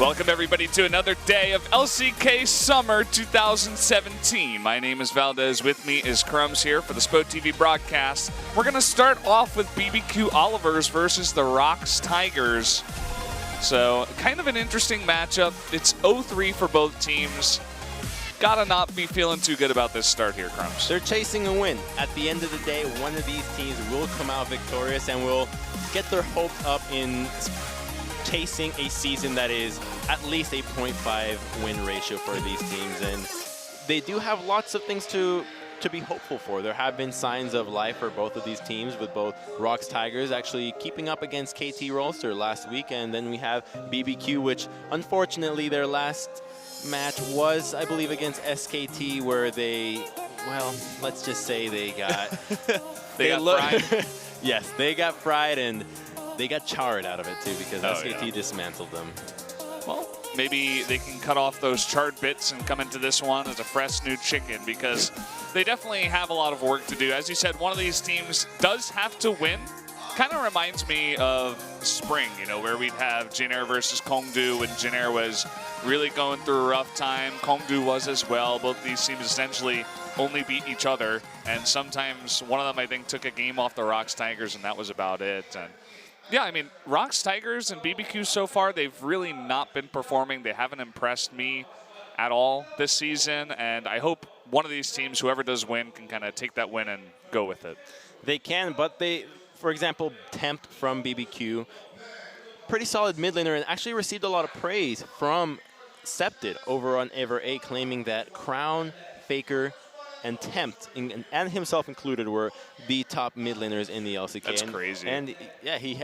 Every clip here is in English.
Welcome everybody to another day of LCK Summer 2017. My name is Valdez. With me is Crumbs here for the SPO TV broadcast. We're going to start off with BBQ Olivers versus the ROX Tigers. So kind of an interesting matchup. It's 0-3 for both teams. Gotta not be feeling too good about this start here, Crumbs. They're chasing a win. At the end of the day, one of these teams will come out victorious and will get their hopes up in chasing a season that is at least a 0.5 win ratio for these teams. And they do have lots of things to be hopeful for. There have been signs of life for both of these teams, with both ROX Tigers actually keeping up against KT Rolster last week, and then we have BBQ, which unfortunately their last match was, I believe, against SKT, where they, well, let's just say they got they got fried. Yes, they got fried, and they got charred out of it too, because SKT dismantled them. Well, maybe they can cut off those charred bits and come into this one as a fresh new chicken, because they definitely have a lot of work to do. As you said, one of these teams does have to win. Kind of reminds me of spring, you know, where we'd have Jin-Air versus Kongdu when Jin-Air was really going through a rough time. Kongdu was as well. Both these teams essentially only beat each other, and sometimes one of them, I think, took a game off the ROX Tigers, and that was about it. And yeah, I mean, ROX Tigers and BBQ so far, they've really not been performing. They haven't impressed me at all this season, and I hope one of these teams, whoever does win, can kind of take that win and go with it. They can, but they, for example, Temp from BBQ, pretty solid mid laner, and actually received a lot of praise from Septed over on Ever 8, claiming that Crown, Faker, and Tempt, and himself included, were the top mid laners in the LCK. That's crazy. And yeah, he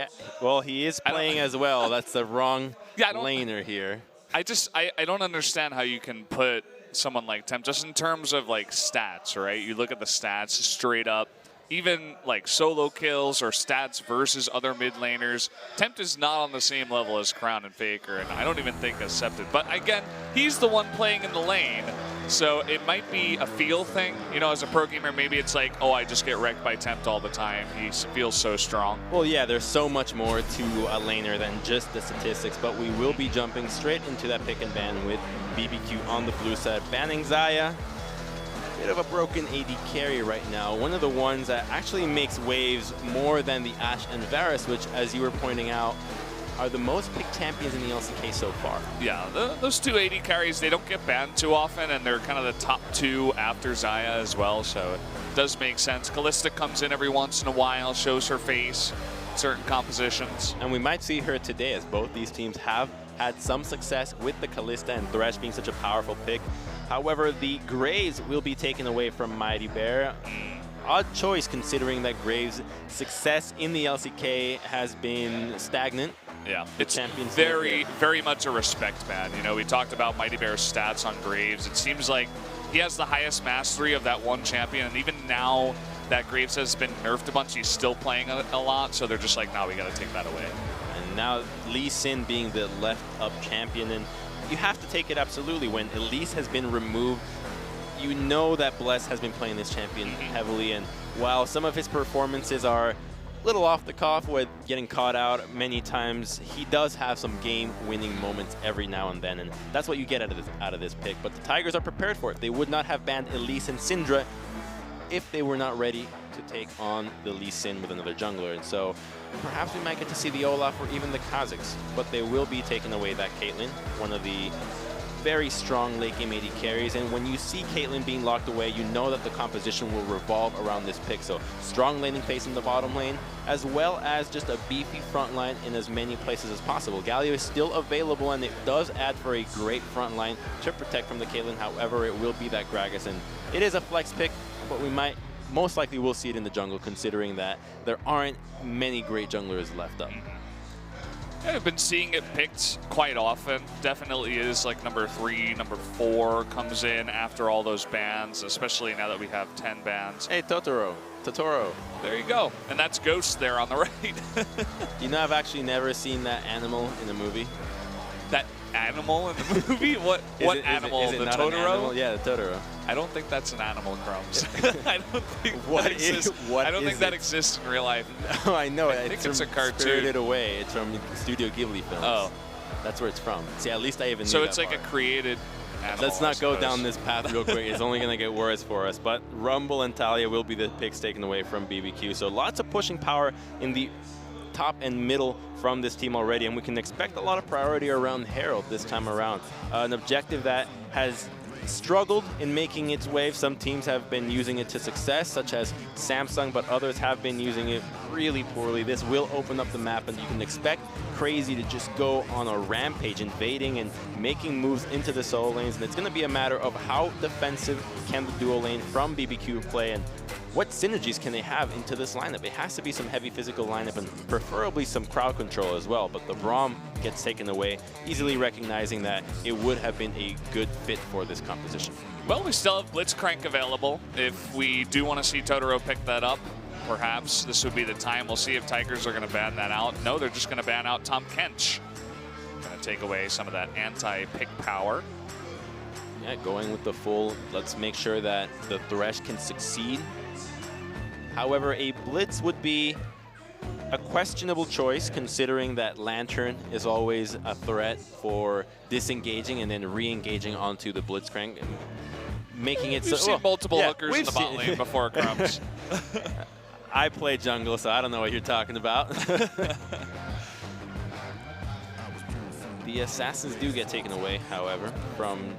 is playing as well. That's the wrong laner here. I don't understand how you can put someone like Tempt, just in terms of like stats, right? You look at the stats straight up, even like solo kills or stats versus other mid laners. Tempt is not on the same level as Crown and Faker, and I don't even think accepted. But again, he's the one playing in the lane, so it might be a feel thing. You know, as a pro gamer, maybe it's like, oh, I just get wrecked by Tempt all the time. He feels so strong. Well, yeah, there's so much more to a laner than just the statistics, but we will be jumping straight into that pick and ban with BBQ on the blue side, banning Xayah. Bit of a broken AD carry right now. One of the ones that actually makes waves more than the Ashe and Varus, which, as you were pointing out, are the most picked champions in the LCK so far. Yeah, those two AD carries, they don't get banned too often, and they're kind of the top two after Xayah as well, so it does make sense. Kalista comes in every once in a while, shows her face, certain compositions. And we might see her today, as both these teams have had some success with the Kalista and Thresh being such a powerful pick. However, the Graves will be taken away from Mighty Bear. Odd choice, considering that Graves' success in the LCK has been stagnant. Yeah, it's very much a respect ban. You know, we talked about Mighty Bear's stats on Graves. It seems like he has the highest mastery of that one champion, and even now that Graves has been nerfed a bunch, he's still playing a lot, so they're just like, no, we got to take that away. And now Lee Sin being the left-up champion, and you have to take it absolutely when Elise has been removed. You know that Bless has been playing this champion heavily, and while some of his performances are a little off the cuff with getting caught out many times, he does have some game-winning moments every now and then, and that's what you get out of this pick. But the Tigers are prepared for it. They would not have banned Elise and Syndra if they were not ready to take on the Lee Sin with another jungler, and so perhaps we might get to see the Olaf or even the Kazakhs, but they will be taking away that Caitlyn, one of the very strong late game AD carries. And when you see Caitlyn being locked away, you know that the composition will revolve around this pick. So strong laning phase in the bottom lane, as well as just a beefy front line in as many places as possible. Galio is still available, and it does add for a great front line to protect from the Caitlyn. However, it will be that Gragas, and it is a flex pick, but we most likely will see it in the jungle, considering that there aren't many great junglers left up. Yeah, I've been seeing it picked quite often. Definitely is like number 3, number 4 comes in after all those bans, especially now that we have 10 bans. Hey, Totoro. There you go. And that's Ghost there on the right. You know, I've actually never seen that animal in a movie. That animal in the movie? What animal? Is it the not Totoro? An animal? Yeah, the Totoro. I don't think that's an animal, Crumbs. I don't think that exists in real life. No, I know. I think it's a cartoon. Spirited Away. It's from Studio Ghibli films. Oh. That's where it's from. See, at least I even knew So it's that like part. a created animal, Let's not I go suppose. down this path real quick. It's only going to get worse for us. But Rumble and Talia will be the picks taken away from BBQ. So lots of pushing power in the top and middle from this team already. And we can expect a lot of priority around Herald this time around. An objective that has struggled in making its wave. Some teams have been using it to success, such as Samsung, but others have been using it really poorly. This will open up the map, and you can expect Crazy to just go on a rampage, invading and making moves into the solo lanes. And it's going to be a matter of how defensive can the duo lane from BBQ play, and what synergies can they have into this lineup. It has to be some heavy physical lineup and preferably some crowd control as well. But the Braum gets taken away, easily recognizing that it would have been a good fit for this composition. Well, we still have Blitzcrank available. If we do want to see Totoro pick that up, perhaps this would be the time. We'll see if Tigers are going to ban that out. No, they're just going to ban out Tom Kench. Going to take away some of that anti-pick power. Yeah, going with the full, let's make sure that the Thresh can succeed. However, a Blitz would be a questionable choice, considering that Lantern is always a threat for disengaging and then re-engaging onto the Blitzcrank, making it We've seen multiple hookers in the bot lane before, Crumbs. I play jungle, so I don't know what you're talking about. The Assassins do get taken away, however, from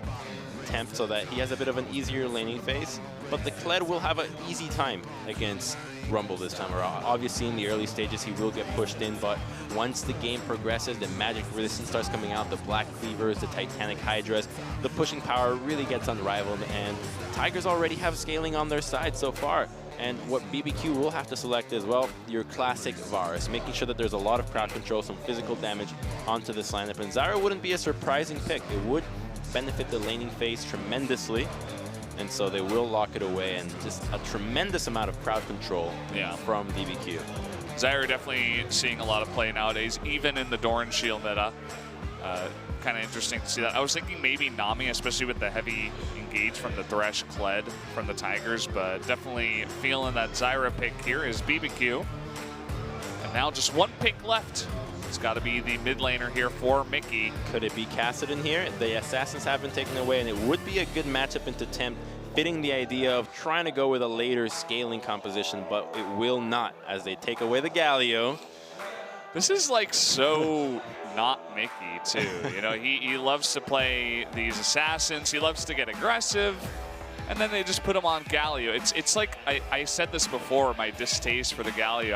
Temp, so that he has a bit of an easier laning phase. But the Kled will have an easy time against Rumble this time around. Obviously, in the early stages, he will get pushed in, but once the game progresses, the magic resistance starts coming out, the Black Cleavers, the Titanic Hydras, the pushing power really gets unrivaled, and Tigers already have scaling on their side so far. And what BBQ will have to select as well, your classic Varus, making sure that there's a lot of crowd control, some physical damage onto this lineup. And Zyra wouldn't be a surprising pick. It would benefit the laning phase tremendously. And so they will lock it away, and just a tremendous amount of crowd control from BBQ. Zyra definitely seeing a lot of play nowadays, even in the Doran Shield meta. Kind of interesting to see that. I was thinking maybe Nami, especially with the heavy engage from the Thresh Kled from the Tigers, but definitely feeling that Zyra pick here is BBQ. And now just one pick left. It's got to be the mid laner here for Mickey. Could it be Kassadin here? The Assassins have been taken away, and it would be a good matchup into Temp, fitting the idea of trying to go with a later scaling composition, but it will not, as they take away the Galio. This is like so not Mickey too. You know, he loves to play these assassins. He loves to get aggressive, and then they just put him on Galio. It's like I said this before. My distaste for the Galio.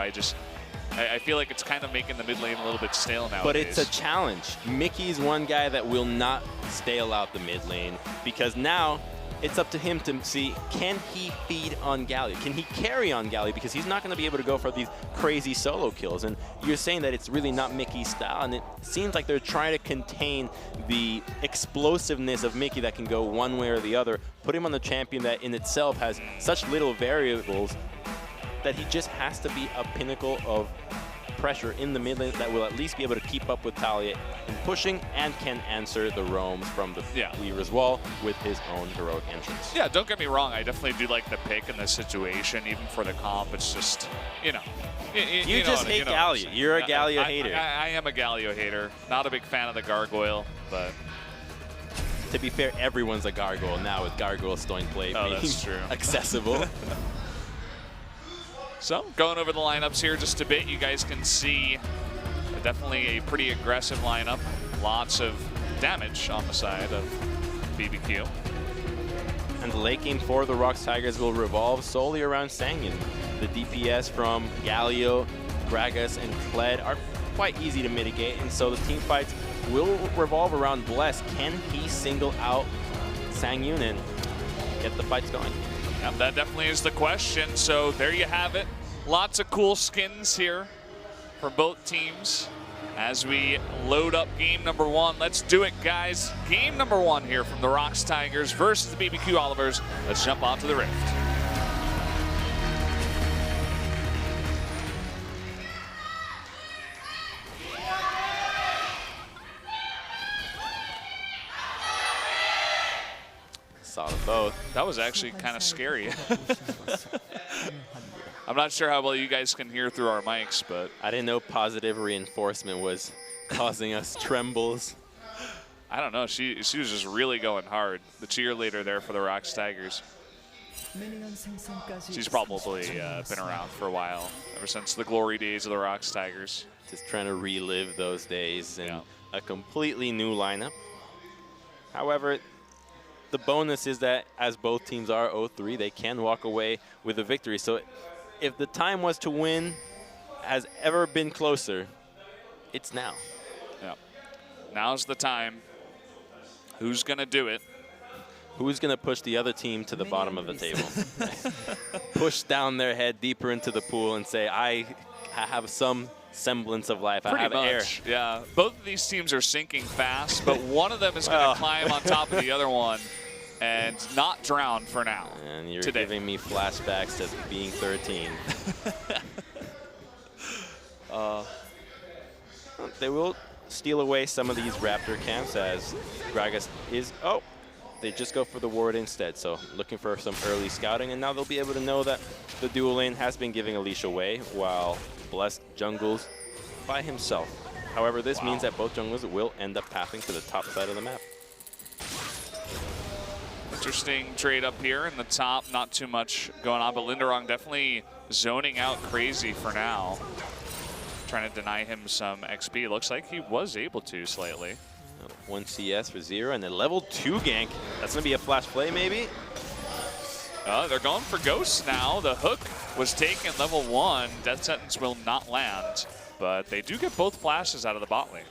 I feel like it's kind of making the mid lane a little bit stale nowadays. But it's a challenge. Mickey's one guy that will not stale out the mid lane, because now it's up to him to see, can he feed on Galio? Can he carry on Galio? Because he's not going to be able to go for these crazy solo kills. And you're saying that it's really not Mickey's style, and it seems like they're trying to contain the explosiveness of Mickey that can go one way or the other, put him on the champion that in itself has such little variables that he just has to be a pinnacle of pressure in the mid lane that will at least be able to keep up with Talia in pushing, and can answer the roams from the Weaver's Wall with his own heroic entrance. Yeah, don't get me wrong. I definitely do like the pick in this situation, even for the comp. It's just, you know. You just hate Galio. You're a Galio hater. I am a Galio hater. Not a big fan of the Gargoyle, but... To be fair, everyone's a Gargoyle now, with Gargoyle Stone Plate being true. accessible. So, going over the lineups here just a bit, you guys can see definitely a pretty aggressive lineup. Lots of damage on the side of BBQ. And the late game for the ROX Tigers will revolve solely around Sangyun. The DPS from Galio, Gragas, and Kled are quite easy to mitigate, and so the team fights will revolve around Bless. Can he single out Sangyun and get the fights going? Yep, that definitely is the question. So there you have it. Lots of cool skins here for both teams as we load up game number one. Let's do it, guys. Game number one here from the ROX Tigers versus the BBQ Olivers. Let's jump onto the Rift. Saw them both. That was actually kind of scary. I'm not sure how well you guys can hear through our mics, but... I didn't know positive reinforcement was causing us trembles. I don't know. She was just really going hard. The cheerleader there for the ROX Tigers. She's probably been around for a while, ever since the glory days of the ROX Tigers. Just trying to relive those days in a completely new lineup. However, the bonus is that as both teams are 0-3, they can walk away with a victory. So if the time was to win has ever been closer, it's now. Yeah. Now's the time. Who's going to do it? Who's going to push the other team to the bottom of the table? Push down their head deeper into the pool and say, I have some semblance of life. I have air. Yeah. Both of these teams are sinking fast, but one of them is going to climb on top of the other one and not drown for now. And you're giving me flashbacks to being 13. They will steal away some of these Raptor camps as Gragas is... Oh, they just go for the ward instead. So looking for some early scouting, and now they'll be able to know that the dual lane has been giving Alicia away while Blessed jungles by himself. However, this means that both junglers will end up pathing to the top side of the map. Interesting trade up here in the top. Not too much going on, but Linderong definitely zoning out crazy for now. Trying to deny him some XP. It looks like he was able to slightly. 1 CS for 0 and then level 2 gank. That's going to be a flash play maybe. They're going for Ghosts now. The hook was taken level 1. Death Sentence will not land, but they do get both flashes out of the bot lane.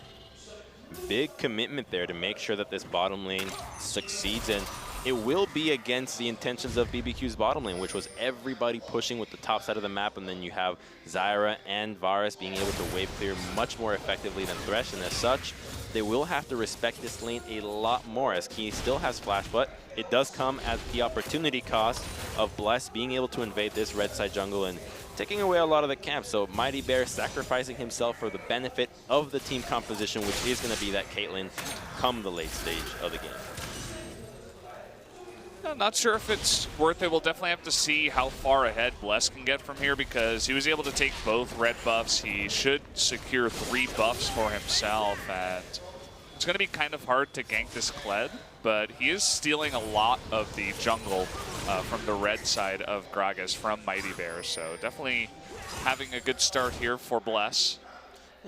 Big commitment there to make sure that this bottom lane succeeds, and it will be against the intentions of BBQ's bottom lane, which was everybody pushing with the top side of the map, and then you have Zyra and Varus being able to wave clear much more effectively than Thresh, and as such, they will have to respect this lane a lot more, as Key still has flash, but it does come at the opportunity cost of Bless being able to invade this red side jungle and taking away a lot of the camp. So Mighty Bear sacrificing himself for the benefit of the team composition, which is going to be that Caitlyn come the late stage of the game. I'm not sure if it's worth it. We'll definitely have to see how far ahead Bless can get from here, because he was able to take both red buffs. He should secure 3 buffs for himself, and it's going to be kind of hard to gank this Kled, but he is stealing a lot of the jungle from the red side of Gragas from Mighty Bear, so definitely having a good start here for Bless.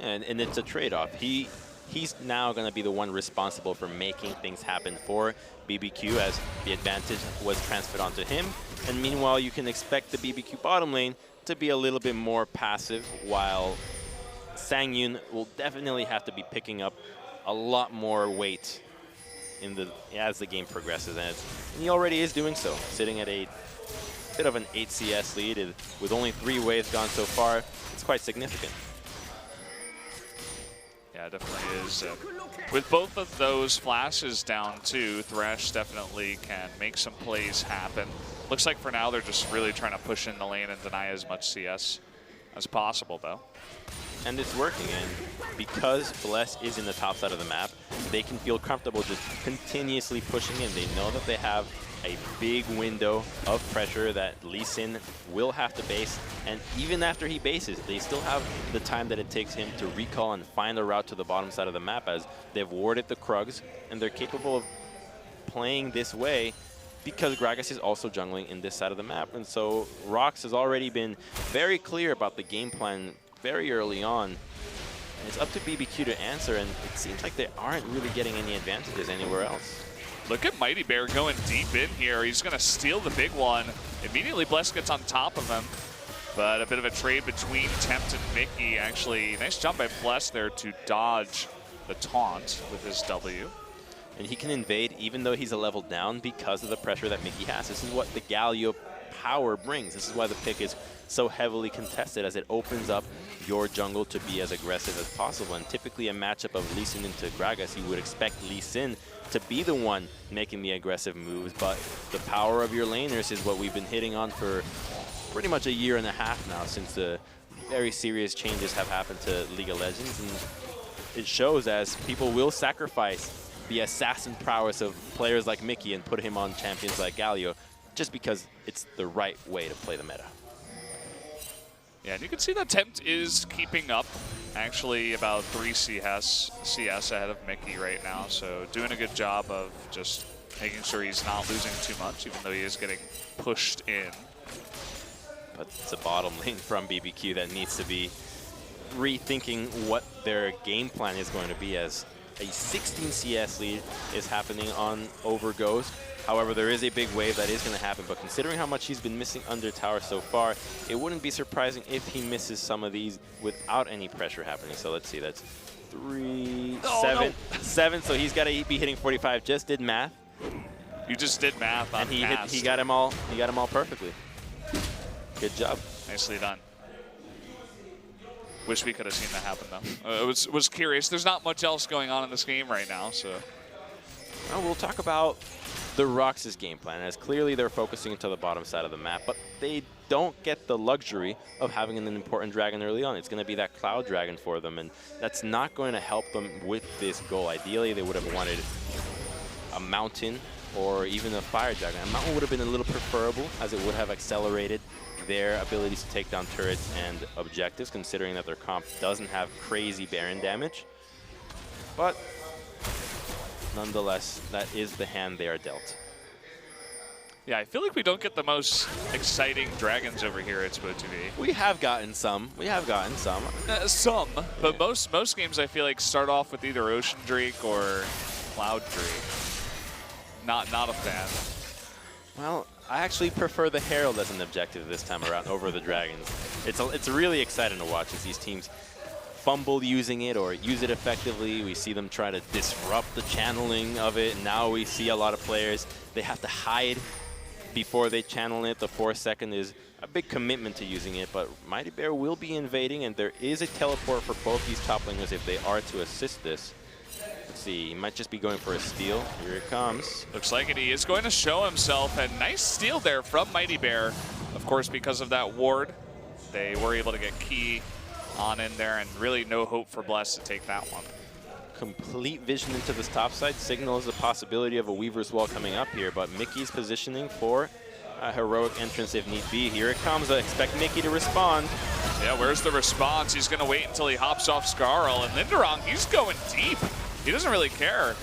And it's a trade-off. He's now going to be the one responsible for making things happen for BBQ, as the advantage was transferred onto him. And meanwhile, you can expect the BBQ bottom lane to be a little bit more passive, while Sangyun will definitely have to be picking up a lot more weight as the game progresses. And he already is doing so, sitting at a bit of an 8 CS lead. With only 3 waves gone so far, it's quite significant. Yeah, it definitely is. With both of those flashes down too, Thresh definitely can make some plays happen. Looks like for now they're just really trying to push in the lane and deny as much CS as possible, though. And it's working, and because Bless is in the top side of the map, they can feel comfortable just continuously pushing in. They know that they have a big window of pressure that Lee Sin will have to base, and even after he bases, they still have the time that it takes him to recall and find a route to the bottom side of the map, as they've warded the Krugs, and they're capable of playing this way because Gragas is also jungling in this side of the map. And so ROX has already been very clear about the game plan very early on, and it's up to BBQ to answer, and it seems like they aren't really getting any advantages anywhere else. Look at Mighty Bear going deep in here. He's going to steal the big one. Immediately, Bless gets on top of him. But a bit of a trade between Tempt and Mickey. Actually, nice jump by Bless there to dodge the taunt with his W. And he can invade even though he's a level down because of the pressure that Mickey has. This is what the Galio power brings. This is why the pick is so heavily contested, as it opens up your jungle to be as aggressive as possible. And typically a matchup of Lee Sin into Gragas, you would expect Lee Sin to be the one making the aggressive moves, but the power of your laners is what we've been hitting on for pretty much a year and a half now, since the very serious changes have happened to League of Legends. And it shows, as people will sacrifice the assassin prowess of players like Mickey and put him on champions like Galio, just because it's the right way to play the meta. Yeah, and you can see that Tempt is keeping up. Actually, about 3 CS ahead of Mickey right now. So doing a good job of just making sure he's not losing too much, even though he is getting pushed in. But it's a bottom lane from BBQ that needs to be rethinking what their game plan is going to be, as a 16 CS lead is happening on over Ghost. However, there is a big wave that is going to happen, but considering how much he's been missing under tower so far, it wouldn't be surprising if he misses some of these without any pressure happening. So let's see, that's 3, 7, so he's got to be hitting 45. Just did math. You just did math on and he got him all perfectly. Good job. Nicely done. Wish we could have seen that happen, though. Was curious. There's not much else going on in this game right now, so. Well, we'll talk about the ROX's game plan, as clearly they're focusing to the bottom side of the map, but they don't get the luxury of having an important dragon early on. It's going to be that cloud dragon for them, and that's not going to help them with this goal. Ideally, they would have wanted a mountain or even a fire dragon. A mountain would have been a little preferable, as it would have accelerated their abilities to take down turrets and objectives, considering that their comp doesn't have crazy Baron damage. But nonetheless, that is the hand they are dealt. Yeah, I feel like we don't get the most exciting dragons over here at SpoTV. We have gotten some. Some, but most games I feel like start off with either Ocean Drake or Cloud Drake. Not a fan. Well, I actually prefer the Herald as an objective this time around over the Dragons. It's really exciting to watch as these teams fumble using it or use it effectively. We see them try to disrupt the channeling of it. Now we see a lot of players, they have to hide before they channel it. The 4-second is a big commitment to using it, but Mighty Bear will be invading, and there is a teleport for both these top laners if they are to assist this. Let's see, he might just be going for a steal. Here it comes. Looks like it. He is going to show himself, and nice steal there from Mighty Bear. Of course, because of that ward, they were able to get Key on in there, and really no hope for Bless to take that one. Complete vision into this top side signals the possibility of a Weaver's Wall coming up here, but Mickey's positioning for a heroic entrance if need be. Here it comes. I expect Mickey to respond. Yeah, where's the response? He's going to wait until he hops off Skarl, and Linderong, he's going deep. He doesn't really care.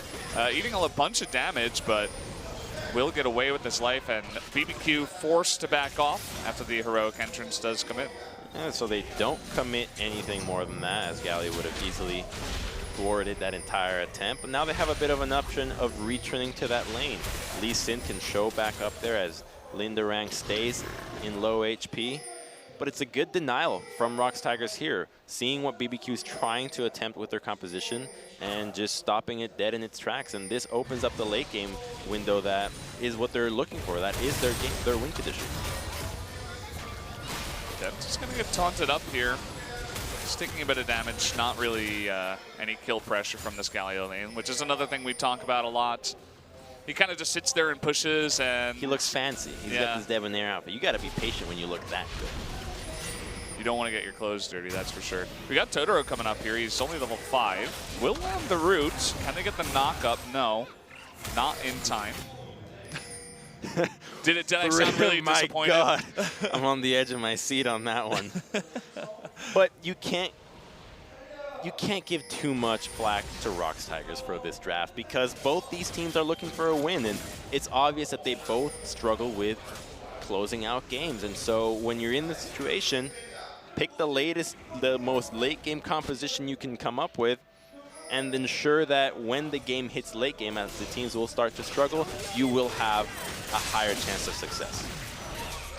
Eating a bunch of damage, but will get away with his life, and BBQ forced to back off after the heroic entrance does come in. Yeah, so they don't commit anything more than that, as Gally would have easily thwarted that entire attempt. But now they have a bit of an option of returning to that lane. Lee Sin can show back up there as Linderang stays in low HP. But it's a good denial from ROX Tigers here, seeing what BBQ is trying to attempt with their composition and just stopping it dead in its tracks. And this opens up the late game window that is what they're looking for. That is their win condition. Depth is going to get taunted up here. He's taking a bit of damage, not really any kill pressure from this Galio lane, which is another thing we talk about a lot. He kind of just sits there and pushes, and he looks fancy. He's got this debonair outfit. You got to be patient when you look that good. You don't want to get your clothes dirty, that's for sure. We got Totoro coming up here. He's only level 5. Will land the root. Can they get the knock up? No, not in time. Did I sound really disappointed? My God, I'm on the edge of my seat on that one. But you can't give too much flack to ROX Tigers for this draft, because both these teams are looking for a win, and it's obvious that they both struggle with closing out games. And so when you're in this situation, pick the most late game composition you can come up with, and ensure that when the game hits late game, as the teams will start to struggle, you will have a higher chance of success.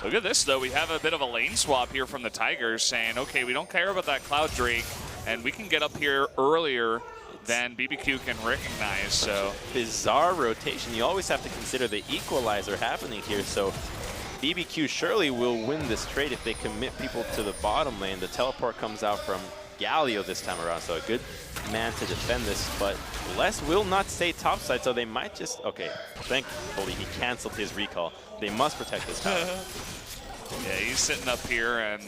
Look at this, though. We have a bit of a lane swap here from the Tigers, saying, okay, we don't care about that Cloud Drake, and we can get up here earlier than BBQ can recognize. So bizarre rotation. You always have to consider the equalizer happening here. So BBQ surely will win this trade if they commit people to the bottom lane. The teleport comes out from Galio this time around, so a good man to defend this, but Les will not stay topside, so they might just, okay, thankfully he canceled his recall. They must protect this tower. Yeah, he's sitting up here, and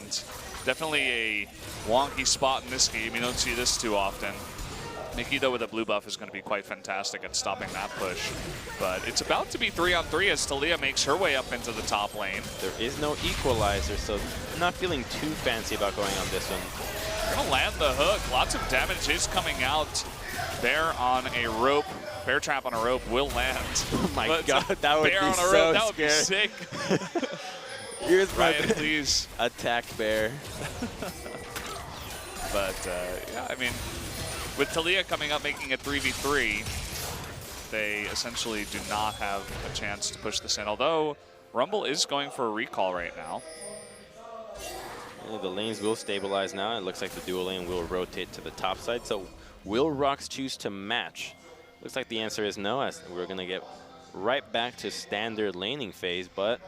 definitely a wonky spot in this game. You don't see this too often. Mickey, though, with a blue buff is going to be quite fantastic at stopping that push. But it's about to be 3-on-3 as Talia makes her way up into the top lane. There is no equalizer, so I'm not feeling too fancy about going on this one. They're going to land the hook. Lots of damage is coming out. Bear on a rope. Bear trap on a rope will land. Oh my god, that would be so rope, that would be scary. sick. Here's my Ryan, please. Attack Bear. But, yeah, I mean, with Talia coming up making it 3v3, they essentially do not have a chance to push this in. Although, Rumble is going for a recall right now. Yeah, the lanes will stabilize now. It looks like the dual lane will rotate to the top side. So will ROX choose to match? Looks like the answer is no, as we're going to get right back to standard laning phase. But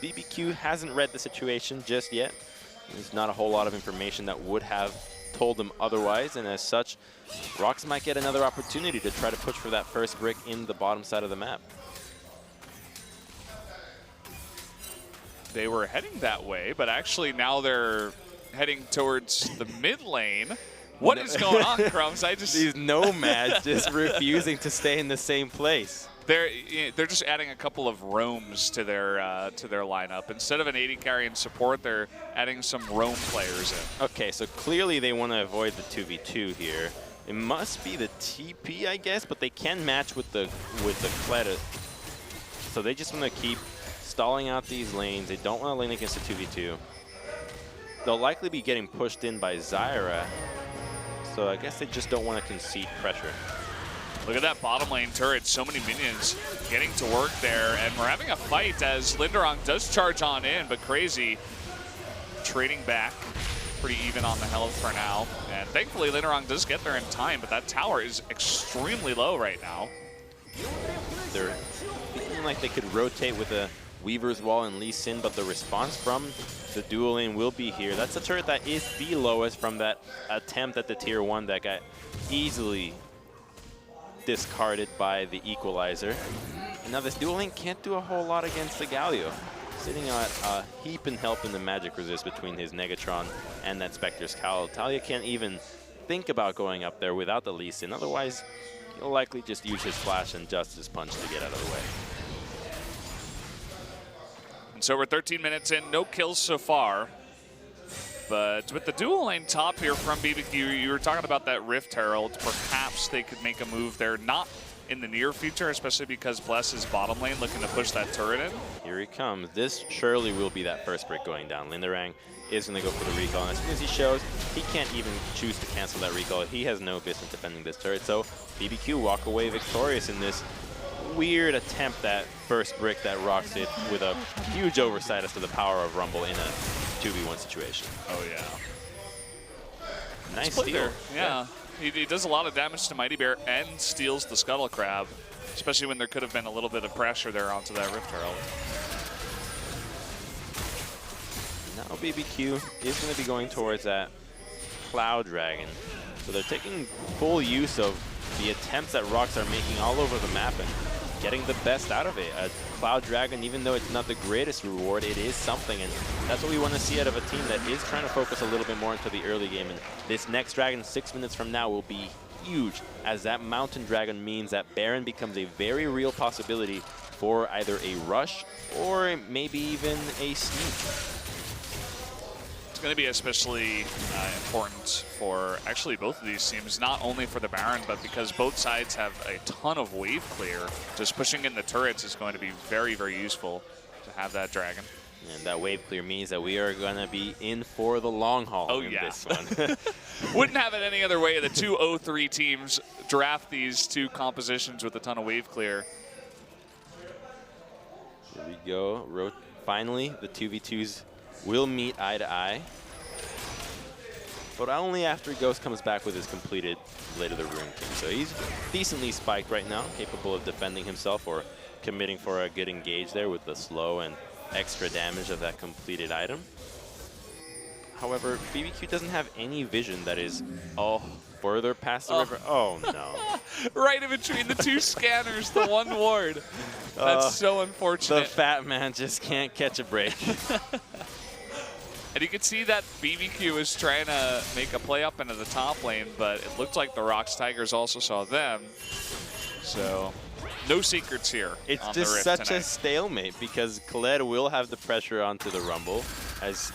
BBQ hasn't read the situation just yet. There's not a whole lot of information that would have told them otherwise, and as such, ROX might get another opportunity to try to push for that first brick in the bottom side of the map. They were heading that way, but actually now they're heading towards the mid lane. What is going on, Crumbs? These nomads just refusing to stay in the same place. They're just adding a couple of roams to their lineup. Instead of an AD carry and support, they're adding some roam players in. Okay, so clearly they want to avoid the 2v2 here. It must be the TP, I guess, but they can match with the Kled. So they just want to keep stalling out these lanes. They don't want to lane against the 2v2. They'll likely be getting pushed in by Zyra. So I guess they just don't want to concede pressure. Look at that bottom lane turret. So many minions getting to work there. And we're having a fight as Linderong does charge on in, but Crazy trading back. Pretty even on the health for now. And thankfully, Linderong does get there in time, but that tower is extremely low right now. They're feeling like they could rotate with a Weaver's Wall and Lee Sin, but the response from the dual lane will be here. That's a turret that is the lowest from that attempt at the tier 1 that got easily discarded by the equalizer. And now this dual lane can't do a whole lot against the Galio. Sitting at a heap and help in the magic resist between his Negatron and that Spectre's Cowl. Talia can't even think about going up there without the Lee Sin. Otherwise, he'll likely just use his flash and Justice Punch to get out of the way. And so we're 13 minutes in, no kills so far. But with the dual lane top here from BBQ, you were talking about that Rift Herald. Perhaps they could make a move there, not in the near future, especially because Bless is bottom lane looking to push that turret in. Here he comes. This surely will be that first brick going down. Linderang is going to go for the recall, and as soon as he shows, he can't even choose to cancel that recall. He has no business defending this turret, so BBQ walk away victorious in this weird attempt at first brick that ROX did with a huge oversight as to the power of Rumble in a 2v1 situation. Oh, yeah. Nice steal. Yeah. He does a lot of damage to Mighty Bear and steals the Scuttle Crab, especially when there could have been a little bit of pressure there onto that Rift Herald. Now BBQ is going to be going towards that Cloud Dragon. So they're taking full use of the attempts that ROX are making all over the map and getting the best out of it. A Cloud Dragon, even though it's not the greatest reward, it is something, and that's what we want to see out of a team that is trying to focus a little bit more into the early game. And this next Dragon 6 minutes from now will be huge, as that Mountain Dragon means that Baron becomes a very real possibility for either a rush or maybe even a sneak. It's going to be especially important for actually both of these teams, not only for the Baron, but because both sides have a ton of wave clear. Just pushing in the turrets is going to be very, very useful to have that Dragon. And that wave clear means that we are going to be in for the long haul in this one. Wouldn't have it any other way. The 2-0-3 teams draft these two compositions with a ton of wave clear. Here we go. Finally, the 2v2s will meet eye to eye, but only after Ghost comes back with his completed Blade of the Ruin King. So he's decently spiked right now, capable of defending himself or committing for a good engage there with the slow and extra damage of that completed item. However, BBQ doesn't have any vision that is further past the river. Oh no. Right in between the two scanners, the one ward. That's so unfortunate. The fat man just can't catch a break. And you can see that BBQ is trying to make a play up into the top lane, but it looked like the ROX Tigers also saw them. So no secrets here. It's on just the Rift such tonight. a stalemate because Khaled will have the pressure onto the Rumble, as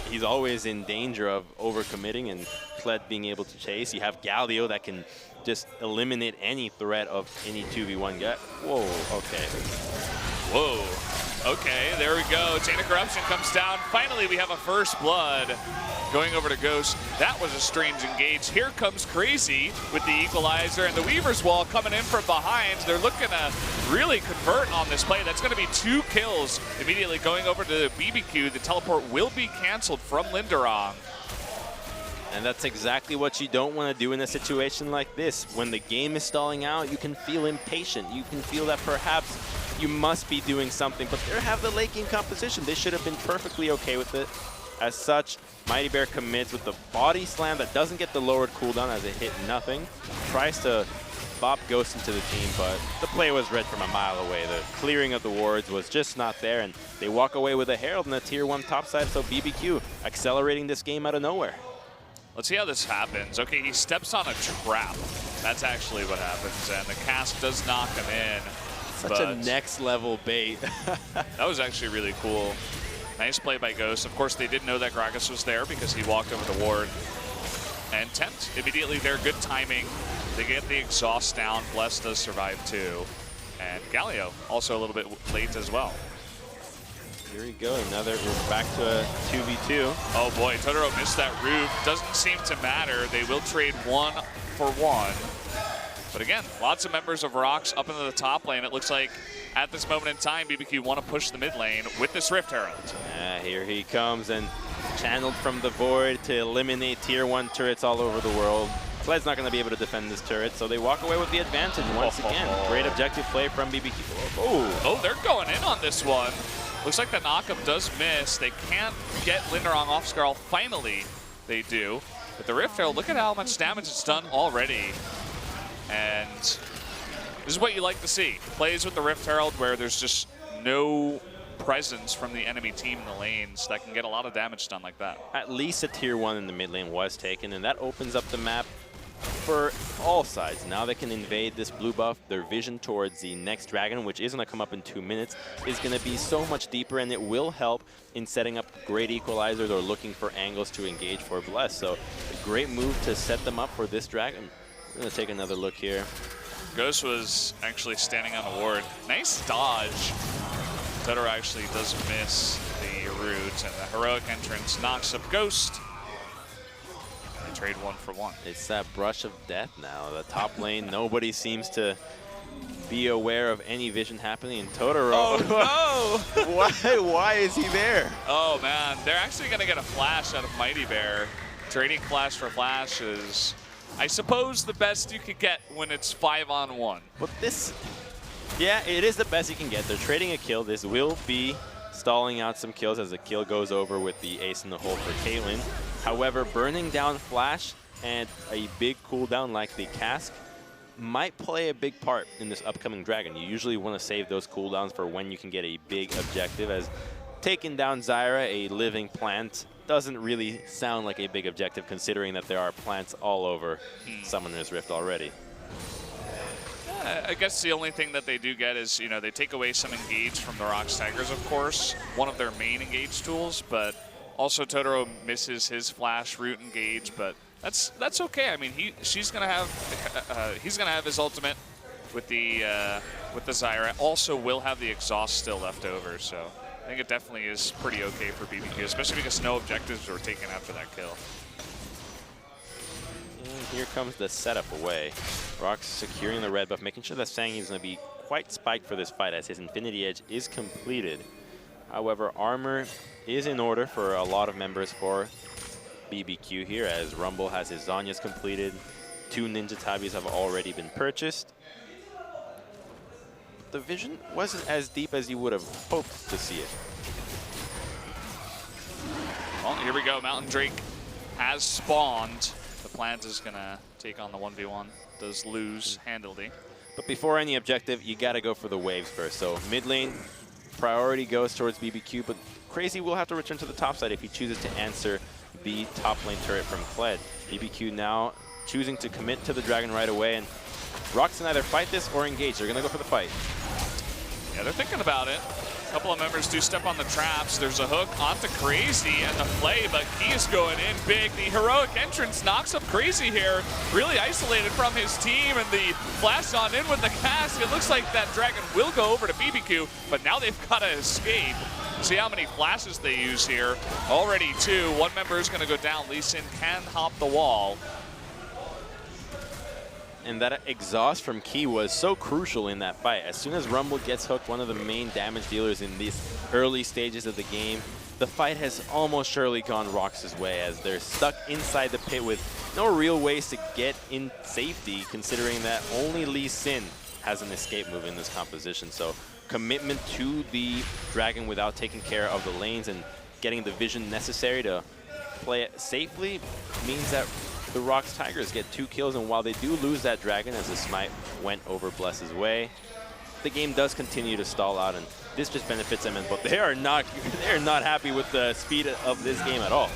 he's always in danger of overcommitting and Khaled being able to chase. You have Galio that can just eliminate any threat of any 2v1 guy. Whoa, okay. Whoa. Okay, there we go. Chain of Corruption comes down. Finally, we have a first blood going over to Ghost. That was a strange engage. Here comes Crazy with the equalizer, and the Weaver's Wall coming in from behind. They're looking to really convert on this play. That's going to be 2 kills immediately going over to BBQ. The teleport will be canceled from Linderong. And that's exactly what you don't want to do in a situation like this. When the game is stalling out, you can feel impatient. You can feel that perhaps you must be doing something, but they have the late game composition. They should have been perfectly okay with it. As such, Mighty Bear commits with the body slam that doesn't get the lowered cooldown as it hit nothing. Tries to bop Ghost into the team, but the play was read from a mile away. The clearing of the wards was just not there, and they walk away with a Herald in the Tier 1 topside, so BBQ accelerating this game out of nowhere. Let's see how this happens. Okay, he steps on a trap. That's actually what happens, and the cast does knock him in. Such a next level bait. That was actually really cool. Nice play by Ghost. Of course, they didn't know that Gragas was there because he walked over the ward. And Tempt, immediately there, good timing. They get the exhaust down. Bless does survive too. And Galio, also a little bit late as well. Here we go, we're back to a 2v2. Oh boy, Totoro missed that roof. Doesn't seem to matter. They will trade 1 for 1. But again, lots of members of ROX up into the top lane. It looks like at this moment in time, BBQ want to push the mid lane with this Rift Herald. Here he comes, and channeled from the void to eliminate Tier 1 turrets all over the world. Kled's not going to be able to defend this turret, so they walk away with the advantage once again. Great objective play from BBQ. Oh, they're going in on this one. Looks like the knockup does miss. They can't get Linderong off Skarl. Finally, they do. But the Rift Herald, look at how much damage it's done already. And this is what you like to see. Plays with the Rift Herald where there's just no presence from the enemy team in the lanes that can get a lot of damage done like that. At least a Tier 1 in the mid lane was taken, and that opens up the map for all sides. Now they can invade this blue buff. Their vision towards the next dragon, which is going to come up in 2 minutes, is going to be so much deeper, and it will help in setting up great equalizers or looking for angles to engage for Bless. So a great move to set them up for this dragon. We're going to take another look here. Ghost was actually standing on a ward. Nice dodge. Totoro actually does miss the root, and the heroic entrance knocks up Ghost. They trade 1 for 1. It's that brush of death now. The top lane, nobody seems to be aware of any vision happening in Totoro. Oh no! Why is he there? Oh man, they're actually going to get a flash out of Mighty Bear. Trading flash for flash is, I suppose, the best you could get when it's 5-on-1. But this, yeah, it is the best you can get. They're trading a kill. This will be stalling out some kills as the kill goes over with the ace in the hole for Caitlyn. However, burning down flash and a big cooldown like the cask might play a big part in this upcoming dragon. You usually want to save those cooldowns for when you can get a big objective, as taking down Zyra, a living plant, doesn't really sound like a big objective considering that there are plants all over Summoner's Rift already. I guess the only thing that they do get is, you know, they take away some engage from the ROX Tigers, of course, one of their main engage tools, but also Totoro misses his flash root engage, but that's okay. I mean, he's gonna have his ultimate with the Zyra. Also, will have the exhaust still left over, so I think it definitely is pretty okay for BBQ, especially because no objectives were taken after that kill. And here comes the setup away. ROX securing the red buff, making sure that Sang is going to be quite spiked for this fight as his Infinity Edge is completed. However, armor is in order for a lot of members for BBQ here, as Rumble has his Zhonya's completed. 2 Ninja Tabis have already been purchased. The vision wasn't as deep as you would have hoped to see it. Well, here we go. Mountain Drake has spawned. The plant is going to take on the 1v1. Does lose handily. But before any objective, you got to go for the waves first. So mid lane, priority goes towards BBQ, but Crazy will have to return to the top side if he chooses to answer the top lane turret from Kled. BBQ now choosing to commit to the Dragon right away, and ROX can either fight this or engage. They're going to go for the fight. Yeah, they're thinking about it. A couple of members do step on the traps. There's a hook onto Crazy and the play, but he is going in big. The heroic entrance knocks up Crazy here, really isolated from his team, and the flash on in with the cast. It looks like that Dragon will go over to BBQ, but now they've got to escape. See how many flashes they use here. Already 2. One member is going to go down. Lee Sin can hop the wall. And that exhaust from Key was so crucial in that fight. As soon as Rumble gets hooked, one of the main damage dealers in these early stages of the game, the fight has almost surely gone ROX's way as they're stuck inside the pit with no real ways to get in safety, considering that only Lee Sin has an escape move in this composition. So commitment to the Dragon without taking care of the lanes and getting the vision necessary to play it safely means that the ROX Tigers get 2 kills, and while they do lose that Dragon as the smite went over Bless's way, the game does continue to stall out, and this just benefits them, but they are not happy with the speed of this game at all.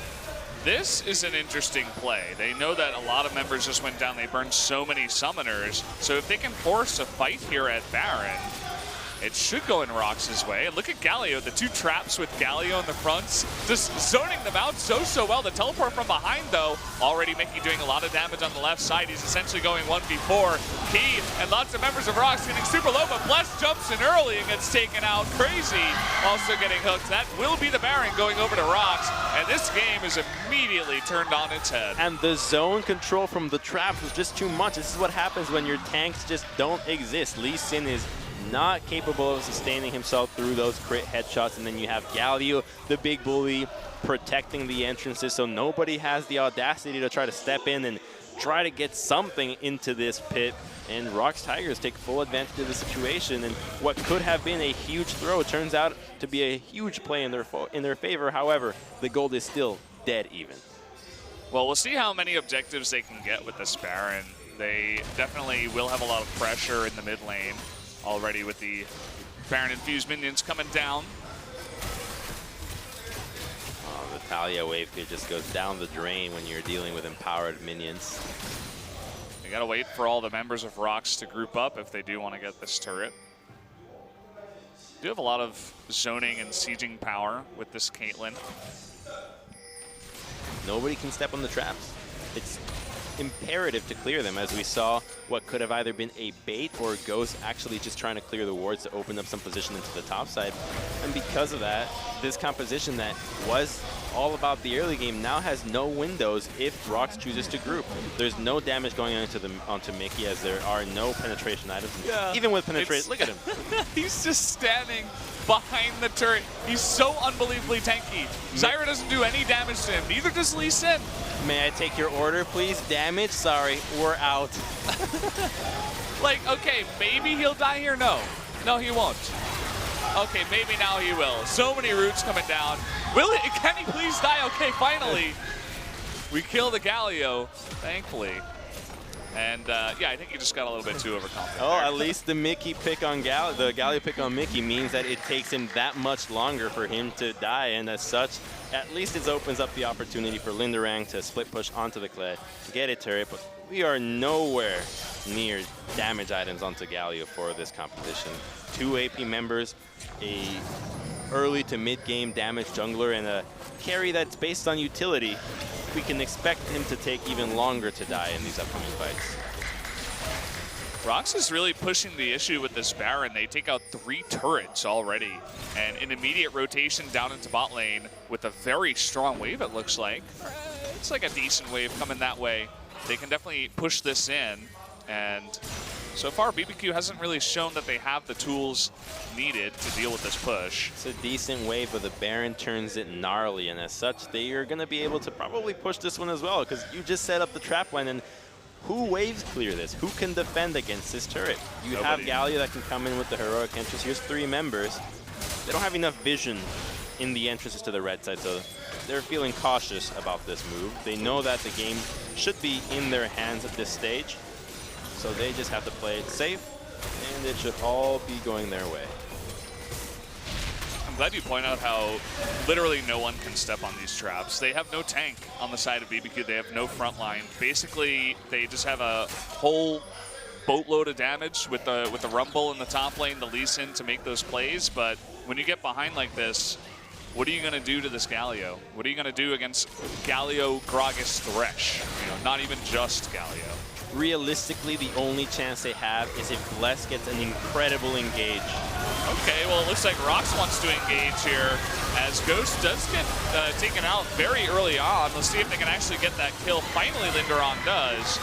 This is an interesting play. They know that a lot of members just went down. They burned so many summoners, so if they can force a fight here at Baron, it should go in ROX's way. And look at Galio, the 2 traps with Galio in the fronts, just zoning them out so well. The teleport from behind, though, already doing a lot of damage on the left side. He's essentially going 1v4. Key and lots of members of ROX getting super low, but Bless jumps in early and gets taken out. Crazy also getting hooked. That will be the Baron going over to ROX, and this game is immediately turned on its head. And the zone control from the traps was just too much. This is what happens when your tanks just don't exist. Lee Sin is not capable of sustaining himself through those crit headshots, and then you have Galio, the big bully, protecting the entrances, so nobody has the audacity to try to step in and try to get something into this pit, and ROX Tigers take full advantage of the situation, and what could have been a huge throw turns out to be a huge play in their favor. However, the gold is still dead even. Well, we'll see how many objectives they can get with this Baron. They definitely will have a lot of pressure in the mid lane already with the Baron-infused minions coming down. Oh, the Talia wave here just goes down the drain when you're dealing with empowered minions. You gotta wait for all the members of ROX to group up if they do want to get this turret. Do have a lot of zoning and sieging power with this Caitlyn. Nobody can step on the traps. It's imperative to clear them, as we saw what could have either been a bait or Ghost actually just trying to clear the wards to open up some position into the top side. And because of that, this composition that was all about the early game now has no windows if ROX chooses to group. There's no damage going onto Mickey, as there are no penetration items. Yeah. Even with penetration, look at him. He's just standing behind the turret. He's so unbelievably tanky. Zyra doesn't do any damage to him, neither does Lee Sin. May I take your order, please? Damage? Sorry, we're out. Like, okay, maybe he'll die here? No. No, he won't. Okay, maybe now he will. So many roots coming down. Can he please die? Okay, finally. We kill the Galio, thankfully. And yeah, I think he just got a little bit too overconfident. Oh, at least the Mickey pick on the Galio pick on Mickey means that it takes him that much longer for him to die, and as such, at least it opens up the opportunity for Linderang to split push onto the Kled, get a turret, but we are nowhere near damage items onto Galio for this composition. 2 AP members, a early to mid game damage jungler, and a carry that's based on utility. We can expect him to take even longer to die in these upcoming fights. ROX is really pushing the issue with this Baron. They take out 3 turrets already, and an immediate rotation down into bot lane with a very strong wave, it looks like. It's like a decent wave coming that way. They can definitely push this in, and so far BBQ hasn't really shown that they have the tools needed to deal with this push. It's a decent wave, but the Baron turns it gnarly, and as such, they are going to be able to probably push this one as well, because you just set up the trap line, and who waves clear this? Who can defend against this turret? You have Galio that can come in with the heroic entrance. Here's 3 members. They don't have enough vision in the entrances to the red side, so they're feeling cautious about this move. They know that the game should be in their hands at this stage, so they just have to play it safe, and it should all be going their way. I'm glad you point out how literally no one can step on these traps. They have no tank on the side of BBQ. They have no front line. Basically, they just have a whole boatload of damage with the Rumble in the top lane, the Lee Sin to make those plays. But when you get behind like this, what are you going to do to this Galio? What are you going to do against Galio, Gragas, Thresh? You know, not even just Galio. Realistically, the only chance they have is if Bless gets an incredible engage. Okay, well, it looks like ROX wants to engage here as Ghost does get taken out very early on. Let's see if they can actually get that kill. Finally, Linderon does.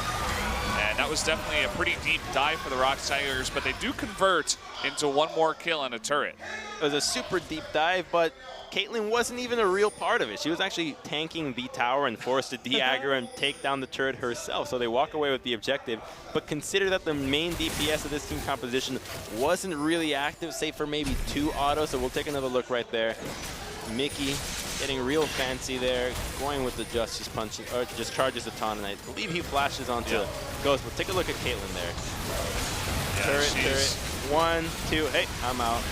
And that was definitely a pretty deep dive for the ROX Tigers, but they do convert into one more kill and a turret. It was a super deep dive, but Caitlyn wasn't even a real part of it. She was actually tanking the tower and forced to de-aggro and take down the turret herself. So they walk away with the objective. But consider that the main DPS of this team composition wasn't really active, save for maybe 2 autos. So we'll take another look right there. Mickey getting real fancy there, going with the Justice Punch, or just charges a ton, and I believe he flashes onto Ghost. But take a look at Caitlyn there. Yeah, turret, 1, 2, hey, I'm out.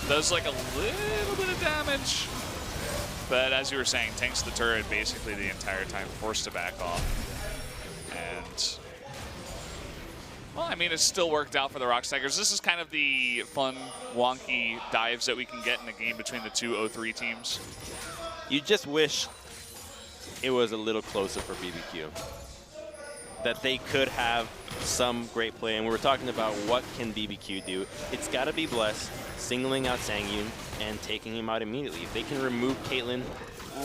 Does like a little bit of damage, but as you were saying, tanks the turret basically the entire time, forced to back off. And, well, I mean, it's still worked out for the ROX Tigers. This is kind of the fun, wonky dives that we can get in a game between the two 0-3 teams. You just wish it was a little closer for BBQ. That they could have some great play, and we were talking about what can BBQ do. It's got to be Bless singling out Sangyun and taking him out immediately. If they can remove Caitlyn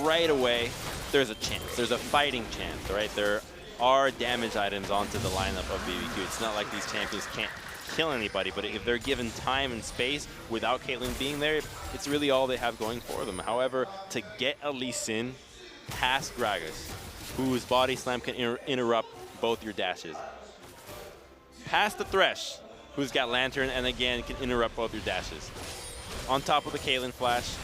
right away, there's a chance. There's a fighting chance, right? There are damage items onto the lineup of BBQ. It's not like these champions can't kill anybody, but if they're given time and space without Caitlyn being there, it's really all they have going for them. However, to get a Lee Sin past Gragas, whose body slam can interrupt both your dashes, past the Thresh, who's got Lantern and again can interrupt both your dashes, on top of the Caitlyn flash,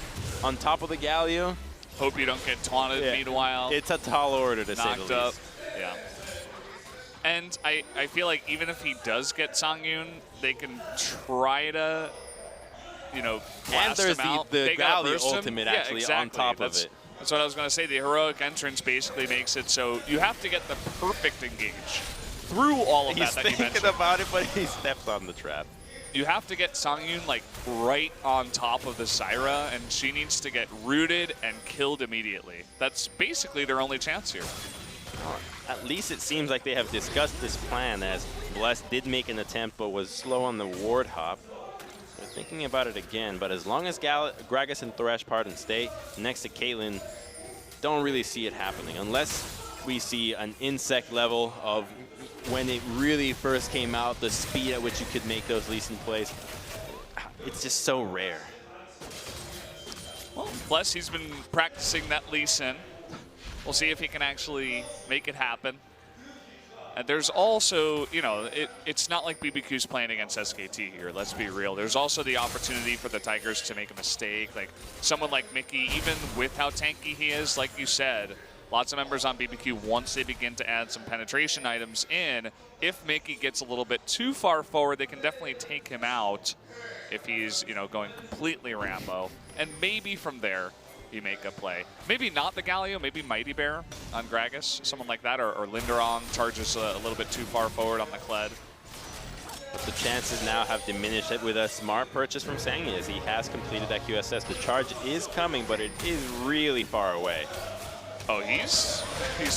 on top of the Galio. Hope you don't get taunted meanwhile. It's a tall order to say the least. Knocked up. Yeah. And I feel like even if he does get Sangyun, they can try to, you know, blast and there's him out. the Galio ultimate actually on top of it. That's what I was going to say. The heroic entrance basically makes it so you have to get the perfect engage through all of that you mentioned. He's thinking about it, but he stepped on the trap. You have to get Sangyun like right on top of the Zyra, and she needs to get rooted and killed immediately. That's basically their only chance here. At least it seems like they have discussed this plan, as Bless did make an attempt but was slow on the ward hop. They're thinking about it again, but as long as Gragas and Thresh stay next to Caitlyn, don't really see it happening unless we see an insect level of when it really first came out, the speed at which you could make those Lee Sin plays. It's just so rare. Well, Bless, he's been practicing that Lee Sin. We'll see if he can actually make it happen. And there's also, you know, it's not like BBQ's playing against SKT here, let's be real. There's also the opportunity for the Tigers to make a mistake. Like someone like Mickey, even with how tanky he is, like you said, lots of members on BBQ, once they begin to add some penetration items in, if Mickey gets a little bit too far forward, they can definitely take him out if he's, you know, going completely Rambo. And maybe from there, you make a play. Maybe not the Galio, maybe Mighty Bear on Gragas, someone like that, or Linderon charges a little bit too far forward on the Kled. But the chances now have diminished with a smart purchase from Sangyun, as he has completed that QSS. The charge is coming, but it is really far away. Oh, he's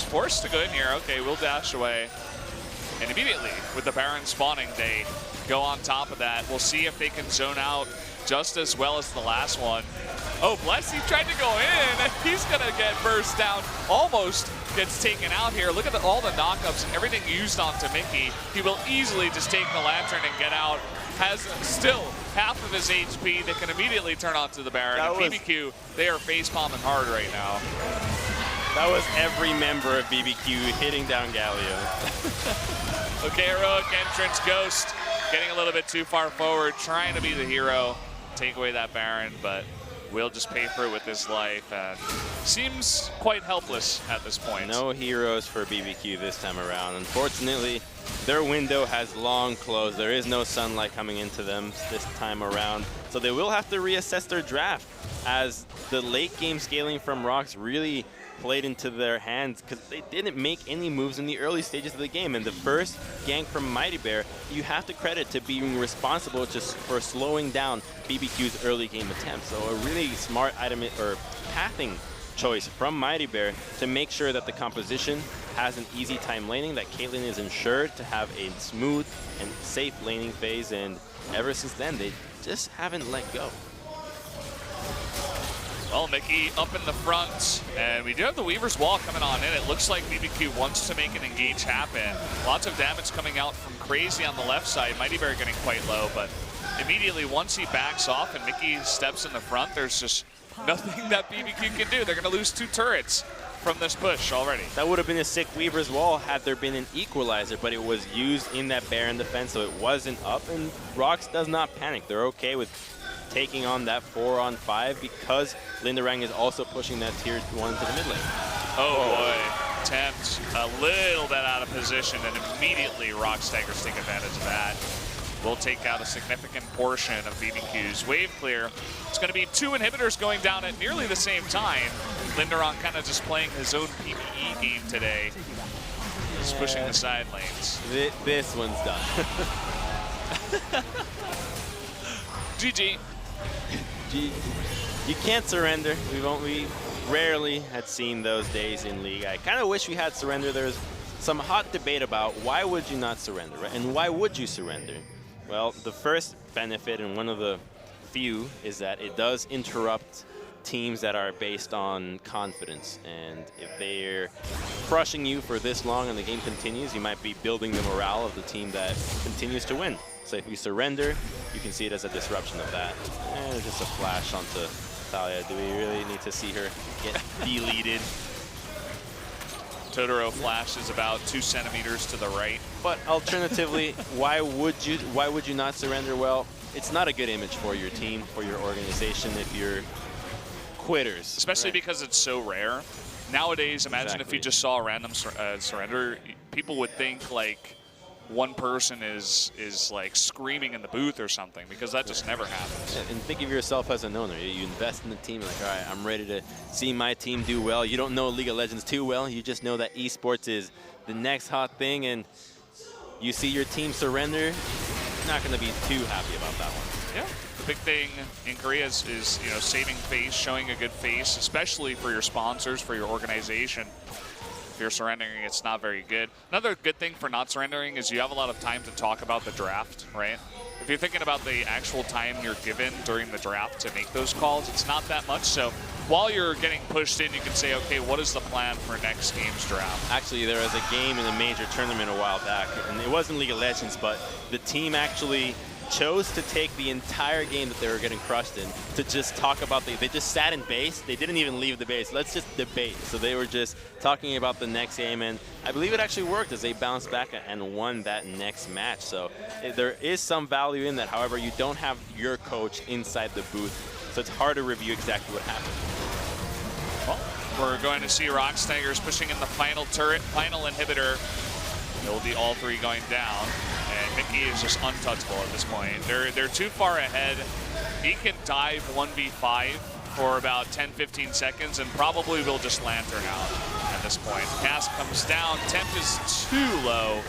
forced to go in here. Okay, we'll dash away. And immediately, with the Baron spawning, they go on top of that. We'll see if they can zone out just as well as the last one. Oh, Bless, he tried to go in, and he's going to get burst down. Almost gets taken out here. Look at all the knockups and everything used onto Mickey. He will easily just take the Lantern and get out. Has still half of his HP that can immediately turn onto the Baron. And BBQ, they are face-palming hard right now. That was every member of BBQ hitting down Galio. Okay, heroic entrance, Ghost getting a little bit too far forward, trying to be the hero, take away that Baron, but will just pay for it with his life, and seems quite helpless at this point. No heroes for BBQ this time around. Unfortunately, their window has long closed. There is no sunlight coming into them this time around. So they will have to reassess their draft, as the late game scaling from ROX really played into their hands, because they didn't make any moves in the early stages of the game. And the first gank from Mighty Bear, you have to credit to being responsible just for slowing down BBQ's early game attempts. So a really smart item or pathing choice from Mighty Bear to make sure that the composition has an easy time laning, that Caitlyn is ensured to have a smooth and safe laning phase, and ever since then they just haven't let go. Well, Mickey up in the front, and we do have the Weaver's Wall coming on in. It looks like BBQ wants to make an engage happen. Lots of damage coming out from Crazy on the left side. Mighty Bear getting quite low, but immediately once he backs off and Mickey steps in the front, there's just nothing that BBQ can do. They're going to lose 2 turrets from this push already. That would have been a sick Weaver's Wall had there been an equalizer, but it was used in that Baron defense, so it wasn't up, and ROX does not panic. They're okay with taking on that 4-on-5 because Lindarang is also pushing that tier 1 to the mid lane. Oh boy, Tempt a little bit out of position, and immediately ROX Tigers take advantage of that. Will take out a significant portion of BBQ's wave clear. It's going to be 2 inhibitors going down at nearly the same time. Lindarang kind of just playing his own PvE game today. Just pushing the side lanes. This one's done. GG. You can't surrender. We rarely had seen those days in League. I kind of wish we had surrender. There's some hot debate about why would you not surrender, right? And why would you surrender? Well, the first benefit, and one of the few, is that it does interrupt teams that are based on confidence. And if they're crushing you for this long and the game continues, you might be building the morale of the team that continues to win. So if you surrender, you can see it as a disruption of that. And just a flash onto Thalia. Do we really need to see her get deleted? Totoro flash is about 2 centimeters to the right. But alternatively, why would you not surrender? Well, it's not a good image for your team, for your organization, if you're quitters. Especially because it's so rare. Nowadays, imagine if you just saw a random surrender, people would think like one person is like screaming in the booth or something, because that just never happens. Yeah, and think of yourself as an owner. You invest in the team, like, all right, I'm ready to see my team do well. You don't know League of Legends too well. You just know that esports is the next hot thing, and you see your team surrender, you're not going to be too happy about that one. Yeah. The big thing in Korea is saving face, showing a good face, especially for your sponsors, for your organization. If you're surrendering, it's not very good. Another good thing for not surrendering is you have a lot of time to talk about the draft, right? If you're thinking about the actual time you're given during the draft to make those calls, it's not that much. So while you're getting pushed in, you can say, okay, what is the plan for next game's draft? Actually, there was a game in a major tournament a while back, and it wasn't League of Legends, but the team actually chose to take the entire game that they were getting crushed in to just talk about they just sat in base. They didn't even leave the base. Let's just debate. So they were just talking about the next game, and I believe it actually worked as they bounced back and won that next match. So there is some value in that. However, you don't have your coach inside the booth, so it's hard to review exactly what happened. Well, we're going to see ROX Tigers pushing in the final turret, final inhibitor. It will be all 3 going down. And Mickey is just untouchable at this point. They're too far ahead. He can dive 1v5 for about 10-15 seconds and probably will just lantern out at this point. Cast comes down, Tempt is too low,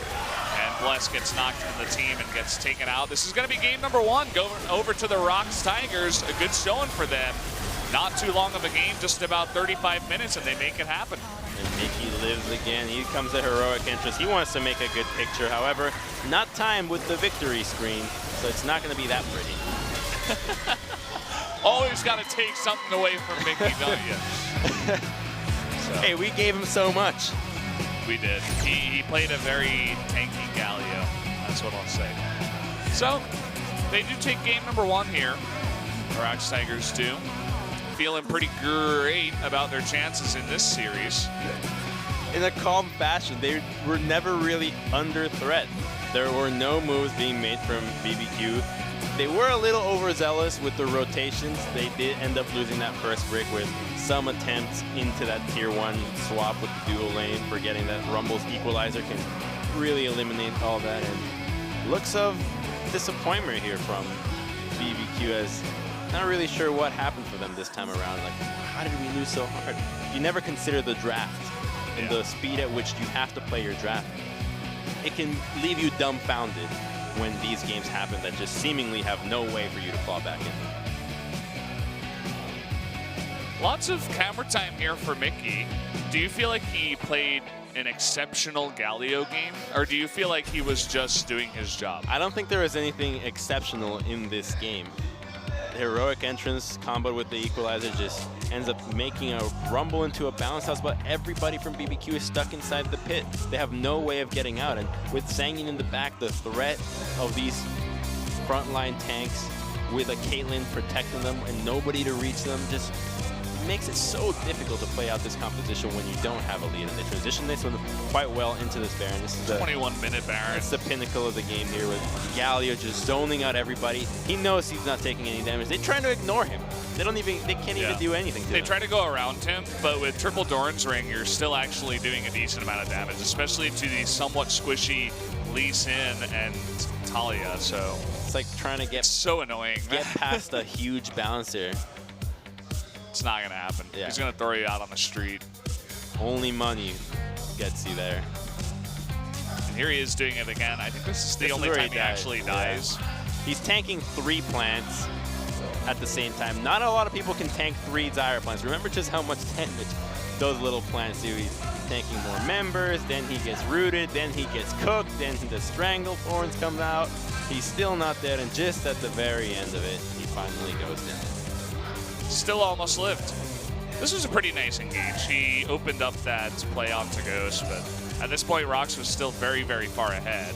and Bless gets knocked from the team and gets taken out. This is going to be game number 1, going over to the ROX Tigers. A good showing for them. Not too long of a game, just about 35 minutes, and they make it happen. And Mickey lives again. He comes at heroic interest. He wants to make a good picture. However, not timed with the victory screen, so it's not going to be that pretty. Always got to take something away from Mickey, don't you? So. Hey, we gave him so much. We did. He played a very tanky Galio. That's what I'll say. So, they do take game number 1 here. The ROX Tigers do. Feeling pretty great about their chances in this series. In a calm fashion, they were never really under threat. There were no moves being made from BBQ. They were a little overzealous with the rotations. They did end up losing that first brick with some attempts into that tier 1 swap with the dual lane, forgetting that Rumble's equalizer can really eliminate all that. And looks of disappointment here from BBQ, as not really sure what happened for them this time around. Like, how did we lose so hard? You never consider the draft and the speed at which you have to play your draft. It can leave you dumbfounded when these games happen that just seemingly have no way for you to claw back in. Lots of camera time here for Mickey. Do you feel like he played an exceptional Galio game, or do you feel like he was just doing his job? I don't think there was anything exceptional in this game. The heroic entrance comboed with the equalizer just ends up making a rumble into a bounce house, but everybody from BBQ is stuck inside the pit. They have no way of getting out, and with Sangin in the back, the threat of these frontline tanks with a Caitlyn protecting them and nobody to reach them just makes it so difficult to play out this composition when you don't have a lead. And they transition this one quite well into this Baron. This is the 21-minute Baron. It's the pinnacle of the game here with Galio just zoning out everybody. He knows he's not taking any damage. They're trying to ignore him. They can't even do anything to him. They try to go around him, but with triple Doran's ring, you're still actually doing a decent amount of damage, especially to the somewhat squishy Lee Sin and Talia. So it's like trying to get so annoying. Get past a huge bouncer. It's not going to happen. Yeah. He's going to throw you out on the street. Only money gets you there. And here he is doing it again. I think this is the only time he actually dies. Yeah. He's tanking 3 plants at the same time. Not a lot of people can tank 3 Zyra plants. Remember just how much damage those little plants do. He's tanking more members, then he gets rooted, then he gets cooked, then the strangle thorns come out. He's still not dead, and just at the very end of it, he finally goes down. Still almost lived. This was a pretty nice engage. He opened up that play onto Ghost, but at this point, ROX was still very, very far ahead.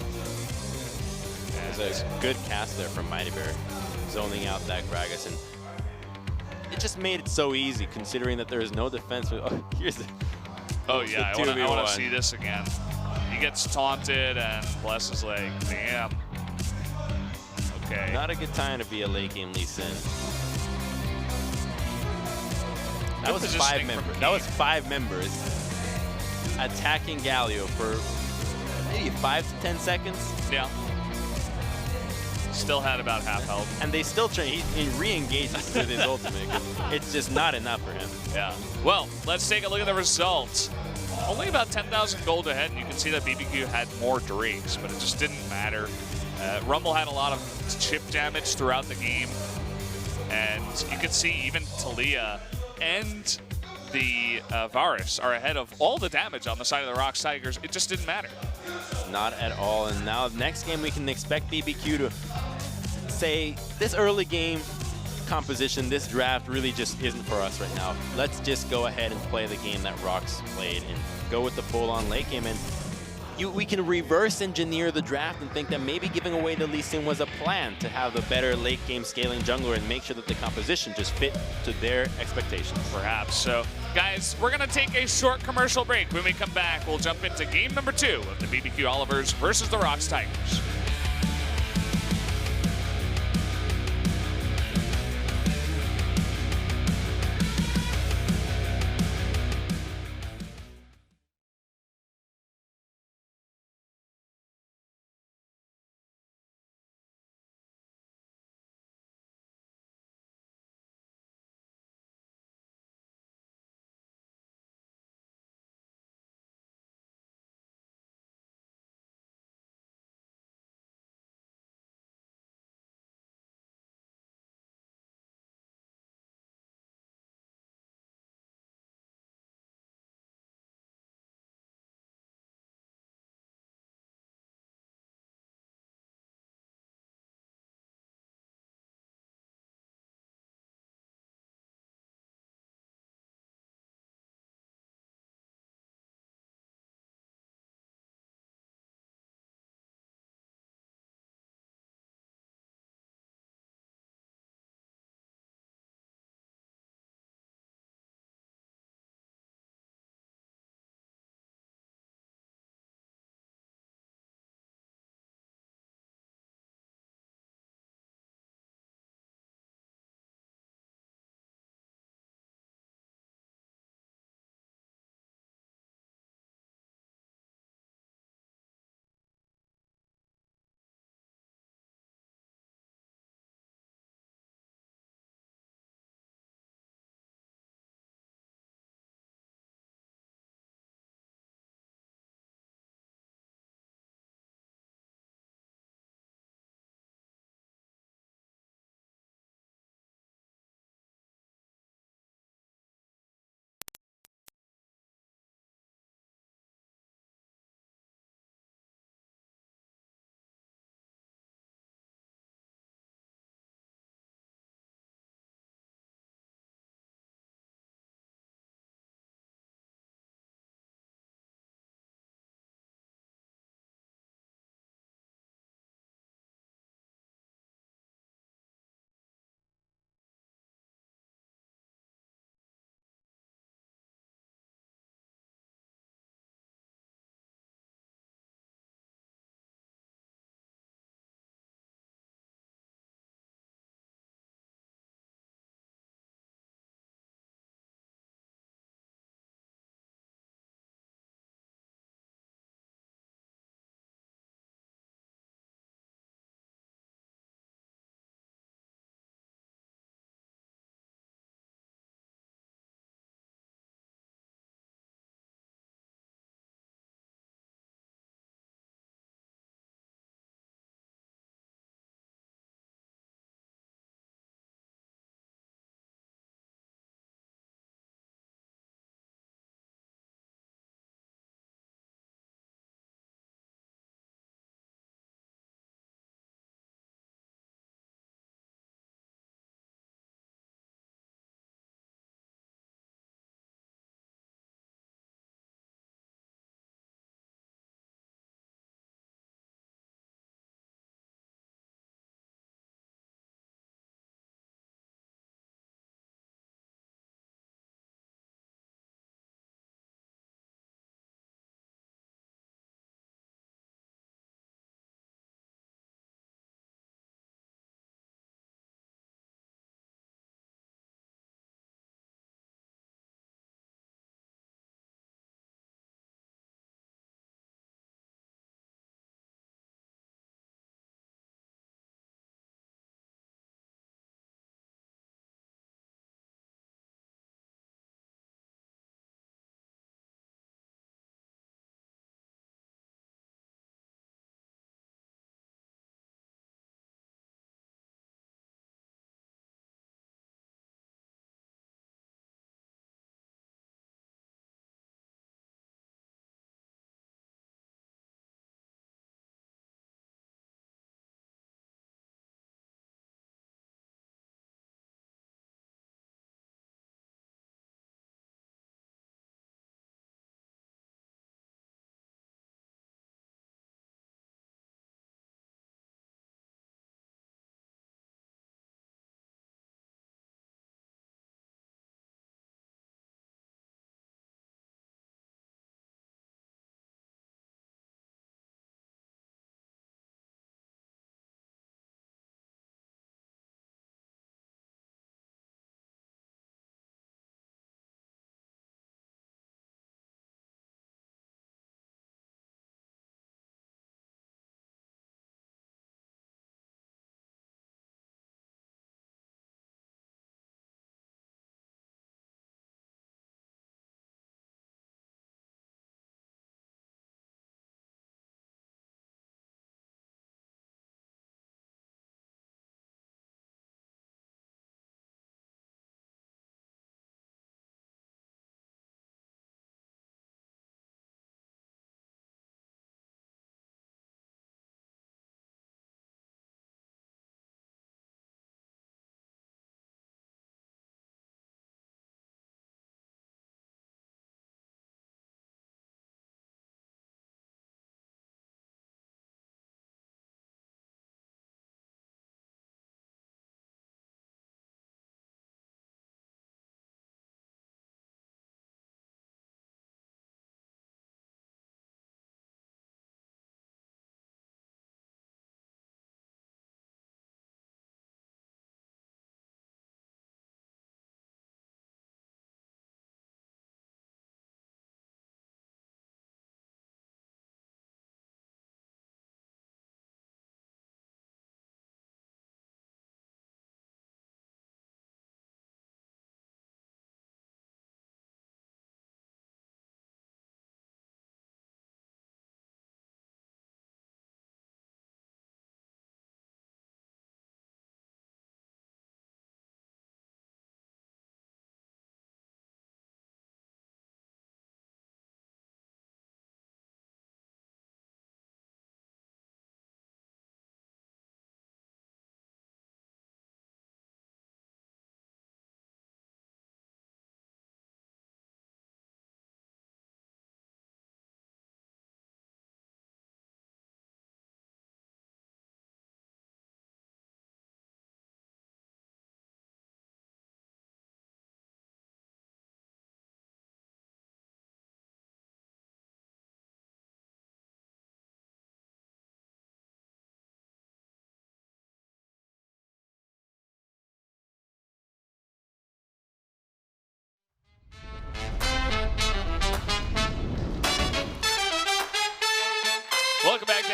There's a good cast there from Mighty Bear, zoning out that Gragas, and it just made it so easy considering that there is no defense. Oh, here's the. Oh yeah, I want to see this again. He gets taunted, and Bless is like, damn. Okay. Not a good time to be a late game Lee Sin. That was 5 members. That was 5 members attacking Galio for maybe 5 to 10 seconds. Yeah. Still had about half health. And they still try. He re-engages with his ultimate. It's just not enough for him. Yeah. Well, let's take a look at the results. Only about 10,000 gold ahead, and you can see that BBQ had more drakes, but it just didn't matter. Rumble had a lot of chip damage throughout the game, and you can see even Talia and the Varus are ahead of all the damage on the side of the ROX Tigers. It just didn't matter. Not at all. And now next game we can expect BBQ to say this early game composition, this draft really just isn't for us right now. Let's just go ahead and play the game that ROX played and go with the full-on late game. And we can reverse engineer the draft and think that maybe giving away the Lee Sin was a plan to have the better late game scaling jungler and make sure that the composition just fit to their expectations. Perhaps. So guys, we're gonna take a short commercial break. When we come back, we'll jump into game number 2 of the BBQ Olivers versus the ROX Tigers.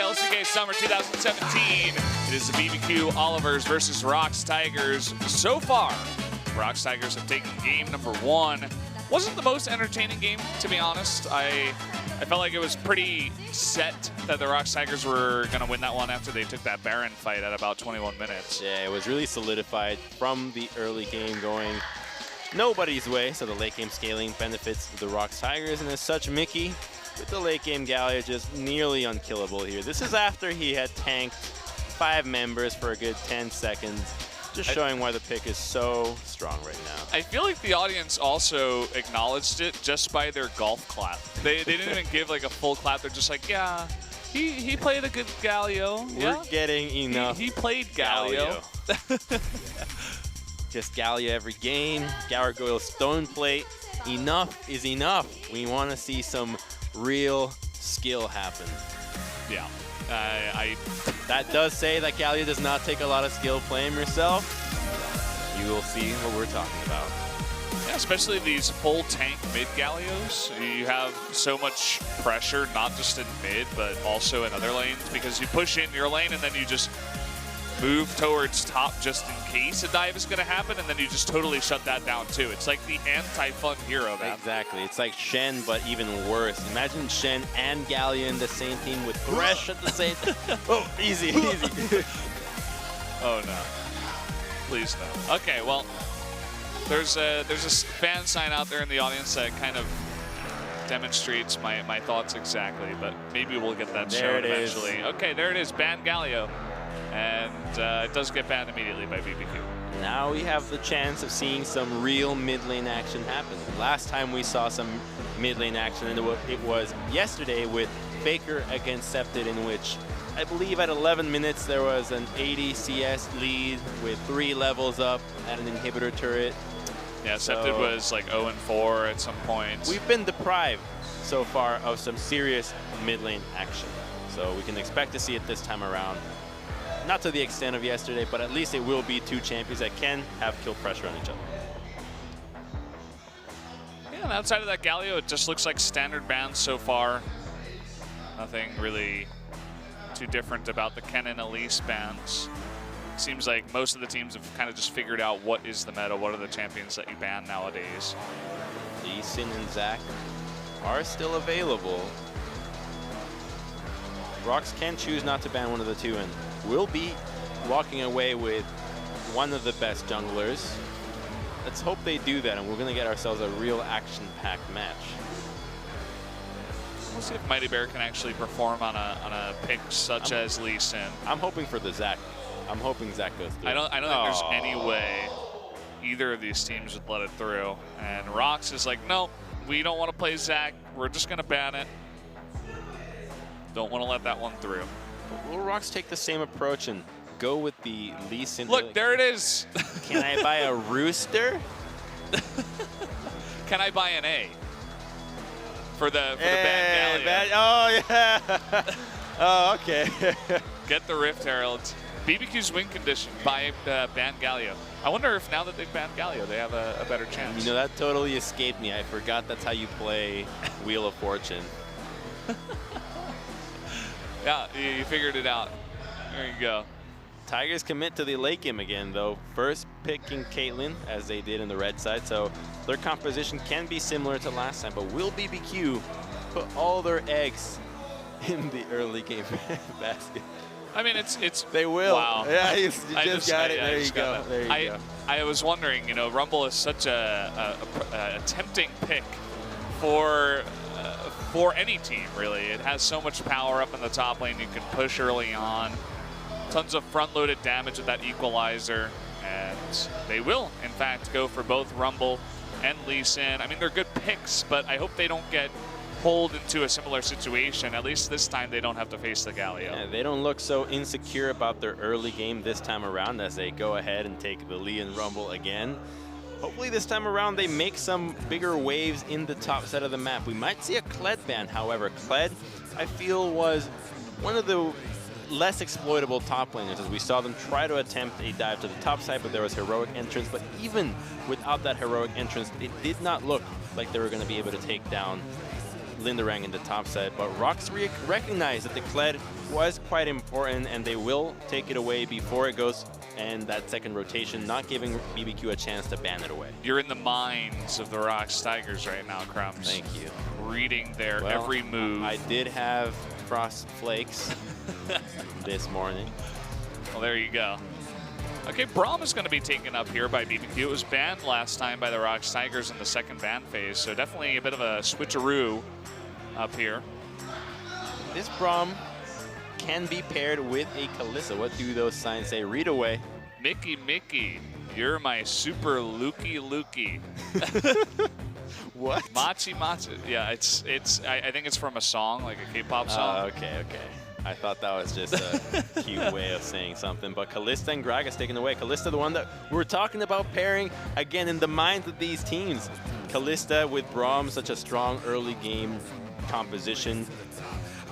LCK Summer 2017. It is the BBQ Olivers versus ROX Tigers. So far, ROX Tigers have taken game number 1. Wasn't the most entertaining game, to be honest. I felt like it was pretty set that the ROX Tigers were going to win that one after they took that Baron fight at about 21 minutes. Yeah, it was really solidified from the early game going nobody's way, so the late game scaling benefits the ROX Tigers, and as such, Mickey, with the late game Galio, just nearly unkillable here. This is after he had tanked 5 members for a good 10 seconds, just showing why the pick is so strong right now. I feel like the audience also acknowledged it just by their golf clap. They didn't even give like a full clap. They're just like, yeah, he played a good Galio. We're getting enough. He played Galio. Just Galio every game. Gargoyle stone plate. Enough is enough. We want to see some real skill happen. Yeah. That does say that Galio does not take a lot of skill playing yourself. You will see what we're talking about. Yeah, especially these full tank mid Galios. You have so much pressure, not just in mid, but also in other lanes, because you push in your lane and then you just move towards top just in case a dive is going to happen, and then you just totally shut that down too. It's like the anti-fun hero, man. Exactly. It's like Shen, but even worse. Imagine Shen and Galio in the same team with Thresh at the same time. Oh, easy, easy. Oh, no. Please no. Okay, well, there's a fan sign out there in the audience that kind of demonstrates my thoughts exactly, but maybe we'll get that shown eventually. Okay, there it is, ban Galio. And it does get banned immediately by BBQ. Now we have the chance of seeing some real mid lane action happen. Last time we saw some mid lane action, and it was yesterday with Faker against Septed, in which I believe at 11 minutes there was an 80 CS lead with 3 levels up at an inhibitor turret. Yeah, Septed was like 0-4 at some point. We've been deprived so far of some serious mid lane action. So we can expect to see it this time around. Not to the extent of yesterday, but at least it will be 2 champions that can have kill pressure on each other. Yeah, and outside of that Galio, it just looks like standard bans so far. Nothing really too different about the Ken and Elise bans. Seems like most of the teams have kind of just figured out what is the meta, what are the champions that you ban nowadays. Lee Sin and Zach are still available. ROX can choose not to ban one of the 2 and will be walking away with one of the best junglers. Let's hope they do that, and we're going to get ourselves a real action-packed match. We'll see if Mighty Bear can actually perform on a pick such as Lee Sin. I'm hoping for the Zach. I'm hoping Zach goes through. I don't think there's any way either of these teams would let it through. And ROX is like, no, we don't want to play Zach. We're just going to ban it. Don't want to let that one through. Will ROX take the same approach and go with the Lee Sin? Look, there it is. Can I buy a Rooster? Can I buy an A? For the ban Galio. Oh, yeah. Oh, okay. Get the Rift Herald. BBQ's win condition by ban Galio. I wonder if now that they've banned Galio, they have a better chance. You know, that totally escaped me. I forgot that's how you play Wheel of Fortune. Yeah, you figured it out. There you go. Tigers commit to the late game again, though. First picking Caitlyn, as they did in the red side, so their composition can be similar to last time, but will BBQ put all their eggs in the early game basket? I mean, it's they will. Wow. Yeah, you just got it. There you go. There you go. I was wondering, you know, Rumble is such a tempting pick for any team, really. It has so much power up in the top lane. You can push early on. Tons of front-loaded damage with that equalizer. And they will, in fact, go for both Rumble and Lee Sin. I mean, they're good picks, but I hope they don't get pulled into a similar situation. At least this time they don't have to face the Galio. Yeah, they don't look so insecure about their early game this time around as they go ahead and take the Lee and Rumble again. Hopefully this time around they make some bigger waves in the top set of the map. We might see a Kled ban, however. Kled, I feel, was one of the less exploitable top laners, as we saw them try to attempt a dive to the top side, but there was heroic entrance. But even without that heroic entrance, it did not look like they were going to be able to take down Linderang in the top set, but ROX recognized that the Kled was quite important, and they will take it away before it goes and that second rotation, not giving BBQ a chance to ban it away. You're in the minds of the ROX Tigers right now, Crumbs. Thank you. Reading their every move. I did have Frost Flakes this morning. Well, there you go. Okay, Braum is going to be taken up here by BBQ. It was banned last time by the ROX Tigers in the second ban phase, so definitely a bit of a switcheroo up here. This Braum can be paired with a Kalista. What do those signs say? Read away. Mickey, you're my super Lukey. What? Machi. Yeah, I think it's from a song, like a K-pop song. Okay. I thought that was just a cute way of saying something. But Kalista and Gragas taken away. Kalista, the one that we're talking about pairing, again, in the minds of these teams. Kalista with Braum, such a strong early game composition.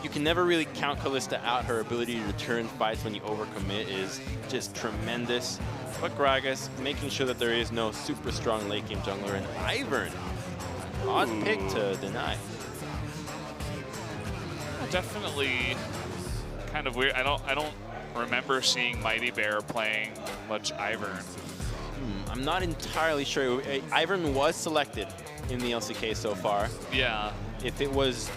You can never really count Kalista out. Her ability to return fights when you overcommit is just tremendous. But Gragas, making sure that there is no super strong late game jungler. And Ivern, odd pick to deny. Definitely kind of weird. I don't remember seeing Mighty Bear playing much Ivern. I'm not entirely sure. Ivern was selected in the LCK so far. Yeah. If it was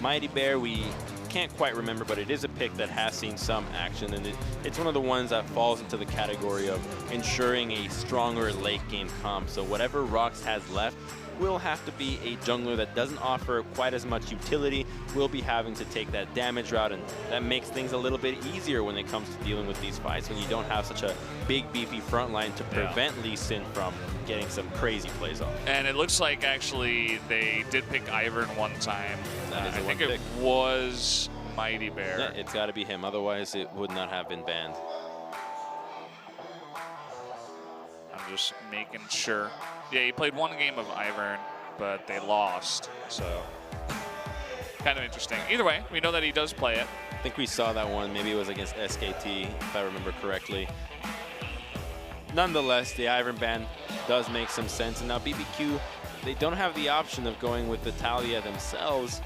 Mighty Bear, we can't quite remember, but it is a pick that has seen some action, and it's one of the ones that falls into the category of ensuring a stronger late game comp. So whatever ROX has left will have to be a jungler that doesn't offer quite as much utility, will be having to take that damage route, and that makes things a little bit easier when it comes to dealing with these fights, when you don't have such a big, beefy front line to prevent Lee Sin from getting some crazy plays off. And it looks like actually they did pick Ivern one time. I think it was Mighty Bear. Yeah, it's got to be him, otherwise it would not have been banned. I'm just making sure. Yeah, he played one game of Ivern, but they lost, so kind of interesting. Either way, we know that he does play it. I think we saw that one. Maybe it was against SKT, if I remember correctly. Nonetheless, the Ivern ban does make some sense. And now BBQ, they don't have the option of going with the Talia themselves.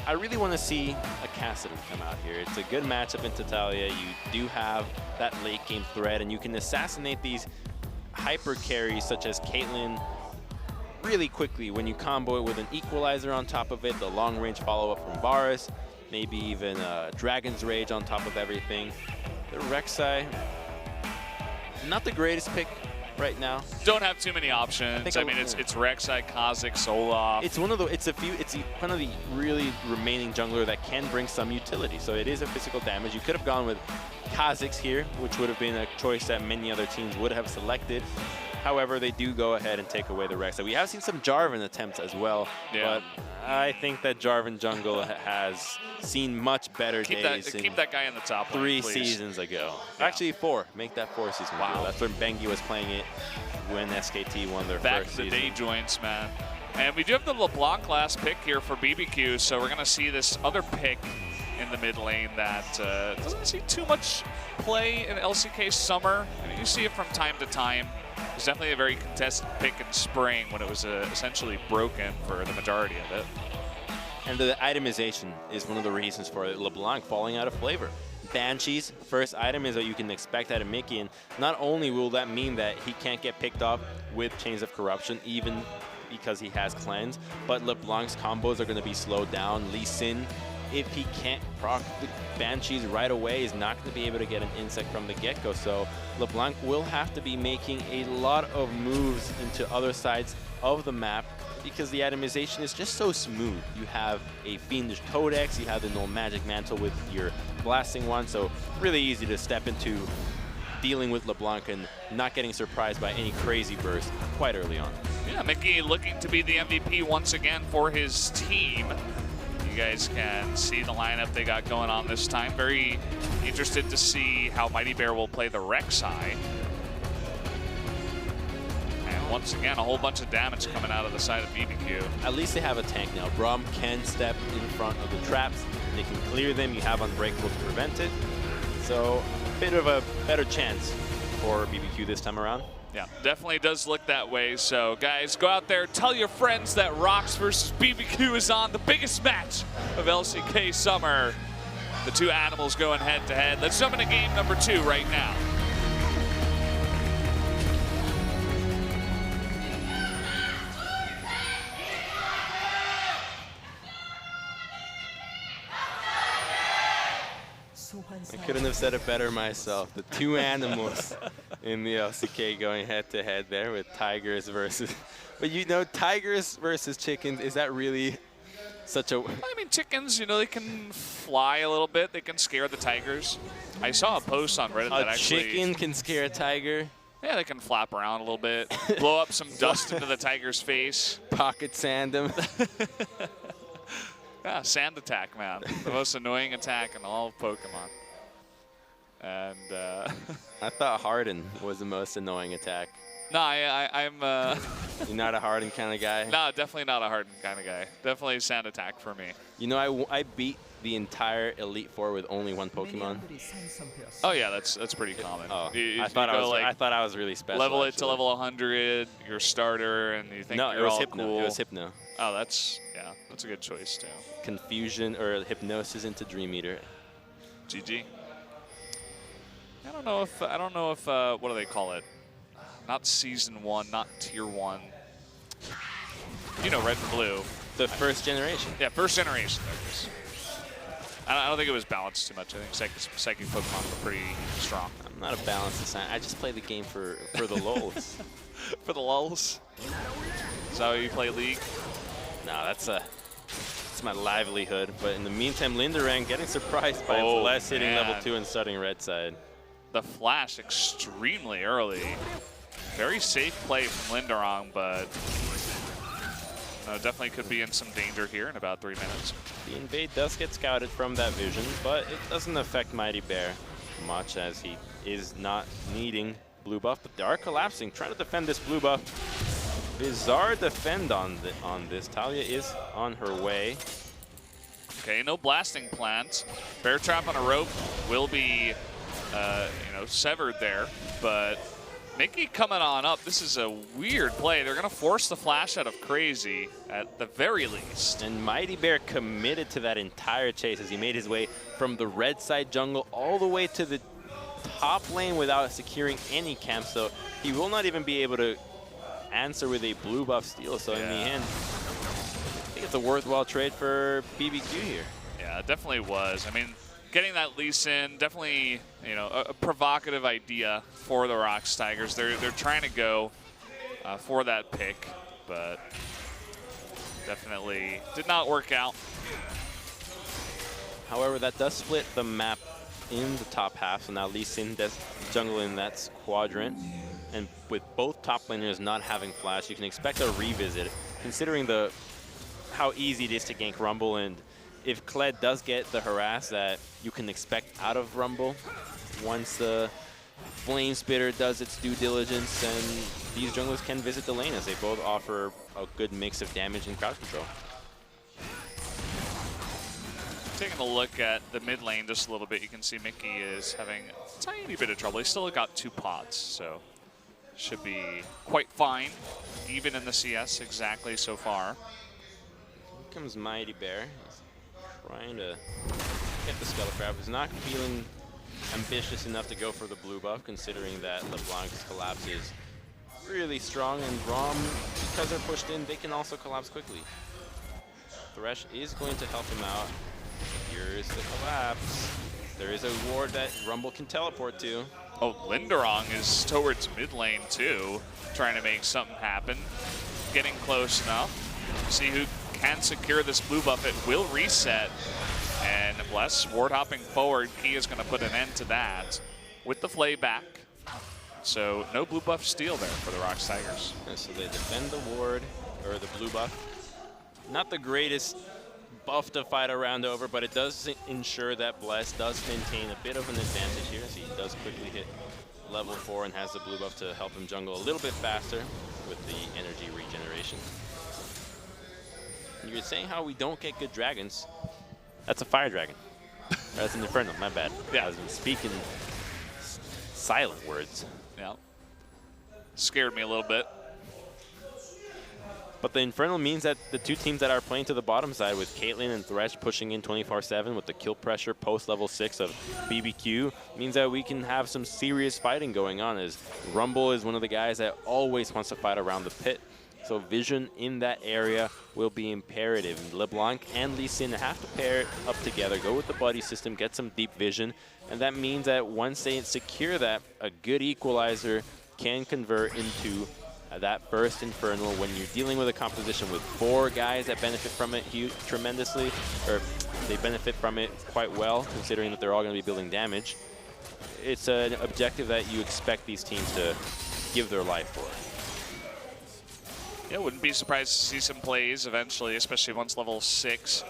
I really want to see a Cassidy come out here. It's a good matchup into Talia. You do have that late game threat, and you can assassinate these hyper carries such as Caitlyn really quickly when you combo it with an equalizer on top of it, the long range follow-up from Varus, maybe even Dragon's Rage on top of everything. The Rek'Sai, not the greatest pick right now. Don't have too many options. I mean, it's Rek'Sai, Kha'Zix, Olaf. It's one of the really remaining jungler that can bring some utility. So it is a physical damage. You could have gone with Kha'Zix here, which would have been a choice that many other teams would have selected. However, they do go ahead and take away the Rek'Sai. We have seen some Jarvan attempts as well, but I think that Jarvan jungle has seen much better days. Keep that guy in the top lane, 3 seasons ago. Yeah. Actually 4. Make that 4 seasons ago. That's when Bengi was playing it when SKT won their first season. Back to the day joints, man. And we do have the LeBlanc last pick here for BBQ, so we're going to see this other pick in the mid lane that doesn't see too much play in LCK Summer. I mean, you see it from time to time. It was definitely a very contested pick in spring when it was essentially broken for the majority of it. And the itemization is one of the reasons for LeBlanc falling out of flavor. Banshee's first item is that you can expect out of Mickey, and not only will that mean that he can't get picked off with Chains of Corruption, even because he has Cleanse, but LeBlanc's combos are going to be slowed down. Lee Sin, if he can't proc the Banshees right away, is not going to be able to get an insect from the get-go. So LeBlanc will have to be making a lot of moves into other sides of the map because the itemization is just so smooth. You have a Fiendish Codex, you have the Null Magic Mantle with your Blasting one, so really easy to step into dealing with LeBlanc and not getting surprised by any crazy burst quite early on. Yeah, Mickey looking to be the MVP once again for his team. You guys can see the lineup they got going on this time. Very interested to see how Mighty Bear will play the Rek'Sai. And once again, a whole bunch of damage coming out of the side of BBQ. At least they have a tank now. Braum can step in front of the traps. They can clear them. You have Unbreakable to prevent it. So a bit of a better chance for BBQ this time around. Yeah, definitely does look that way. So, guys, go out there, tell your friends that ROX versus BBQ is on, the biggest match of LCK Summer. The two animals going head-to-head. Let's jump into game number 2 right now. I couldn't have said it better myself. The two animals in the LCK going head-to-head there with Tigers versus... But you know, Tigers versus chickens, is that really such a... I mean, chickens, you know, they can fly a little bit. They can scare the tigers. I saw a post on Reddit that actually... A chicken can scare a tiger? Yeah, they can flap around a little bit, blow up some dust into the tiger's face. Pocket sand them. Yeah, sand attack, man. The most annoying attack in all of Pokemon. And I thought Harden was the most annoying attack. no, I'm. You're not a Harden kind of guy? No, definitely not a Harden kind of guy. Definitely sand attack for me. You know, I beat the entire Elite Four with only one Pokemon. Oh yeah, that's pretty common. Oh, I thought I was really special. Level it actually. to level 100, your starter, and you think no, you're all Hypno. cool. It was Hypno. Oh, that's a good choice too. Confusion or Hypnosis into Dream Eater. GG. I don't know if what do they call it? Not season 1, not tier 1. You know, red and blue. The first generation. Yeah, first generation. There it is. I don't think it was balanced too much. I think psychic Pokemon were pretty strong. I'm not a balanced design. I just play the game for the lulz. For the lulz? Is that how you play League? No, that's my livelihood. But in the meantime, Linderang getting surprised by Bless hitting level 2 and starting red side. The flash extremely early. Very safe play from Linderang, but definitely could be in some danger here in about 3 minutes. The invade does get scouted from that vision, but it doesn't affect Mighty Bear much as he is not needing blue buff. But they are collapsing, trying to defend this blue buff. Bizarre defend on this. Talia is on her way. Okay, no blasting plants. Bear trap on a rope will be, severed there, but Mickey coming on up. This is a weird play. They're going to force the flash out of Crazy at the very least. And Mighty Bear committed to that entire chase as he made his way from the red side jungle all the way to the top lane without securing any camp. So he will not even be able to answer with a blue buff steal. So in the end, I think it's a worthwhile trade for BBQ here. Yeah, it definitely was. I mean, getting that Lee Sin, definitely, a provocative idea for the ROX Tigers. They're trying to go for that pick, but definitely did not work out. However, that does split the map in the top half, so now Lee Sin does jungle in that quadrant. And with both top laners not having flash, you can expect a revisit, considering how easy it is to gank Rumble. And if Kled does get the harass that you can expect out of Rumble, once the Flame Spitter does its due diligence, and these junglers can visit the lane as they both offer a good mix of damage and crowd control. Taking a look at the mid lane just a little bit, you can see Mickey is having a tiny bit of trouble. He's still got 2 pots, so should be quite fine, even in the CS exactly so far. Here comes Mighty Bear. He's trying to get the Skelecrab. He's not feeling ambitious enough to go for the blue buff, considering that LeBlanc's collapse is really strong, and Rom, because they're pushed in, they can also collapse quickly. Thresh is going to help him out. Here's the collapse. There is a ward that Rumble can teleport to. Oh, Linderang is towards mid lane too, trying to make something happen. Getting close enough. See who can secure this blue buff. It will reset. And Bless ward hopping forward. Key is going to put an end to that with the flay back. So no blue buff steal there for the ROX Tigers. And so they defend the ward, or the blue buff. Not the greatest buff to fight around over, but it does ensure that Bless does maintain a bit of an advantage here, as he does quickly hit level 4 and has the blue buff to help him jungle a little bit faster with the energy regeneration. You were saying how we don't get good dragons. That's a fire dragon. That's an Inferno, my bad. Yeah. I was speaking silent words. Yeah. scared me a little bit. But the Infernal means that the two teams that are playing to the bottom side with Caitlyn and Thresh pushing in 24/7 with the kill pressure post level 6 of BBQ means that we can have some serious fighting going on, as Rumble is one of the guys that always wants to fight around the pit. So vision in that area will be imperative. LeBlanc and Lee Sin have to pair up together, go with the buddy system, get some deep vision. And that means that once they secure that, a good equalizer can convert into that first Infernal. When you're dealing with a composition with 4 guys that benefit from it tremendously, or they benefit from it quite well, considering that they're all going to be building damage, it's an objective that you expect these teams to give their life for. Yeah, wouldn't be surprised to see some plays eventually, especially once level 6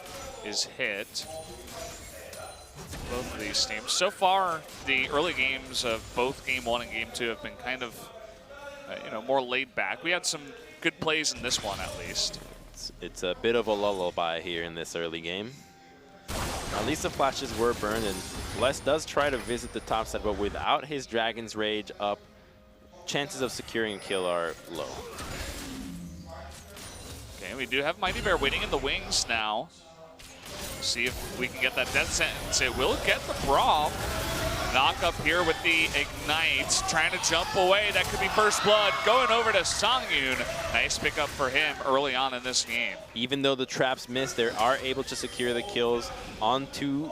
is hit. Both of these teams. So far, the early games of both Game 1 and Game 2 have been kind of more laid back. We had some good plays in this one, at least. It's a bit of a lullaby here in this early game. At least the flashes were burned, and Les does try to visit the top side, but without his Dragon's Rage up, chances of securing a kill are low. Okay, we do have Mighty Bear waiting in the wings now. See if we can get that death sentence. It will get the brawl. Knock up here with the Ignite, trying to jump away. That could be first blood. Going over to Songyun. Nice pickup for him early on in this game. Even though the traps miss, they are able to secure the kills onto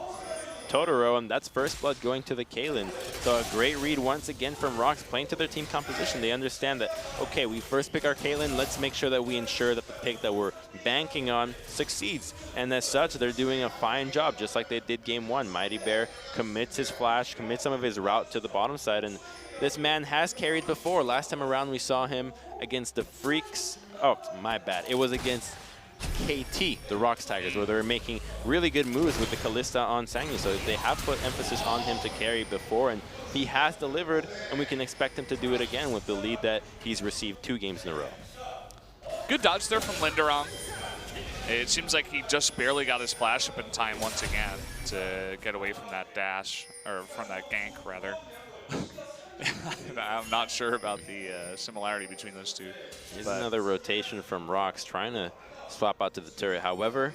Totoro, and that's first blood going to the Kaylin. So a great read once again from ROX, playing to their team composition. They understand that, okay, we first pick our Kaylin, let's make sure that we ensure that the pick that we're banking on succeeds. And as such, they're doing a fine job, just like they did Game 1. Mighty Bear commits his flash, commits some of his route to the bottom side, and this man has carried before. Last time around, we saw him against the Freaks. Oh, my bad. It was against KT, the ROX Tigers, where they're making really good moves with the Kalista on Sangyu. So they have put emphasis on him to carry before, and he has delivered, and we can expect him to do it again with the lead that he's received 2 games in a row. Good dodge there from Linderong. It seems like he just barely got his flash up in time once again to get away from that dash, or from that gank, rather. I'm not sure about the similarity between those two. Here's another rotation from ROX, trying to swap out to the turret. However,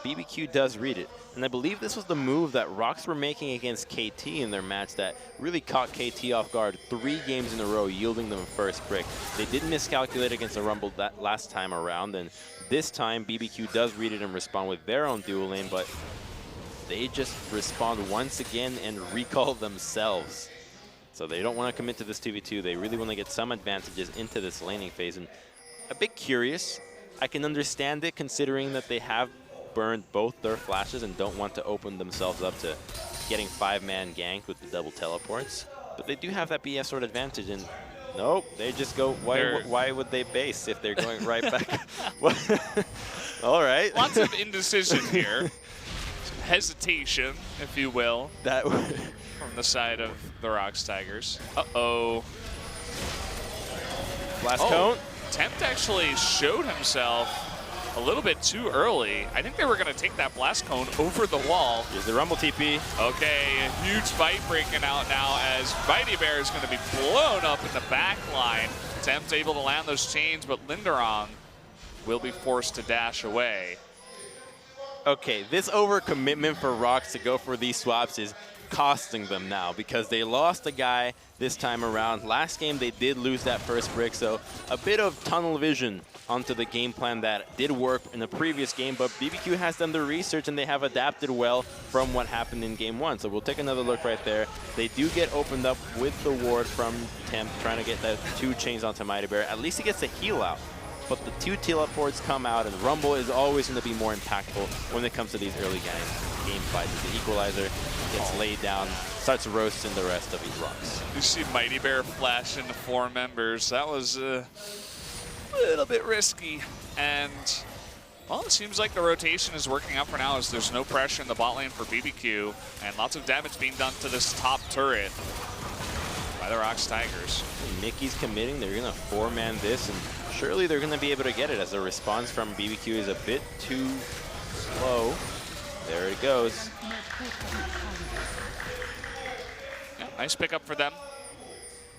BBQ does read it. And I believe this was the move that ROX were making against KT in their match that really caught KT off guard 3 games in a row, yielding them first brick. They did miscalculate against the Rumble that last time around, and this time BBQ does read it and respond with their own dual lane, but they just respond once again and recall themselves. So they don't want to commit to this 2v2. They really want to get some advantages into this laning phase. And a bit curious. I can understand it, considering that they have burned both their flashes and don't want to open themselves up to getting 5-man ganked with the double teleports. But they do have that BS sword advantage, and nope, they just go, why would they base if they're going right back? All right. Lots of indecision here. Some hesitation, if you will, from the side of the ROX Tigers. Uh-oh. Last cone. Tempt actually showed himself a little bit too early. I think they were going to take that blast cone over the wall. Here's the Rumble TP. Okay, a huge fight breaking out now as Mighty Bear is going to be blown up in the back line. Tempt able to land those chains, but Linderong will be forced to dash away. Okay, this overcommitment for ROX to go for these swaps is costing them now, because they lost a guy this time around. Last game they did lose that first brick, so a bit of tunnel vision onto the game plan that did work in the previous game, but BBQ has done the research and they have adapted well from what happened in Game 1. So we'll take another look right there. They do get opened up with the ward from Temp, trying to get that 2 chains onto Mighty Bear. At least he gets a heal out. But the 2 teleports come out, and Rumble is always going to be more impactful when it comes to these early game fights. The equalizer gets laid down, starts roasting the rest of these ROX. You see Mighty Bear flash into 4 members. That was a little bit risky. And, well, it seems like the rotation is working out for now, as there's no pressure in the bot lane for BBQ, and lots of damage being done to this top turret by the ROX Tigers. Mickey's committing. They're going to 4-man this, and surely they're going to be able to get it, as the response from BBQ is a bit too slow. There it goes. Yeah, nice pickup for them.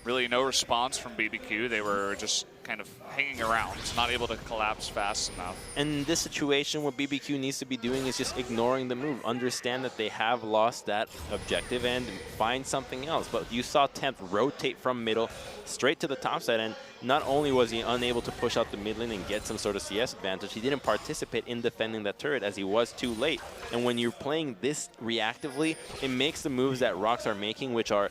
Really no response from BBQ. They were just kind of hanging around, not able to collapse fast enough. And in this situation, what BBQ needs to be doing is just ignoring the move. Understand that they have lost that objective and find something else. But you saw Temp rotate from middle straight to the top side, and not only was he unable to push out the mid lane and get some sort of CS advantage, he didn't participate in defending that turret as he was too late. And when you're playing this reactively, it makes the moves that ROX are making, which are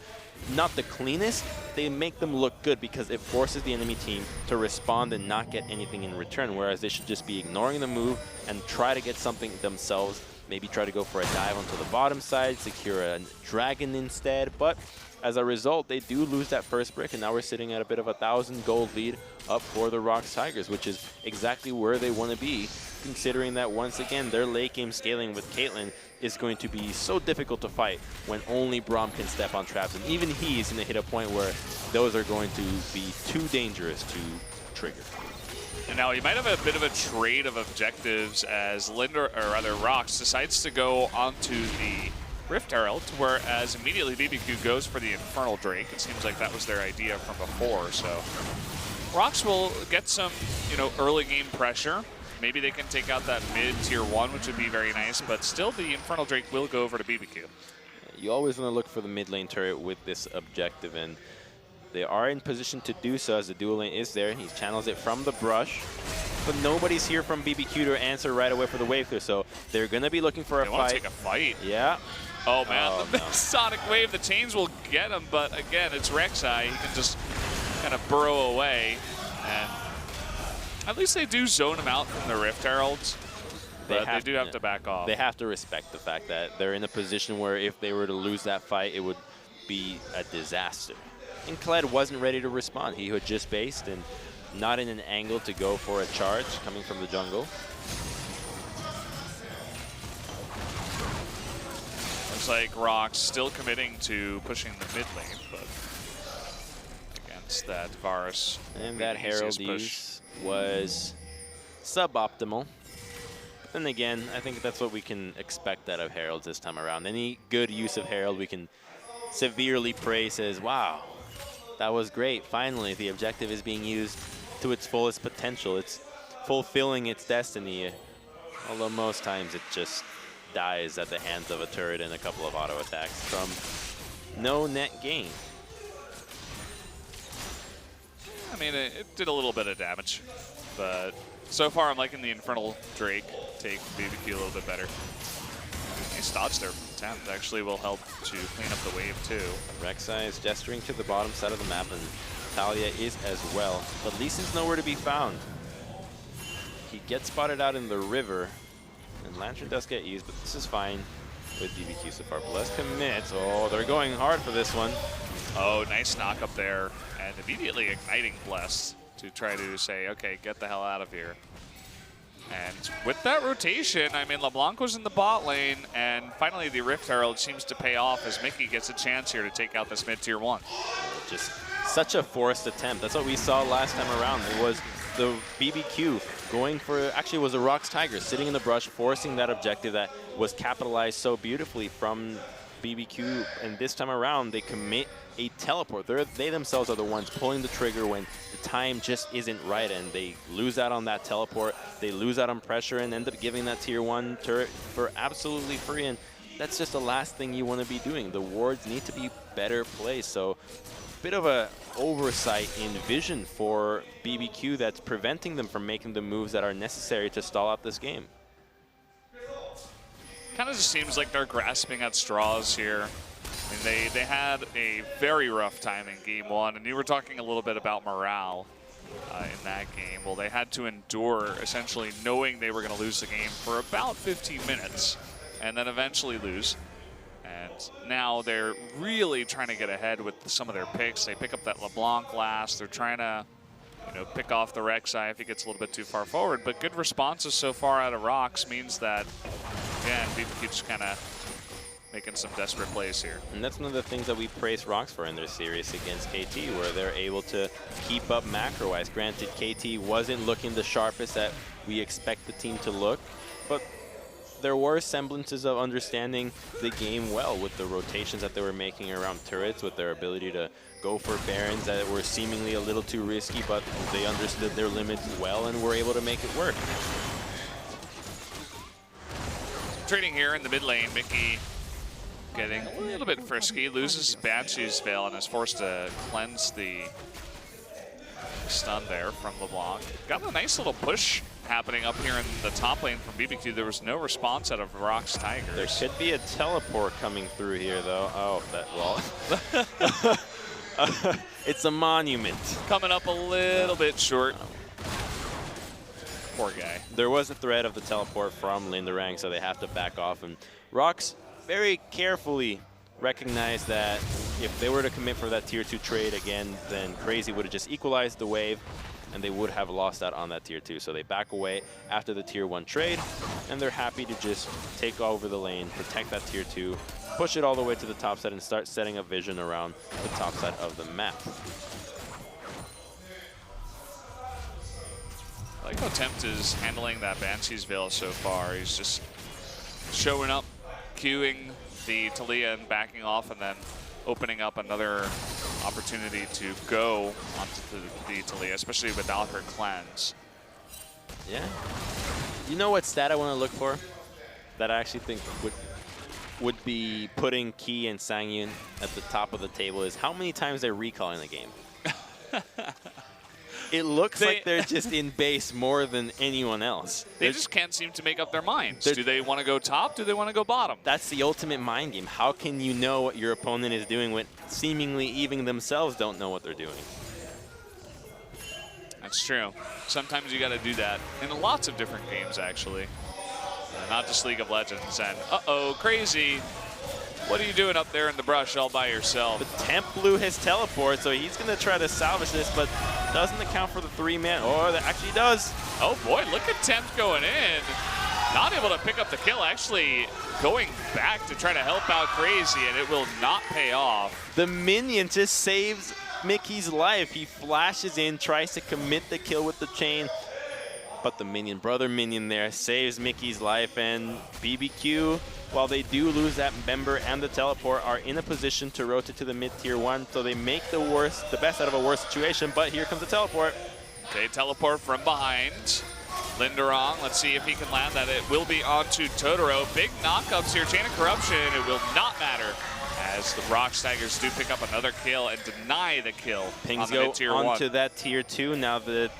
not the cleanest, they make them look good because it forces the enemy team to respond and not get anything in return, whereas they should just be ignoring the move and try to get something themselves, maybe try to go for a dive onto the bottom side, secure a dragon instead, but as a result, they do lose that first brick, and now we're sitting at a bit of a 1,000 gold lead up for the ROX Tigers, which is exactly where they want to be, considering that once again, their late game scaling with Caitlyn is going to be so difficult to fight when only Braum can step on traps, and even he's going to hit a point where those are going to be too dangerous to trigger. And now you might have a bit of a trade of objectives as ROX decides to go onto the Rift Herald, whereas immediately BBQ goes for the Infernal Drake. It seems like that was their idea from before, so ROX will get some, early game pressure. Maybe they can take out that mid tier 1, which would be very nice, but still the Infernal Drake will go over to BBQ. You always want to look for the mid lane turret with this objective, and they are in position to do so as the dual lane is there. He channels it from the brush, but nobody's here from BBQ to answer right away for the wave clear, so they're going to be looking for a fight. They want to take a fight. Yeah. Oh, man, the Sonic Wave, the chains will get him, but again, it's Rek'Sai. He can just kind of burrow away, and at least they do zone him out from the Rift Heralds, but they do have to back off. They have to respect the fact that they're in a position where if they were to lose that fight, it would be a disaster. And Kled wasn't ready to respond. He had just based and not in an angle to go for a charge coming from the jungle. Looks like ROX still committing to pushing the mid lane, but against that Varus. And that Herald use was suboptimal. But then again, I think that's what we can expect out of Heralds this time around. Any good use of Herald we can severely praise as, wow, that was great. Finally, the objective is being used to its fullest potential. It's fulfilling its destiny, although most times it just dies at the hands of a turret and a couple of auto attacks from no net gain. I mean, it did a little bit of damage, but so far I'm liking the Infernal Drake take BBQ a little bit better. Nice dodge there from Temp. Actually will help to clean up the wave too. Rek'Sai is gesturing to the bottom side of the map, and Talia is as well. But Lee Sin's nowhere to be found. He gets spotted out in the river, and Lantern does get used, but this is fine with BBQ so far. Bless commits. Oh, they're going hard for this one. Oh, nice knock up there, and immediately igniting Bless to try to say, okay, get the hell out of here. And with that rotation, I mean, LeBlanc was in the bot lane, and finally the Rift Herald seems to pay off as Mickey gets a chance here to take out this mid-tier 1. Just such a forced attempt. That's what we saw last time around. It was the BBQ going for, actually it was the ROX Tigers sitting in the brush, forcing that objective that was capitalized so beautifully from BBQ, and this time around they commit a teleport. They themselves are the ones pulling the trigger when the time just isn't right, and they lose out on that teleport, they lose out on pressure, and end up giving that tier 1 turret for absolutely free, and that's just the last thing you want to be doing. The wards need to be better placed, so bit of a oversight in vision for BBQ that's preventing them from making the moves that are necessary to stall out this game. Kind of just seems like they're grasping at straws here. I mean, they had a very rough time in game 1, and you were talking a little bit about morale in that game. Well, they had to endure essentially knowing they were going to lose the game for about 15 minutes and then eventually lose. And now they're really trying to get ahead with some of their picks. They pick up that LeBlanc last. They're trying to, pick off the Rek'Sai if he gets a little bit too far forward. But good responses so far out of ROX means that, again, BBQ just kind of making some desperate plays here. And that's one of the things that we praise ROX for in their series against KT, where they're able to keep up macro-wise. Granted, KT wasn't looking the sharpest that we expect the team to look, but there were semblances of understanding the game well with the rotations that they were making around turrets, with their ability to go for barons that were seemingly a little too risky, but they understood their limits well and were able to make it work. Trading here in the mid lane, Mickey getting a little bit frisky, loses Banshee's Veil and is forced to cleanse the stun there from LeBlanc. Got a nice little push happening up here in the top lane from BBQ. There was no response out of ROX Tigers. There should be a teleport coming through here, though. Oh, that wall. It's a monument. Coming up a little bit short. Poor guy. There was a threat of the teleport from Linderang, so they have to back off. And ROX very carefully recognized that if they were to commit for that tier 2 trade again, then Crazy would have just equalized the wave, and they would have lost out on that tier 2. So they back away after the tier 1 trade, and they're happy to just take over the lane, protect that tier 2, push it all the way to the top side, and start setting a vision around the top side of the map. I like how Tempt is handling that Banshee's Veil so far. He's just showing up, queuing the Talia and backing off, and then opening up another opportunity to go onto the Talia, especially without her cleanse. Yeah. You know what stat I want to look for that I actually think would be putting Key and Sangyun at the top of the table is how many times they're recalling the game. It looks like they're just in base more than anyone else. They just can't seem to make up their minds. Do they want to go top? Do they want to go bottom? That's the ultimate mind game. How can you know what your opponent is doing when seemingly even themselves don't know what they're doing? That's true. Sometimes you got to do that in lots of different games, actually. Not just League of Legends. And uh-oh, Crazy. What are you doing up there in the brush all by yourself? The Temp blew his teleport, so he's going to try to salvage this, but doesn't account for the 3-man. Oh, that actually does. Oh, boy, look at Temp going in. Not able to pick up the kill, actually going back to try to help out Crazy, and it will not pay off. The minion just saves Mickey's life. He flashes in, tries to commit the kill with the chain, but the minion, brother minion there, saves Mickey's life, and BBQ, while they do lose that member and the teleport, are in a position to rotate to the mid-tier 1, so they make the best out of a worse situation, but here comes the teleport. Okay, teleport from behind. Linderong, let's see if he can land that. It will be onto Totoro. Big knockups here, Chain of Corruption. It will not matter as the ROX Tigers do pick up another kill and deny the kill. Pings on the go onto 1. that tier 2. Now the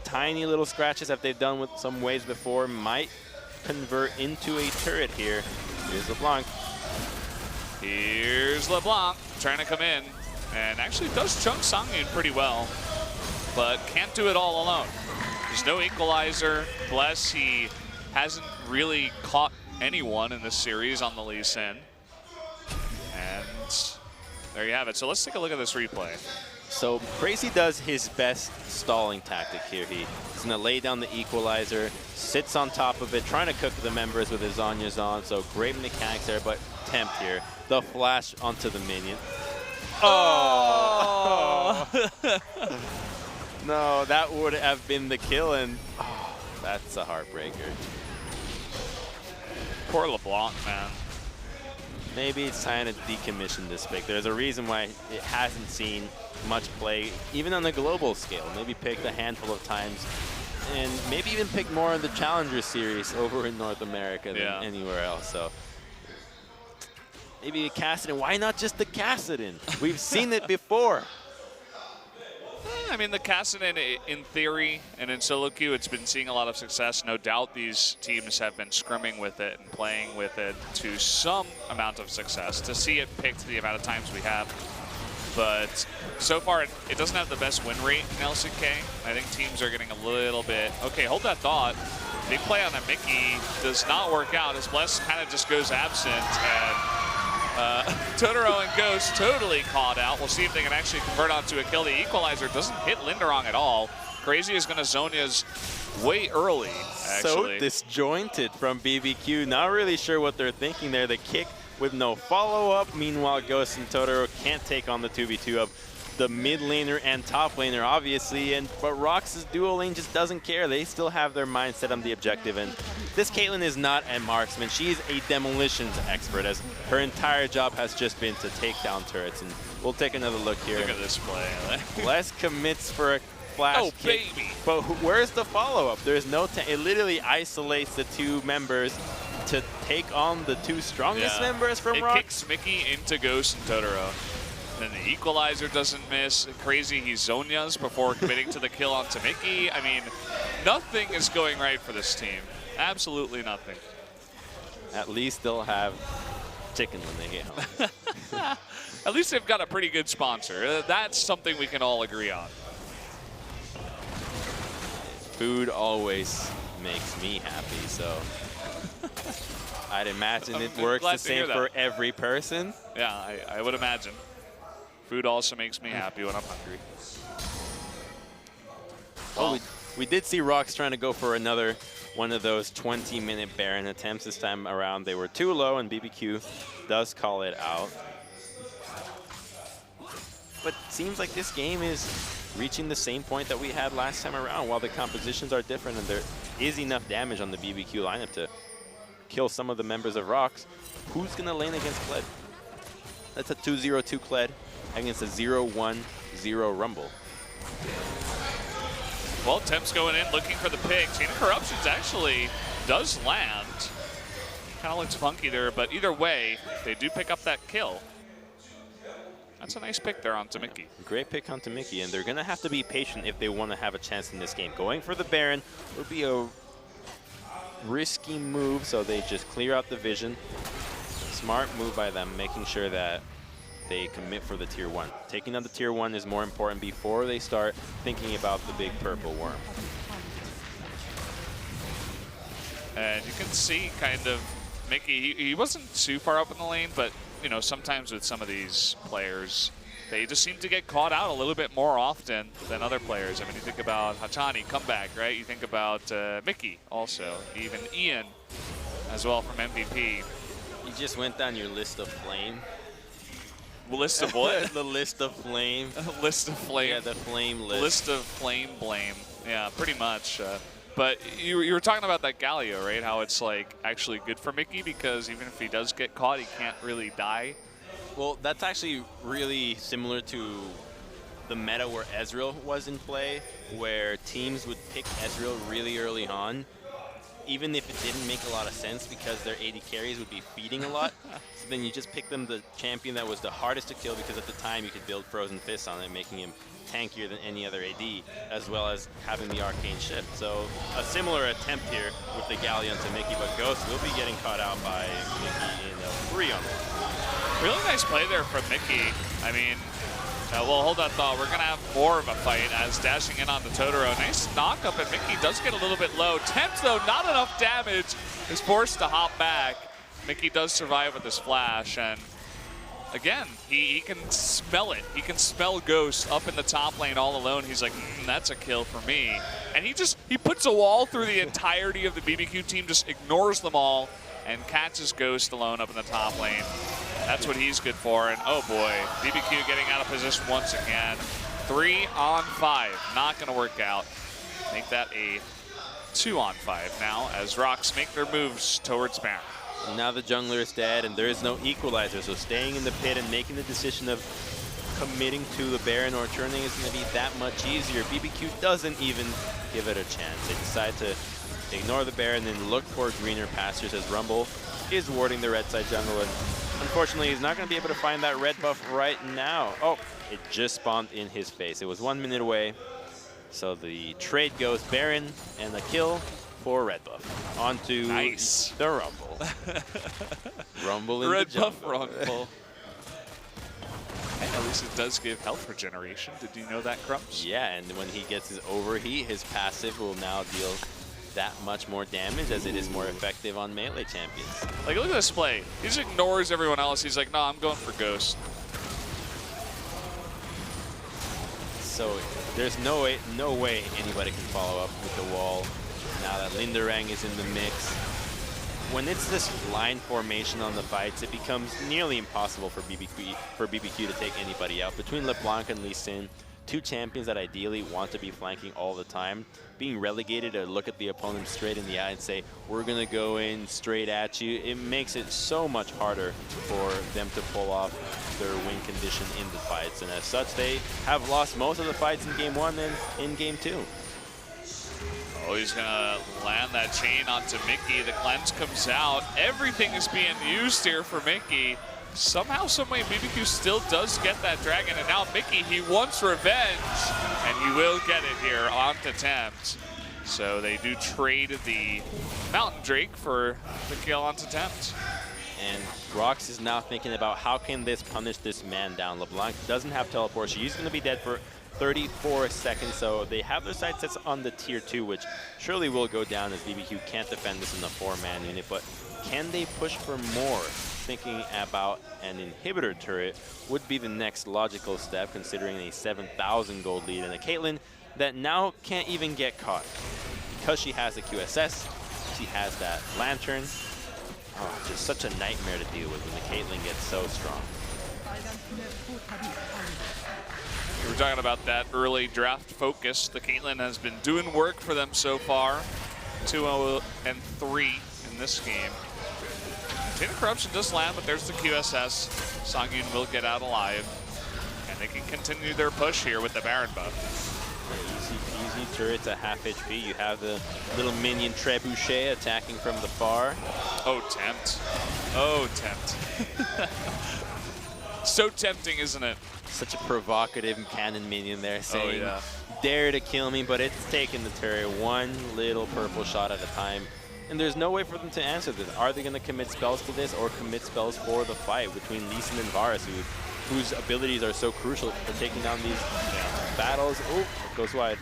tiny little scratches that they've done with some waves before might convert into a turret here. Here's LeBlanc. Here's LeBlanc trying to come in, and actually does chunk Sangyun pretty well, but can't do it all alone. There's no equalizer. Bless, he hasn't really caught anyone in this series on the Lee Sin. And there you have it. So let's take a look at this replay. So Crazy does his best stalling tactic here. He's going to lay down the equalizer, sits on top of it, trying to cook the members with his Zhonya's on. So great mechanics there, but Tempt here. The flash onto the minion. Oh! No, that would have been the kill, and that's a heartbreaker. Poor LeBlanc, man. Maybe it's time to decommission this pick. There's a reason why it hasn't seen much play, even on the global scale. Maybe picked a handful of times, and maybe even picked more in the Challenger Series over in North America than anywhere else. So maybe a Kassadin. Why not just the Kassadin? We've seen it before. I mean, the Kassadin, in theory, and in solo queue, it's been seeing a lot of success. No doubt these teams have been scrimming with it and playing with it to some amount of success. To see it picked the amount of times we have. But so far, it doesn't have the best win rate in LCK. I think teams are getting a little bit... Okay, hold that thought. Big play on a Mickey does not work out as Bless kind of just goes absent. And Totoro and Ghost totally caught out. We'll see if they can actually convert onto a kill. The equalizer doesn't hit Linderong at all. Crazy is going to Zhonya's way early, actually. So disjointed from BBQ. Not really sure what they're thinking there. The kick with no follow-up. Meanwhile, Ghost and Totoro can't take on the 2v2 of the mid laner and top laner, obviously, but ROX's duo lane just doesn't care. They still have their mind set on the objective, and this Caitlyn is not a marksman. She's a demolitions expert, as her entire job has just been to take down turrets. And we'll take another look here. Look at this play. Bless commits for a flash kick, baby. But where's the follow-up? There's no it literally isolates the two members to take on the two strongest members from ROX. It kicks Mickey into Ghost and Totoro. Then the equalizer doesn't miss. Crazy, he Zonias before committing to the kill onto Mickey. I mean, nothing is going right for this team. Absolutely nothing. At least they'll have chicken when they get home. At least they've got a pretty good sponsor. That's something we can all agree on. Food always makes me happy, so I'd imagine it works the same for every person. Yeah, I would imagine. Food also makes me happy when I'm hungry. Well, we did see ROX trying to go for another one of those 20-minute Baron attempts. This time around, they were too low, and BBQ does call it out. But it seems like this game is reaching the same point that we had last time around. While the compositions are different and there is enough damage on the BBQ lineup to kill some of the members of ROX, who's going to lane against Kled? That's a 2-0-2 Kled against a 0-1-0 Rumble. Well, Temp's going in looking for the pick. Chain of Corruptions actually does land. Kind of looks funky there, but either way, they do pick up that kill. That's a nice pick there onto Mickey. Great pick onto Mickey, and they're going to have to be patient if they want to have a chance in this game. Going for the Baron would be a risky move, so they just clear out the vision. Smart move by them, making sure that they commit for the tier 1. Taking out the tier 1 is more important before they start thinking about the big purple worm. And you can see kind of Mickey, he wasn't too far up in the lane, but you know, sometimes with some of these players, they just seem to get caught out a little bit more often than other players. I mean, you think about Hachani, comeback, right? You think about Mickey also, even Ian as well from MVP. You just went down your list of flame. List of what? The list of flame. List of flame. Yeah, the flame list. List of flame blame. Yeah, pretty much. But you were talking about that Galio, right? How it's like actually good for Mickey because even if he does get caught, he can't really die. Well, that's actually really similar to the meta where Ezreal was in play, where teams would pick Ezreal really early on, even if it didn't make a lot of sense because their AD carries would be feeding a lot. So then you just pick them the champion that was the hardest to kill because at the time you could build Frozen Fist on it, making him tankier than any other AD, as well as having the arcane shift. So a similar attempt here with the Galleon to Mickey, but Ghost will be getting caught out by Mickey in a 3-on-1. Really nice play there from Mickey. I mean, well, hold that thought. We're going to have more of a fight as dashing in on the Totoro. Nice knock up, and Mickey does get a little bit low. Tempt, though, not enough damage. Is forced to hop back. Mickey does survive with this flash, and again, he can smell it. He can smell Ghost up in the top lane all alone. He's like, that's a kill for me. And he puts a wall through the entirety of the BBQ team, just ignores them all, and catches Ghost alone up in the top lane. That's what he's good for. And oh boy, BBQ getting out of position once again. 3-on-5, not gonna work out. Make that a 2-on-5 now as ROX make their moves towards Baron. Now the jungler is dead and there is no equalizer, so staying in the pit and making the decision of committing to the Baron or turning is going to be that much easier. BBQ doesn't even give it a chance. They decide to ignore the Baron and look for greener pastures as Rumble is warding the red side jungle, and unfortunately he's not going to be able to find that red buff right now. Oh, it just spawned in his face. It was 1 minute away, so the trade goes Baron and a kill for red buff. On to the Rumble. Rumble in red the jungle. Buff Rumble. Hey, at least it does give health regeneration. Did you know that, Crumbs? Yeah, and when he gets his overheat, his passive will now deal that much more damage as it is more effective on melee champions. Like, look at this play. He just ignores everyone else. He's like, no, I'm going for Ghost. So there's no way anybody can follow up with the wall now that Linderang is in the mix. when it's this line formation on the fights, it becomes nearly impossible for BBQ to take anybody out. Between LeBlanc and Lee Sin, two champions that ideally want to be flanking all the time, being relegated to look at the opponent straight in the eye and say, we're going to go in straight at you, it makes it so much harder for them to pull off their win condition in the fights. And as such, they have lost most of the fights in Game 1 and in Game 2. Oh, he's going to land that chain onto Mickey. The cleanse comes out. Everything is being used here for Mickey. Somehow, someway, BBQ still does get that dragon, and now Mickey, he wants revenge, and he will get it here on Tempt. So they do trade the Mountain Drake for the kill on Tempt. And ROX is now thinking about how can this punish this man down. LeBlanc doesn't have teleport. She's going to be dead for 34 seconds, so they have their sight sets on the tier 2, which surely will go down as BBQ can't defend this in the 4-man unit, but can they push for more? Thinking about an inhibitor turret would be the next logical step, considering a 7,000 gold lead and a Caitlyn that now can't even get caught. Because she has the QSS, she has that lantern. Oh, just such a nightmare to deal with when the Caitlyn gets so strong. We were talking about that early draft focus. The Caitlyn has been doing work for them so far. 2-0 and 3 in this game. Chain of Corruption does land, but there's the QSS. Songyun will get out alive. And they can continue their push here with the Baron buff. Easy peasy, turret's at half HP. You have the little minion Trebuchet attacking from the far. Oh, Tempt. Oh, Tempt. So tempting, isn't it? Such a provocative cannon minion there saying, oh, yeah, dare to kill me, but it's taking the turret one little purple shot at a time. And there's no way for them to answer this. Are they going to commit spells to this or commit spells for the fight between Lee Sin and Varus, whose abilities are so crucial for taking down these battles? Oh, it goes wide.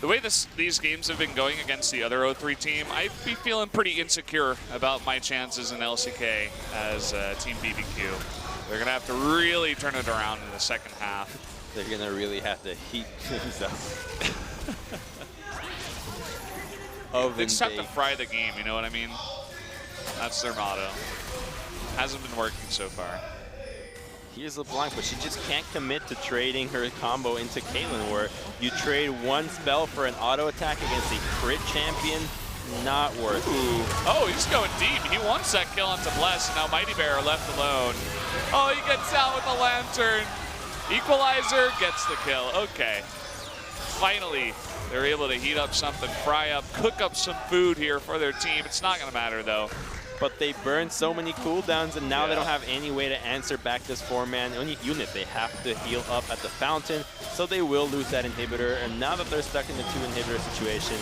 The way these games have been going against the other 0-3 team, I'd be feeling pretty insecure about my chances in LCK as Team BBQ. They're going to have to really turn it around in the second half. They're going to really have to heat things up. They just have to fry the game, you know what I mean? That's their motto. Hasn't been working so far. Here's LeBlanc, but she just can't commit to trading her combo into Caitlyn, where you trade one spell for an auto attack against a crit champion. Not worth it. Oh, he's going deep. He wants that kill onto Bless, and now Mighty Bear are left alone. Oh, he gets out with the lantern. Equalizer gets the kill. Okay. Finally, they're able to heat up something, fry up, cook up some food here for their team. It's not going to matter, though. But they burned so many cooldowns, and now they don't have any way to answer back this 4-man unit. They have to heal up at the fountain, so they will lose that inhibitor. And now that they're stuck in the 2-inhibitor situation,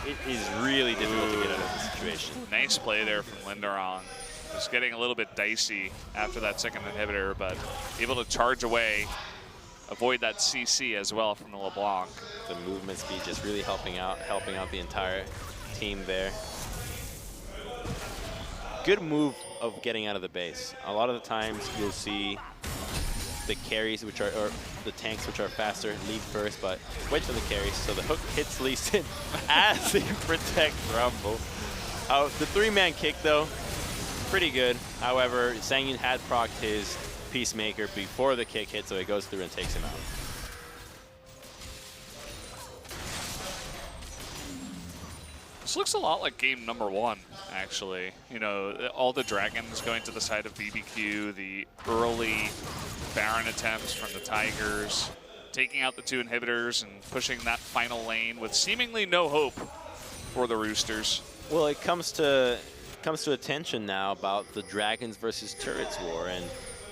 it is really difficult to get out of the situation. Nice play there from Linderon. Just getting a little bit dicey after that second inhibitor, but able to charge away, avoid that CC as well from the LeBlanc. The movement speed just really helping out the entire team there. Good move of getting out of the base. A lot of the times you'll see the carries, or the tanks which are faster, lead first, but wait for the carries. So the hook hits Lee Sin as he protects Rumble. The 3-man kick though, pretty good. However, Songyun had procced his Peacemaker before the kick hit, so he goes through and takes him out. This looks a lot like game number 1, actually. You know, all the dragons going to the side of BBQ, the early Baron attempts from the Tigers, taking out the 2 inhibitors and pushing that final lane with seemingly no hope for the Roosters. Well, it comes to attention now about the dragons versus turrets war, and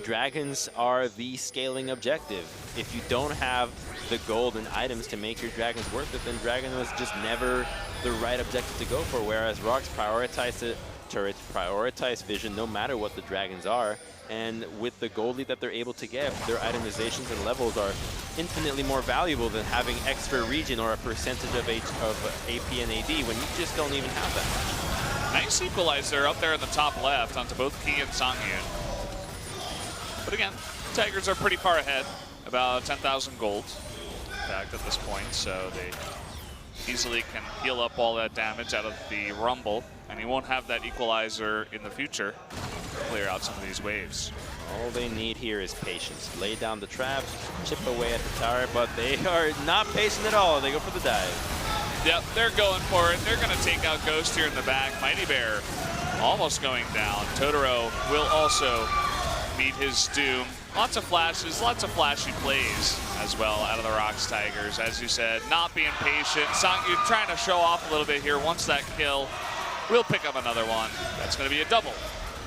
dragons are the scaling objective. If you don't have the gold and items to make your dragons worth it, then dragon was just never the right objective to go for, whereas ROX prioritize the turrets, prioritize vision no matter what the dragons are, and with the gold lead that they're able to get, their itemizations and levels are infinitely more valuable than having extra region or a percentage of AP and AD when you just don't even have that much. Nice equalizer up there in the top left onto both Key and Songyun. But again, Tigers are pretty far ahead, about 10,000 gold, in fact, at this point, so they easily can heal up all that damage out of the Rumble, and he won't have that equalizer in the future to clear out some of these waves. All they need here is patience. Lay down the trap, chip away at the tower, but they are not patient at all. They go for the dive. Yep, they're going for it. They're going to take out Ghost here in the back. Mighty Bear almost going down. Totoro will also meet his doom. Lots of flashes, lots of flashy plays as well out of the ROX Tigers. As you said, not being patient. Sangyu trying to show off a little bit here. Once that kill, we'll pick up another one. That's going to be a double.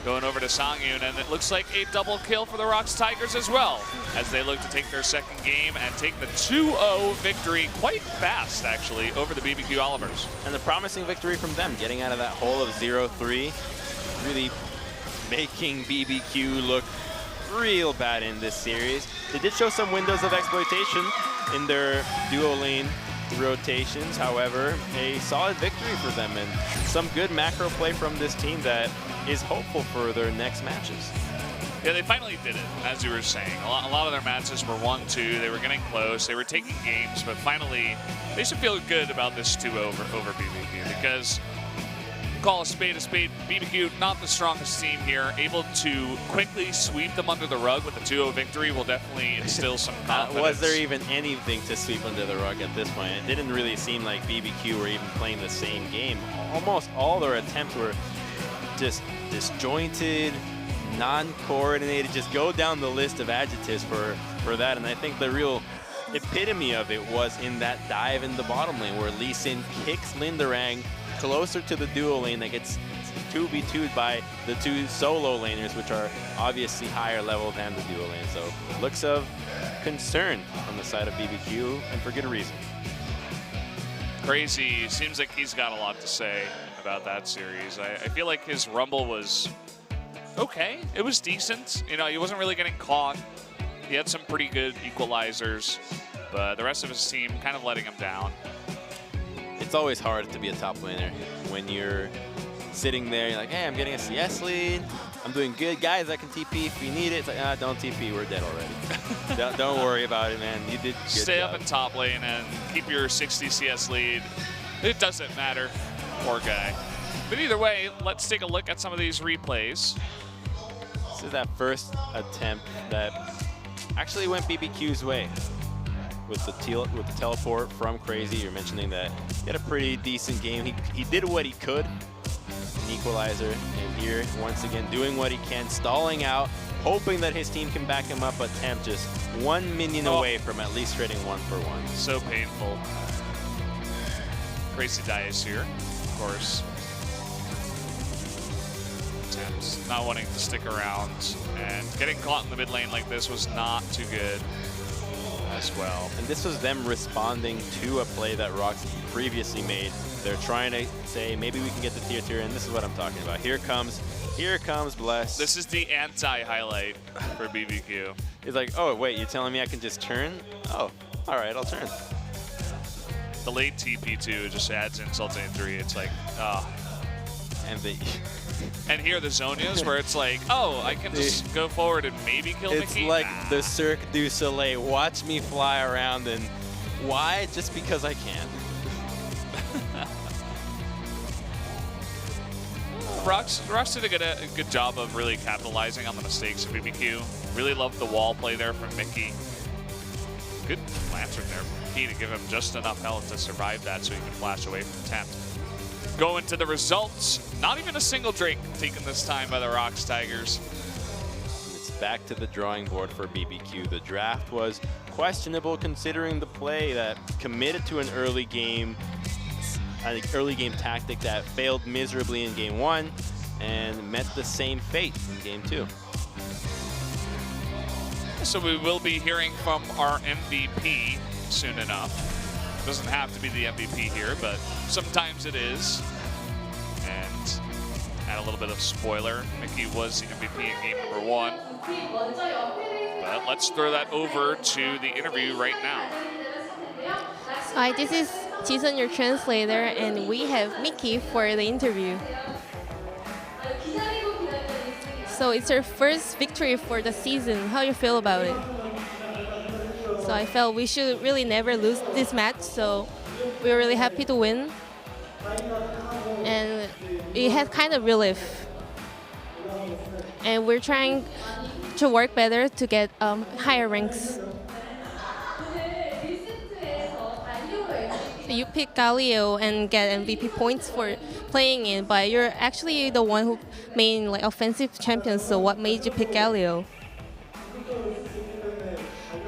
Going over to Sangyun, and it looks like a double kill for the ROX Tigers as well, as they look to take their second game and take the 2-0 victory quite fast, actually, over the BBQ Olivers. And a promising victory from them, getting out of that hole of 0-3, really making BBQ look real bad in this series. They did show some windows of exploitation in their duo lane rotations. However, a solid victory for them and some good macro play from this team that is hopeful for their next matches. Yeah, they finally did it, as you were saying. A lot of their matches were 1-2. They were getting close. They were taking games, but finally, they should feel good about this 2-0 over BBQ, because call a spade, BBQ not the strongest team here. Able to quickly sweep them under the rug with a 2-0 victory will definitely instill some confidence. Was there even anything to sweep under the rug at this point? It didn't really seem like BBQ were even playing the same game. Almost all their attempts were just disjointed, non-coordinated. Just go down the list of adjectives for that. And I think the real epitome of it was in that dive in the bottom lane where Lee Sin kicks Linderang closer to the duo lane that gets 2v2'd by the two solo laners, which are obviously higher level than the duo lane. So looks of concern from the side of BBQ, and for good reason. Crazy. Seems like he's got a lot to say about that series. I feel like his Rumble was okay. It was decent. You know, he wasn't really getting caught. He had some pretty good equalizers, but the rest of his team kind of letting him down. It's always hard to be a top laner when you're sitting there, you're like, hey, I'm getting a CS lead. I'm doing good. Guys, I can TP if you need it. It's like, ah, don't TP. We're dead already. don't worry about it, man. You did good Stay job. up in top lane and keep your 60 CS lead. It doesn't matter. Poor guy. But either way, let's take a look at some of these replays. This is that first attempt that actually went BBQ's way. With the teleport from Crazy, you're mentioning that he had a pretty decent game. He did what he could. An equalizer, and here once again doing what he can, stalling out, hoping that his team can back him up, but Temp just 1 minion away from at least trading 1-for-1. So painful. Crazy Dice here, of course. Temp's not wanting to stick around, and getting caught in the mid lane like this was not too good as well. And this was them responding to a play that ROX previously made. They're trying to say, maybe we can get the tier 2, and this is what I'm talking about. Here comes Bless. This is the anti-highlight for BBQ. He's like, oh, wait, you're telling me I can just turn? Oh, all right, I'll turn. The late TP2 just adds insult to injury. It's like, ah. And here the Zonias, where it's like, oh, I can just go forward and maybe kill It's Mickey. like the Cirque du Soleil. Watch me fly around, and why? Just because I can. ROX did a good job of really capitalizing on the mistakes of BBQ. Really loved the wall play there from Mickey. Good lantern there from Mickey to give him just enough health to survive that so he can flash away from Temp. Going to the results, not even a single Drake taken this time by the ROX Tigers. It's back to the drawing board for BBQ. The draft was questionable considering the play that committed to an early game tactic that failed miserably in game 1 and met the same fate in game 2. So we will be hearing from our MVP soon enough. Doesn't have to be the MVP here, but sometimes it is. And add a little bit of spoiler, Mickey was the MVP in game number 1. But let's throw that over to the interview right now. Hi, this is Jason, your translator, and we have Mickey for the interview. So it's your first victory for the season. How do you feel about it? So I felt we should really never lose this match. So we were really happy to win, and we had kind of relief. And we're trying to work better to get higher ranks. So you pick Galio and get MVP points for playing it, but you're actually the one who made like offensive champion. So what made you pick Galio?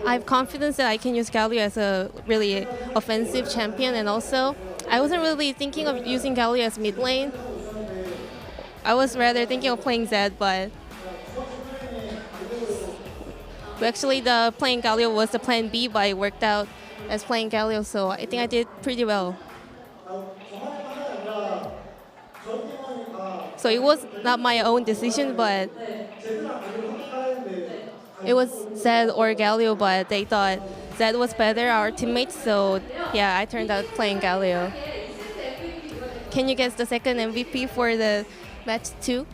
I have confidence that I can use Galio as a really offensive champion, and also I wasn't really thinking of using Galio as mid lane. I was rather thinking of playing Zed, but actually the playing Galio was the plan B, but it worked out as playing Galio, so I think I did pretty well. So it was not my own decision, but it was Zed or Galio, but they thought Zed was better, our teammates, so yeah, I turned out playing Galio. Can you guess the second MVP for the match 2?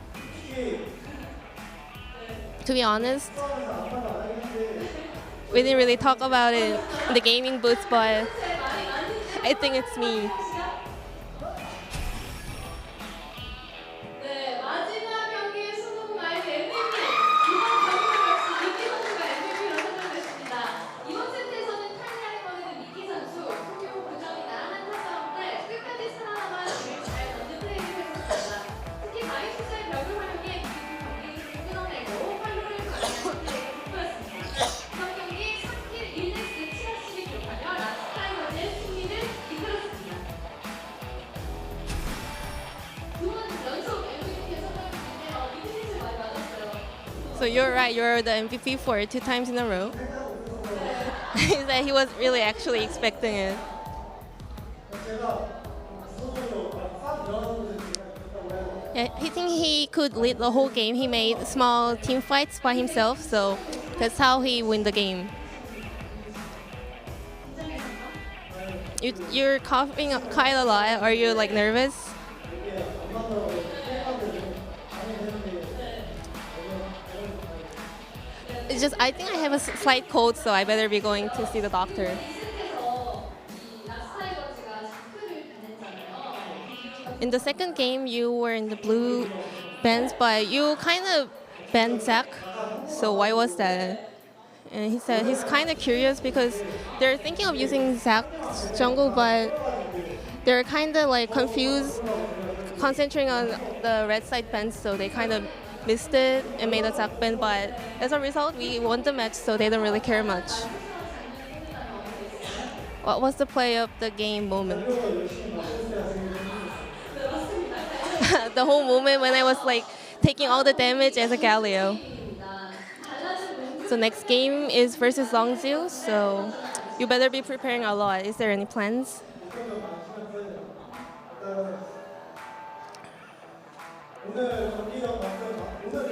To be honest, we didn't really talk about it in the gaming booth, but I think it's me. So you're right, you're the MVP for 2 times in a row. He said he was really actually expecting it. Yeah, he think he could lead the whole game. He made small team fights by himself, so that's how he win the game. You're coughing quite a lot. Are you like nervous? It's just I think I have a slight cold, so I better be going to see the doctor. In the second game, you were in the blue bands, but you kind of banned Zac. So why was that? And he said he's kind of curious because they're thinking of using Zac's jungle, but they're kind of like confused, concentrating on the red side bands, so they kind of missed it and made a Zac ban. But as a result, we won the match, so they don't really care much. What was the play of the game moment? The whole moment when I was like taking all the damage as a Galio. So next game is versus Longzhu, so you better be preparing a lot. Is there any plans?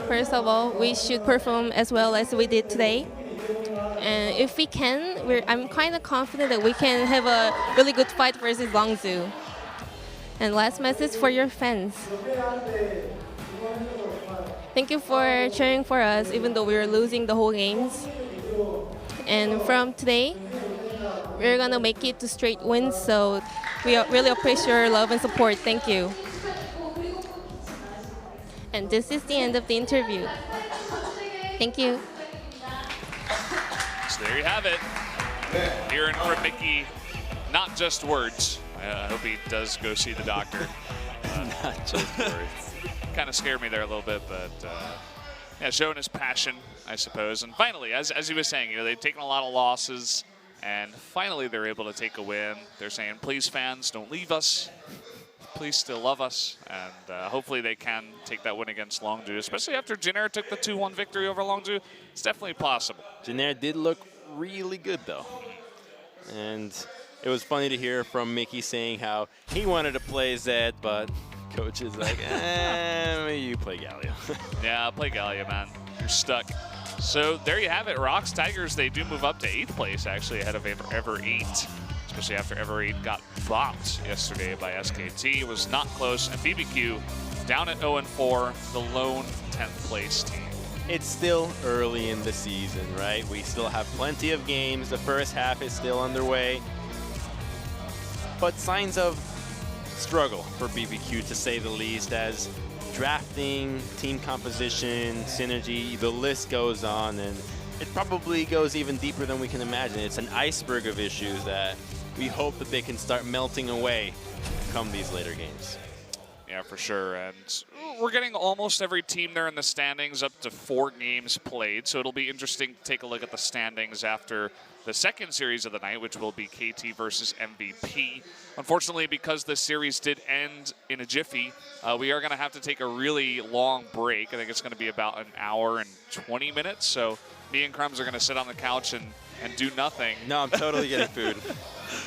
First of all, we should perform as well as we did today. And if we can, I'm kind of confident that we can have a really good fight versus Longzhu. And last message for your fans. Thank you for cheering for us, even though we were losing the whole games. And from today, we're gonna make it to straight wins. So we really appreciate your love and support. Thank you. And this is the end of the interview. Thank you. So there you have it. Hearing from Mickey, not just words. I hope he does go see the doctor. Not just words. Kind of scared me there a little bit, but yeah, showing his passion, I suppose. And finally, as he was saying, they've taken a lot of losses, and finally they're able to take a win. They're saying, please fans, don't leave us. Please still love us, and hopefully they can take that win against Longzhu, especially after Jinair took the 2-1 victory over Longzhu. It's definitely possible. Jinair did look really good, though. And it was funny to hear from Mickey saying how he wanted to play Zed, but coach is like, you play Galio. Yeah, play Galio, man. You're stuck. So there you have it. ROX Tigers, they do move up to 8th place, actually, ahead of Ever 8. Especially after Ever 8 got bopped yesterday by SKT. It was not close. And BBQ down at 0-4, the lone 10th place team. It's still early in the season, right? We still have plenty of games. The first half is still underway. but signs of struggle for BBQ to say the least, as drafting, team composition, synergy, the list goes on, and it probably goes even deeper than we can imagine. It's an iceberg of issues that we hope that they can start melting away come these later games. Yeah, for sure. And we're getting almost every team there in the standings up to 4 games played. So it'll be interesting to take a look at the standings after the second series of the night, which will be KT versus MVP. Unfortunately, because this series did end in a jiffy, we are going to have to take a really long break. I think it's going to be about an hour and 20 minutes. So me and Crumbs are going to sit on the couch and do nothing. No, I'm totally getting food.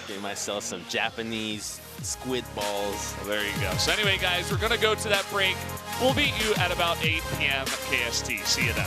Getting myself some Japanese squid balls. Well, there you go. So anyway, guys, we're going to go to that break. We'll meet you at about 8 p.m. KST. See you then.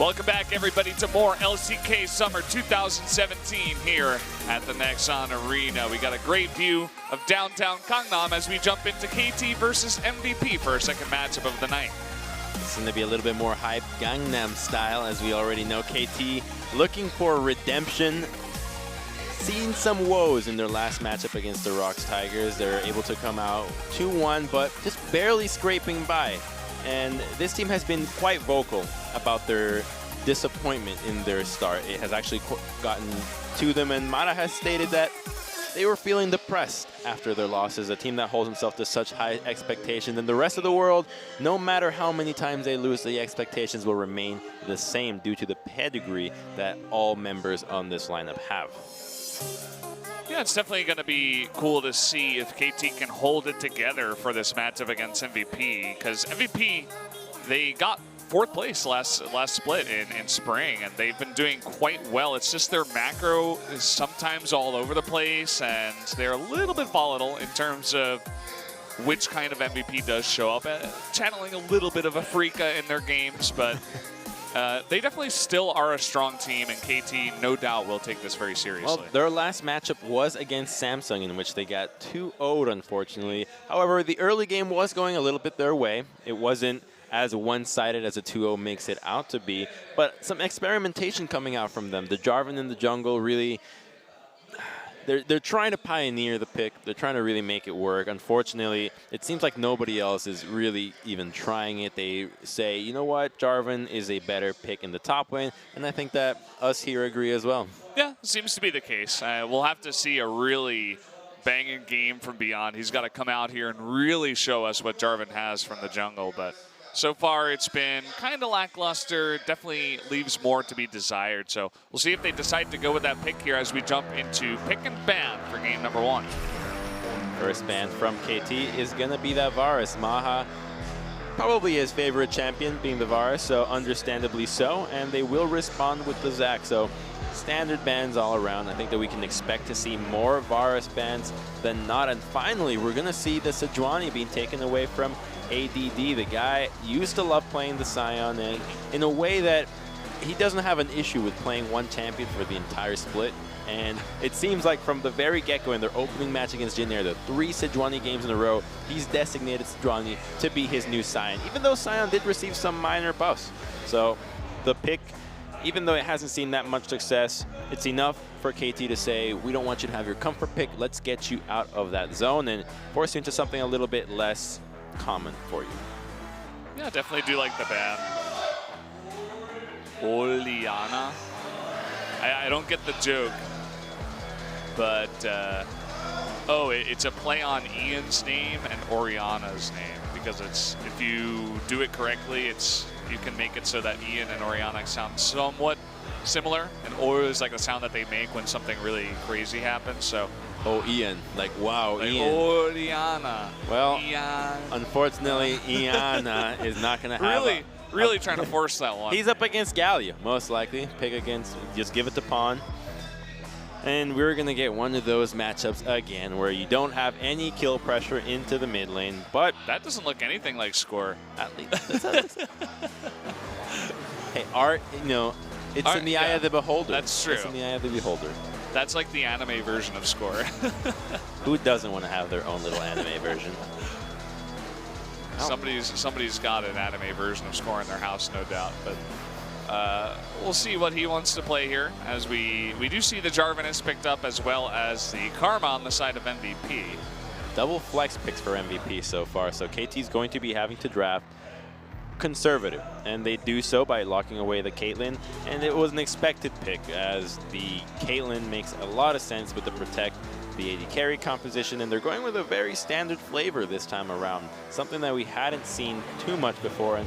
Welcome back, everybody, to more LCK Summer 2017 here at the Nexon Arena. We got a great view of downtown Gangnam as we jump into KT versus MVP for our second matchup of the night. It's going to be a little bit more hype Gangnam style, as we already know. KT looking for redemption. Seen some woes in their last matchup against the ROX Tigers. They're able to come out 2-1, but just barely scraping by. And this team has been quite vocal about their disappointment in their start. It has actually gotten to them, and Mara has stated that they were feeling depressed after their losses. A team that holds themselves to such high expectations, and the rest of the world, no matter how many times they lose, the expectations will remain the same due to the pedigree that all members on this lineup have. Yeah, it's definitely going to be cool to see if KT can hold it together for this matchup against MVP, because MVP, they got 4th place last split in spring, and they've been doing quite well. It's just their macro is sometimes all over the place, and they're a little bit volatile in terms of which kind of MVP does show up, channeling a little bit of a Freaka in their games, but they definitely still are a strong team, and KT no doubt will take this very seriously. Well, their last matchup was against Samsung, in which they got 2-0'd, unfortunately. However, the early game was going a little bit their way. It wasn't as one-sided as a 2-0 makes it out to be, but some experimentation coming out from them. The Jarvan in the jungle really, they're trying to pioneer the pick. They're trying to really make it work. Unfortunately, it seems like nobody else is really even trying it. They say, you know what, Jarvan is a better pick in the top lane, and I think that us here agree as well. Yeah, seems to be the case. We'll have to see a really banging game from Beyond. He's got to come out here and really show us what Jarvan has from the jungle, but so far it's been kind of lackluster. Definitely leaves more to be desired. So we'll see if they decide to go with that pick here as we jump into pick and ban for game number 1. First ban from KT is going to be that Varus. Maha, probably his favorite champion being the Varus, so understandably so. And they will respond with the Zac. So standard bans all around. I think that we can expect to see more Varus bans than not. And finally, we're going to see the Sejuani being taken away from ADD. The guy used to love playing the Scion, and in a way that he doesn't have an issue with playing one champion for the entire split. And it seems like from the very get-go in their opening match against Jin Air, the 3 Sejuani games in a row, he's designated Sejuani to be his new Scion, even though Scion did receive some minor buffs. So the pick, even though it hasn't seen that much success, it's enough for KT to say, we don't want you to have your comfort pick. Let's get you out of that zone and force you into something a little bit less common for you. Yeah, definitely do like the ban. Oliana. I don't get the joke, but oh, it's a play on Ian's name and Oriana's name, because it's, if you do it correctly, you can make it so that Ian and Oriana sound somewhat similar, and or is like the sound that they make when something really crazy happens. So. Oh, Ian. Like, wow, like Ian. Oriana. Well, Ian. Unfortunately, Iana is not going to have really trying to force that one. He's up against Galio, most likely. Pick against, just give it to Pawn. And we're going to get one of those matchups again where you don't have any kill pressure into the mid lane, but that doesn't look anything like Score. At least. Hey, art, you know, it's art, in the eye of the beholder. That's true. It's in the eye of the beholder. That's like the anime version of Score. Who doesn't want to have their own little anime version? Somebody's got an anime version of Score in their house, no doubt. But we'll see what he wants to play here, as we do see the Jarvan is picked up, as well as the Karma on the side of MVP. Double flex picks for MVP so far, so KT's going to be having to draft conservative, and they do so by locking away the Caitlyn, and it was an expected pick, as the Caitlyn makes a lot of sense with the protect, the AD carry composition, and they're going with a very standard flavor this time around, something that we hadn't seen too much before. And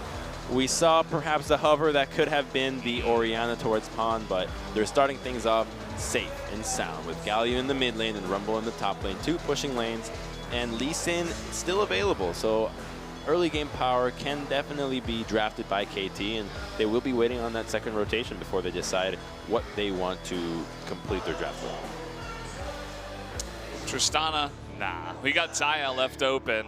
we saw perhaps a hover that could have been the Oriana towards Pawn, but they're starting things off safe and sound with Galio in the mid lane and Rumble in the top lane, 2 pushing lanes, and Lee Sin still available. So early game power can definitely be drafted by KT, and they will be waiting on that second rotation before they decide what they want to complete their draft with. Tristana, nah. We got Zaya left open,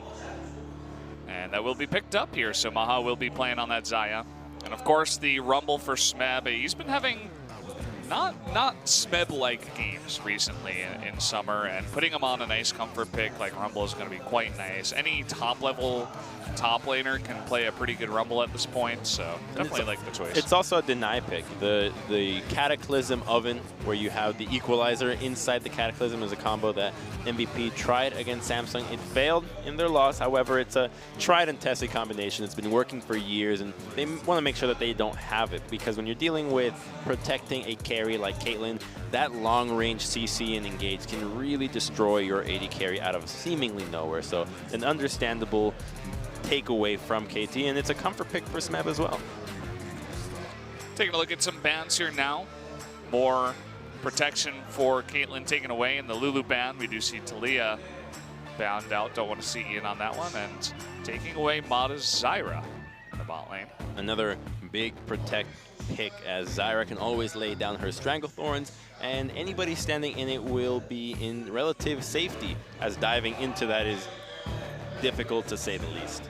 and that will be picked up here, so Maha will be playing on that Zaya. And of course, the Rumble for Smeb. He's been having not Smeb-like games recently in Summer, and putting him on a nice comfort pick like Rumble is going to be quite nice. Any top-level top laner can play a pretty good Rumble at this point, so definitely like the choice. It's also a deny pick. The Cataclysm Oven, where you have the Equalizer inside the Cataclysm, is a combo that MVP tried against Samsung. It failed in their loss. However, it's a tried and tested combination. It's been working for years, and they want to make sure that they don't have it, because when you're dealing with protecting a carry like Caitlyn, that long-range CC and engage can really destroy your AD carry out of seemingly nowhere. So an understandable takeaway from KT, and it's a comfort pick for Smeb as well. Taking a look at some bans here now. More protection for Caitlyn taken away in the Lulu ban. We do see Talia bound out. Don't want to see in on that one. And taking away Mata's Zyra in the bot lane. Another big protect pick, as Zyra can always lay down her Stranglethorns, and anybody standing in it will be in relative safety, as diving into that is difficult to say the least.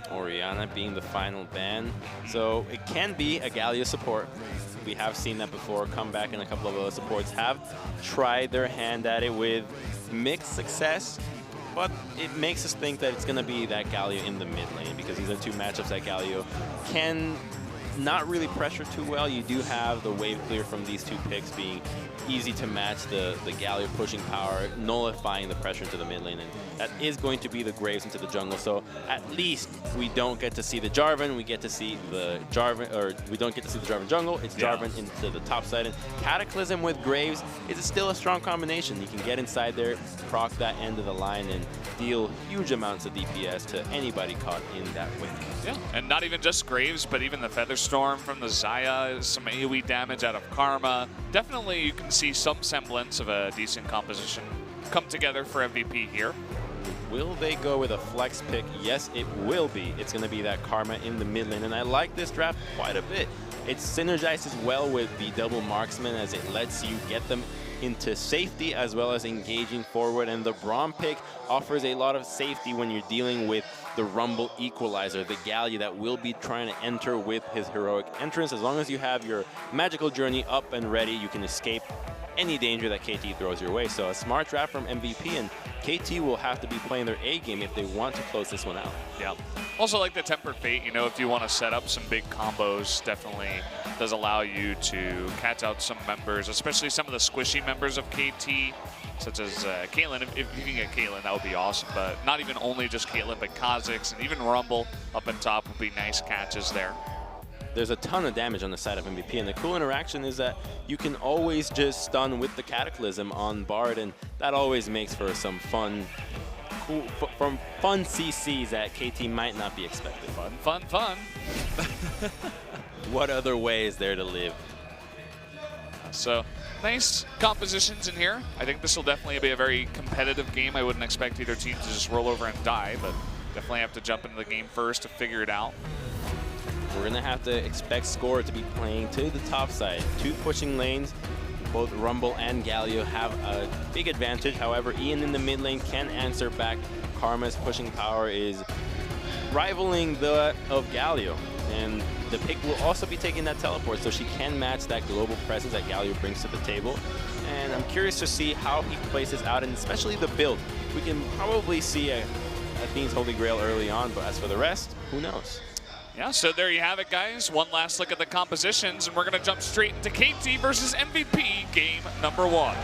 Orianna being the final ban. So it can be a Galio support. We have seen that before. Comeback and a couple of other supports have tried their hand at it with mixed success, but it makes us think that it's going to be that Galio in the mid lane, because these are two matchups that Galio can not really pressure too well. You do have the wave clear from these two picks being easy to match, the Galio pushing power, nullifying the pressure into the mid lane, and that is going to be the Graves into the jungle. So at least we don't get to see the Jarvan, we get to see the Jarvan, or we don't get to see the Jarvan jungle, it's Jarvan into the top side. And Cataclysm with Graves is still a strong combination. You can get inside there, proc that end of the line, and deal huge amounts of DPS to anybody caught in that wake. Yeah, and not even just Graves, but even the Featherstorm from the Xayah, some AoE damage out of Karma. Definitely you can see some semblance of a decent composition come together for MVP here. Will they go with a flex pick? Yes, it will be. It's going to be that Karma in the mid lane, and I like this draft quite a bit. It synergizes well with the double marksman, as it lets you get them into safety as well as engaging forward, and the Braum pick offers a lot of safety when you're dealing with the Rumble Equalizer, the Galio that will be trying to enter with his heroic entrance. As long as you have your magical journey up and ready, you can escape any danger that KT throws your way. So a smart draft from MVP, and KT will have to be playing their A game if they want to close this one out. Yeah. Also like the Tempered Fate, you know, if you want to set up some big combos, definitely does allow you to catch out some members, especially some of the squishy members of KT, such as Caitlyn. If you can get Caitlyn, that would be awesome. But not even only just Caitlyn, but Kha'Zix and even Rumble up on top would be nice catches there. There's a ton of damage on the side of MVP, and the cool interaction is that you can always just stun with the Cataclysm on Bard, and that always makes for some fun, fun CCs that KT might not be expecting. Fun. What other way is there to live? So nice compositions in here. I think this will definitely be a very competitive game. I wouldn't expect either team to just roll over and die, but definitely have to jump into the game first to figure it out. We're going to have to expect Score to be playing to the top side. Two pushing lanes, both Rumble and Galio have a big advantage. However, Ian in the mid lane can answer back. Karma's pushing power is rivaling the of Galio. And the pick will also be taking that teleport, so she can match that global presence that Galio brings to the table. And I'm curious to see how he places out, and especially the build. We can probably see a Athene's Holy Grail early on, but as for the rest, who knows? Yeah, so there you have it, guys. One last look at the compositions, and we're going to jump straight into KT versus MVP, game number 1.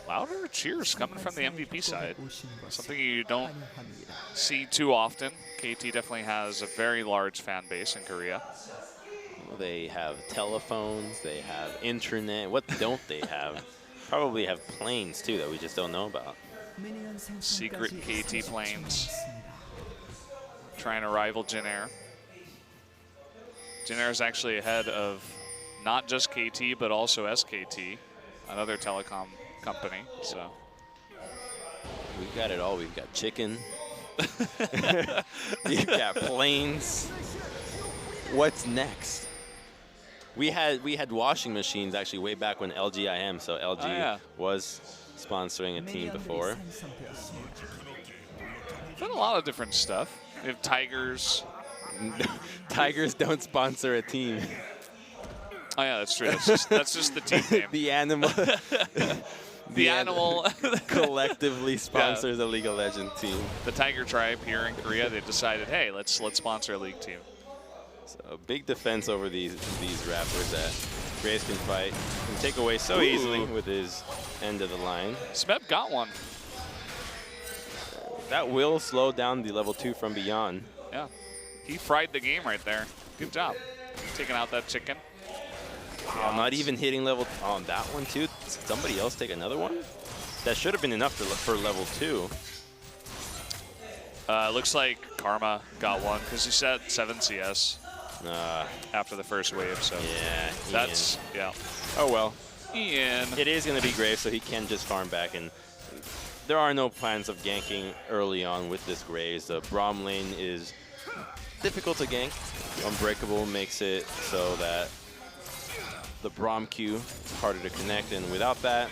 Louder cheers coming from the MVP side. Something you don't see too often. KT definitely has a very large fan base in Korea. They have telephones, they have internet. What don't they have? Probably have planes too that we just don't know about. Secret KT planes. Trying to rival Jin Air. Jin Air is actually ahead of not just KT, but also SKT, another telecom company. So we've got it all. We've got chicken, You've got planes. What's next? We had washing machines actually way back when LGIM, so LG was sponsoring a team before. Done a lot of different stuff. We have Tigers. Tigers don't sponsor a team. Oh yeah, that's true. That's just the team name. The animal. The animal collectively sponsors a League of Legends team. The Tiger tribe here in Korea, they decided, hey, let's sponsor a league team. So big defense over these Raptors that Graves can fight and take away so easily with his end of the line. Smeb got one. That will slow down the level 2 from beyond. Yeah, he fried the game right there. Good job. Taking out that chicken. Not even hitting level on that one too. Somebody else take another one? That should have been enough for level 2. Looks like Karma got one because he set 7 CS after the first wave. So yeah, that's Oh well. Ian. It is going to be Graves, so he can just farm back, and there are no plans of ganking early on with this Graves. The Braum lane is difficult to gank. Unbreakable makes it so that the Braum Q is harder to connect, and without that,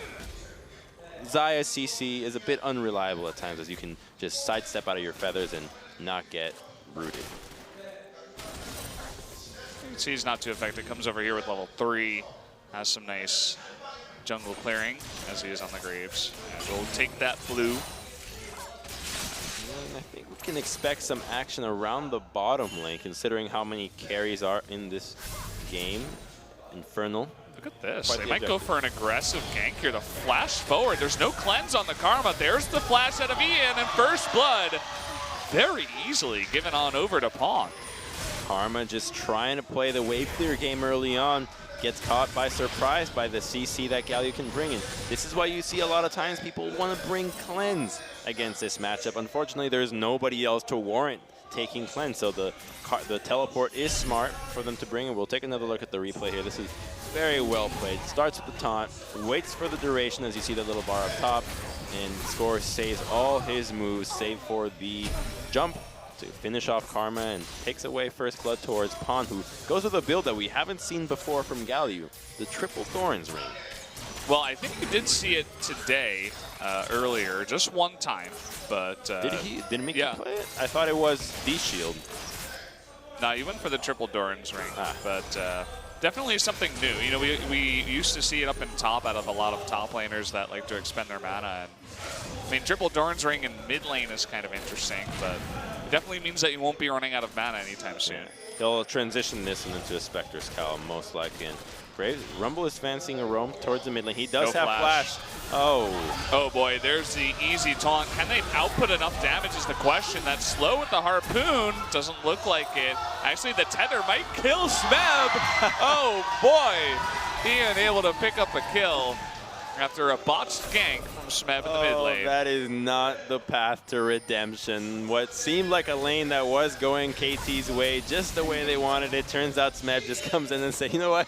Xayah's CC is a bit unreliable at times, as you can just sidestep out of your feathers and not get rooted. You can see he's not too effective. Comes over here with level 3. Has some nice jungle clearing as he is on the Graves. And we'll take that blue. And I think we can expect some action around the bottom lane, considering how many carries are in this game. Infernal. Look at this. They might go for an aggressive gank here. The flash forward. There's no cleanse on the Karma. There's the flash out of Ian, and first blood very easily given on over to Pawn. Karma just trying to play the wave clear game early on. Gets caught by surprise by the CC that Galio can bring in. This is why you see a lot of times people want to bring cleanse against this matchup. Unfortunately, there's nobody else to warrant taking cleanse, so the teleport is smart for them to bring, and we'll take another look at the replay here. This is very well played. Starts with the taunt, waits for the duration as you see that little bar up top, and Score saves all his moves, save for the jump to finish off Karma, and takes away first blood towards Pawn, who goes with a build that we haven't seen before from Galio, the triple Thorns ring. Well, I think we did see it today, earlier, just one time, but... Didn't make you play it? I thought it was D-Shield. No, you went for the triple Doran's ring, but definitely something new. You know, we used to see it up in top out of a lot of top laners that like to expend their mana. And I mean, triple Doran's ring in mid lane is kind of interesting, but it definitely means that you won't be running out of mana anytime soon. Yeah. They'll transition this into a Spectre's Cowl, most likely. And Graves, Rumble is fancying a roam towards the mid lane. He does have flash. Oh boy, there's the easy taunt. Can they output enough damage is the question. That slow with the harpoon doesn't look like it. Actually, the tether might kill Smeb. Oh boy, Ian able to pick up a kill after a botched gank from Smeb in the mid lane. That is not the path to redemption. What seemed like a lane that was going KT's way, just the way they wanted it, turns out Smeb just comes in and says, you know what?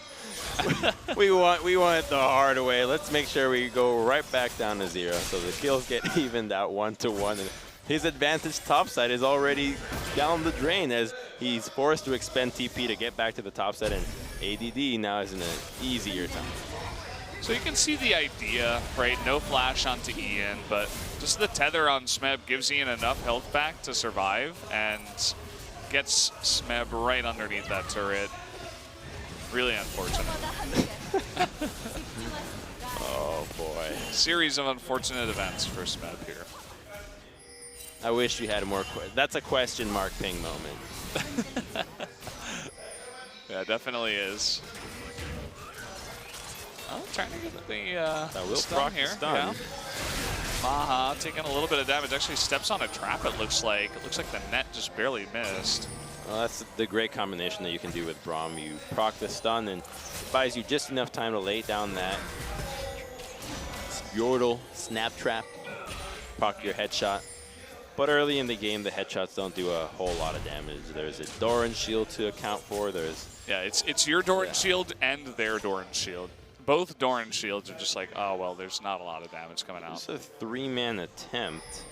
we want it the hard way. Let's make sure we go right back down to 0. So the kills get evened out 1-1. And his advantage topside is already down the drain as he's forced to expend TP to get back to the topside, and ADD now is in an easier time. So you can see the idea, right? No flash onto Ian, but just the tether on Smeb gives Ian enough health back to survive and gets Smeb right underneath that turret. Really unfortunate. Oh boy. Series of unfortunate events for Smeb here. I wish you had more. That's a question mark ping moment. Yeah, definitely is. Oh, trying to get the that will stun here. Stun. Yeah. Maha taking a little bit of damage. Actually steps on a trap, it looks like. It looks like the net just barely missed. Well, that's the great combination that you can do with Braum. You proc the stun, and it buys you just enough time to lay down that Yordle snap trap, proc your headshot. But early in the game, the headshots don't do a whole lot of damage. There's a Doran shield to account for. Yeah, it's your Doran shield and their Doran shield. Both Doran shields are just like, oh, well, there's not a lot of damage coming out. It's a 3-man attempt.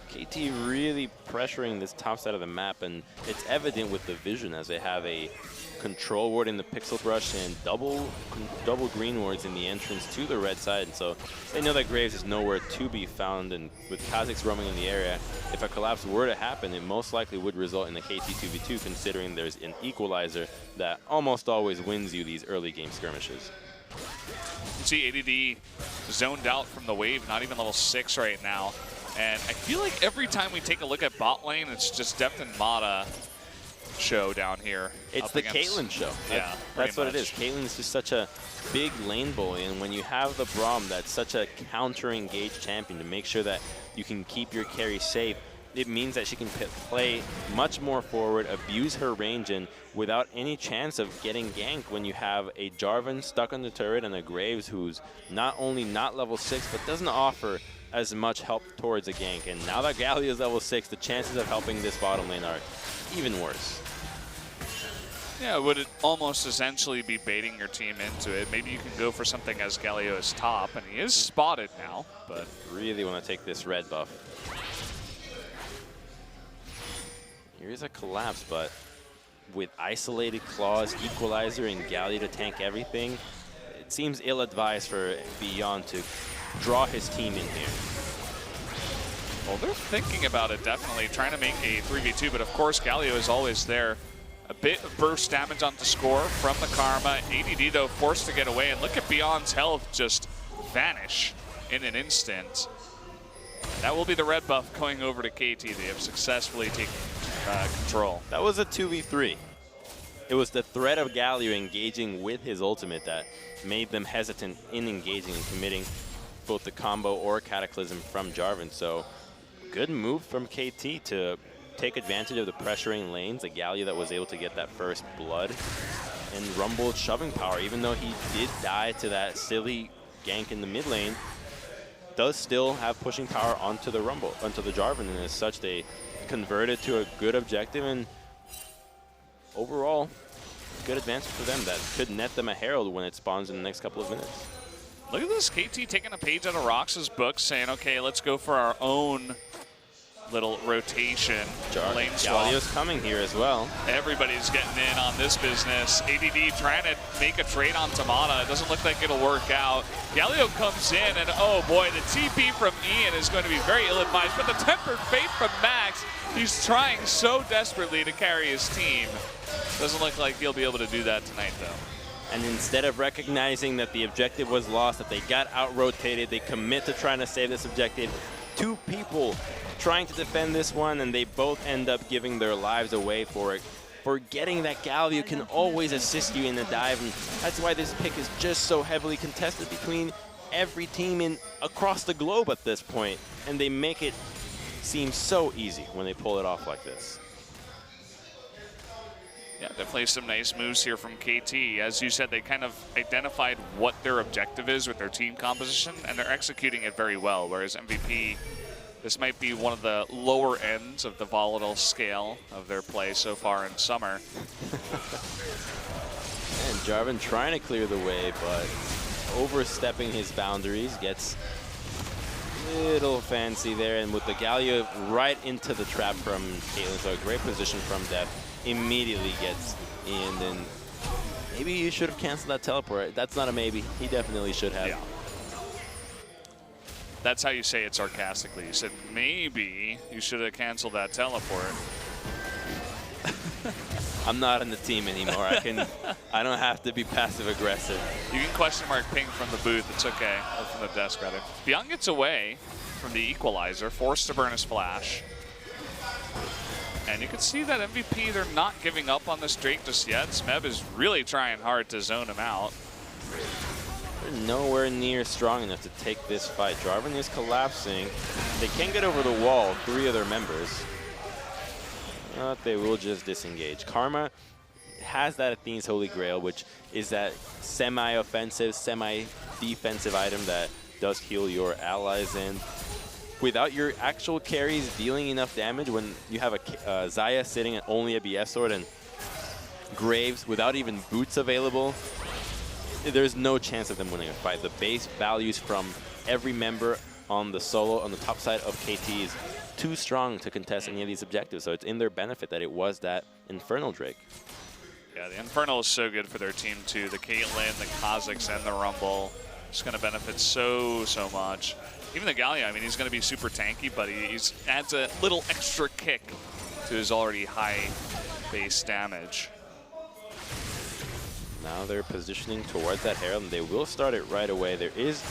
KT really pressuring this top side of the map, and it's evident with the vision as they have a control ward in the pixel brush and double green wards in the entrance to the red side. And so they know that Graves is nowhere to be found, and with Kha'Zix roaming in the area, if a collapse were to happen, it most likely would result in the KT 2v2, considering there's an equalizer that almost always wins you these early game skirmishes. You see ADD zoned out from the wave, not even level 6 right now. And I feel like every time we take a look at bot lane, it's just Deft and Mata show down here. It's the Caitlyn show. Yeah, that's what it is. Caitlyn is just such a big lane bully, and when you have the Braum that's such a counter-engaged champion to make sure that you can keep your carry safe, it means that she can play much more forward, abuse her range, and without any chance of getting ganked when you have a Jarvan stuck on the turret and a Graves who's not only not level 6, but doesn't offer as much help towards a gank. And now that Galio is level 6, the chances of helping this bottom lane are even worse. Yeah, would it almost essentially be baiting your team into it? Maybe you can go for something as Galio is top, and he is spotted now, but really want to take this red buff. Here's a collapse, but with isolated claws, equalizer, and Galio to tank everything, it seems ill-advised for Beyond to draw his team in here. Well, they're thinking about it, definitely, trying to make a 3v2, but of course Galio is always there. A bit of burst damage on the score from the Karma. ADD, though, forced to get away, and look at Beyond's health just vanish in an instant. That will be the red buff going over to KT. They have successfully taken control. That was a 2v3. It was the threat of Galio engaging with his ultimate that made them hesitant in engaging and committing both the combo or Cataclysm from Jarvan. So good move from KT to take advantage of the pressuring lanes, a Galio that was able to get that first blood, and Rumble shoving power, even though he did die to that silly gank in the mid lane, does still have pushing power onto the Rumble, onto the Jarvan, and as such they converted to a good objective, and overall, good advantage for them that could net them a Herald when it spawns in the next couple of minutes. Look at this, KT taking a page out of ROX's book, saying, okay, let's go for our own little rotation. Lane swap. Galio's coming here as well. Everybody's getting in on this business. ADD trying to make a trade on Tamata. It doesn't look like it'll work out. Galio comes in, and oh boy, the TP from Ian is going to be very ill-advised, but the Tempered Fate from Max, he's trying so desperately to carry his team. Doesn't look like he'll be able to do that tonight, though. And instead of recognizing that the objective was lost, that they got out-rotated, they commit to trying to save this objective. Two people trying to defend this one, and they both end up giving their lives away for it. Forgetting that Galio can always assist you in the dive, and that's why this pick is just so heavily contested between every team across the globe at this point, and they make it seem so easy when they pull it off like this. Yeah, definitely some nice moves here from KT. As you said, they kind of identified what their objective is with their team composition, and they're executing it very well, whereas MVP, this might be one of the lower ends of the volatile scale of their play so far in Summer. And Jarvan trying to clear the way, but overstepping his boundaries, gets a little fancy there, and with the Galio right into the trap from Caitlyn, so a great position from Deft. Immediately gets in, and maybe you should have canceled that teleport. That's not a maybe. He definitely should have. Yeah. That's how you say it sarcastically. You said maybe you should have canceled that teleport. I'm not in the team anymore. I don't have to be passive aggressive. You can question mark ping from the booth. It's okay. Or from the desk rather. Beyond gets away from the equalizer, forced to burn his flash. And you can see that MVP, they're not giving up on this Drake just yet. Smeb is really trying hard to zone him out. They're nowhere near strong enough to take this fight. Jarvan is collapsing. They can get over the wall, 3 of their members. But they will just disengage. Karma has that Athene's Holy Grail, which is that semi-offensive, semi-defensive item that does heal your allies, and without your actual carries dealing enough damage, when you have a Xayah sitting at only a BS sword and Graves without even boots available, there's no chance of them winning a fight. The base values from every member on the solo, on the top side of KT is too strong to contest any of these objectives, so it's in their benefit that it was that Infernal Drake. Yeah, the Infernal is so good for their team too. The Caitlyn, the Kha'Zix, and the Rumble. Just going to benefit so much. Even the Galio, I mean, he's going to be super tanky, but he adds a little extra kick to his already high base damage. Now they're positioning towards that Herald, and they will start it right away. There is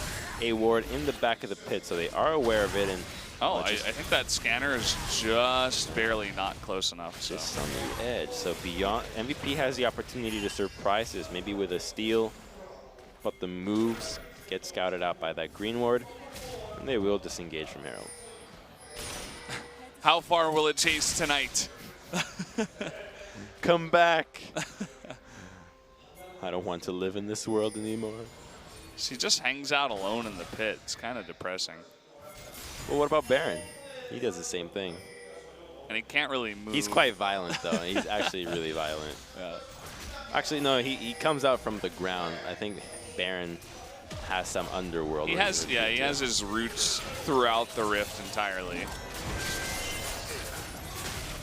a ward in the back of the pit, so they are aware of it. And oh, I think that scanner is just barely not close enough. So. Just on the edge. So beyond, MVP has the opportunity to surprise this, maybe with a steal, but the moves get scouted out by that green ward, and they will disengage from Herald. How far will it chase tonight? Come back. I don't want to live in this world anymore. She just hangs out alone in the pit. It's kind of depressing. Well, what about Baron? He does the same thing. And he can't really move. He's quite violent, though. He's actually really violent. Yeah. Actually, no, he comes out from the ground. I think Baron has some underworld. He has, yeah, he has his roots throughout the rift entirely.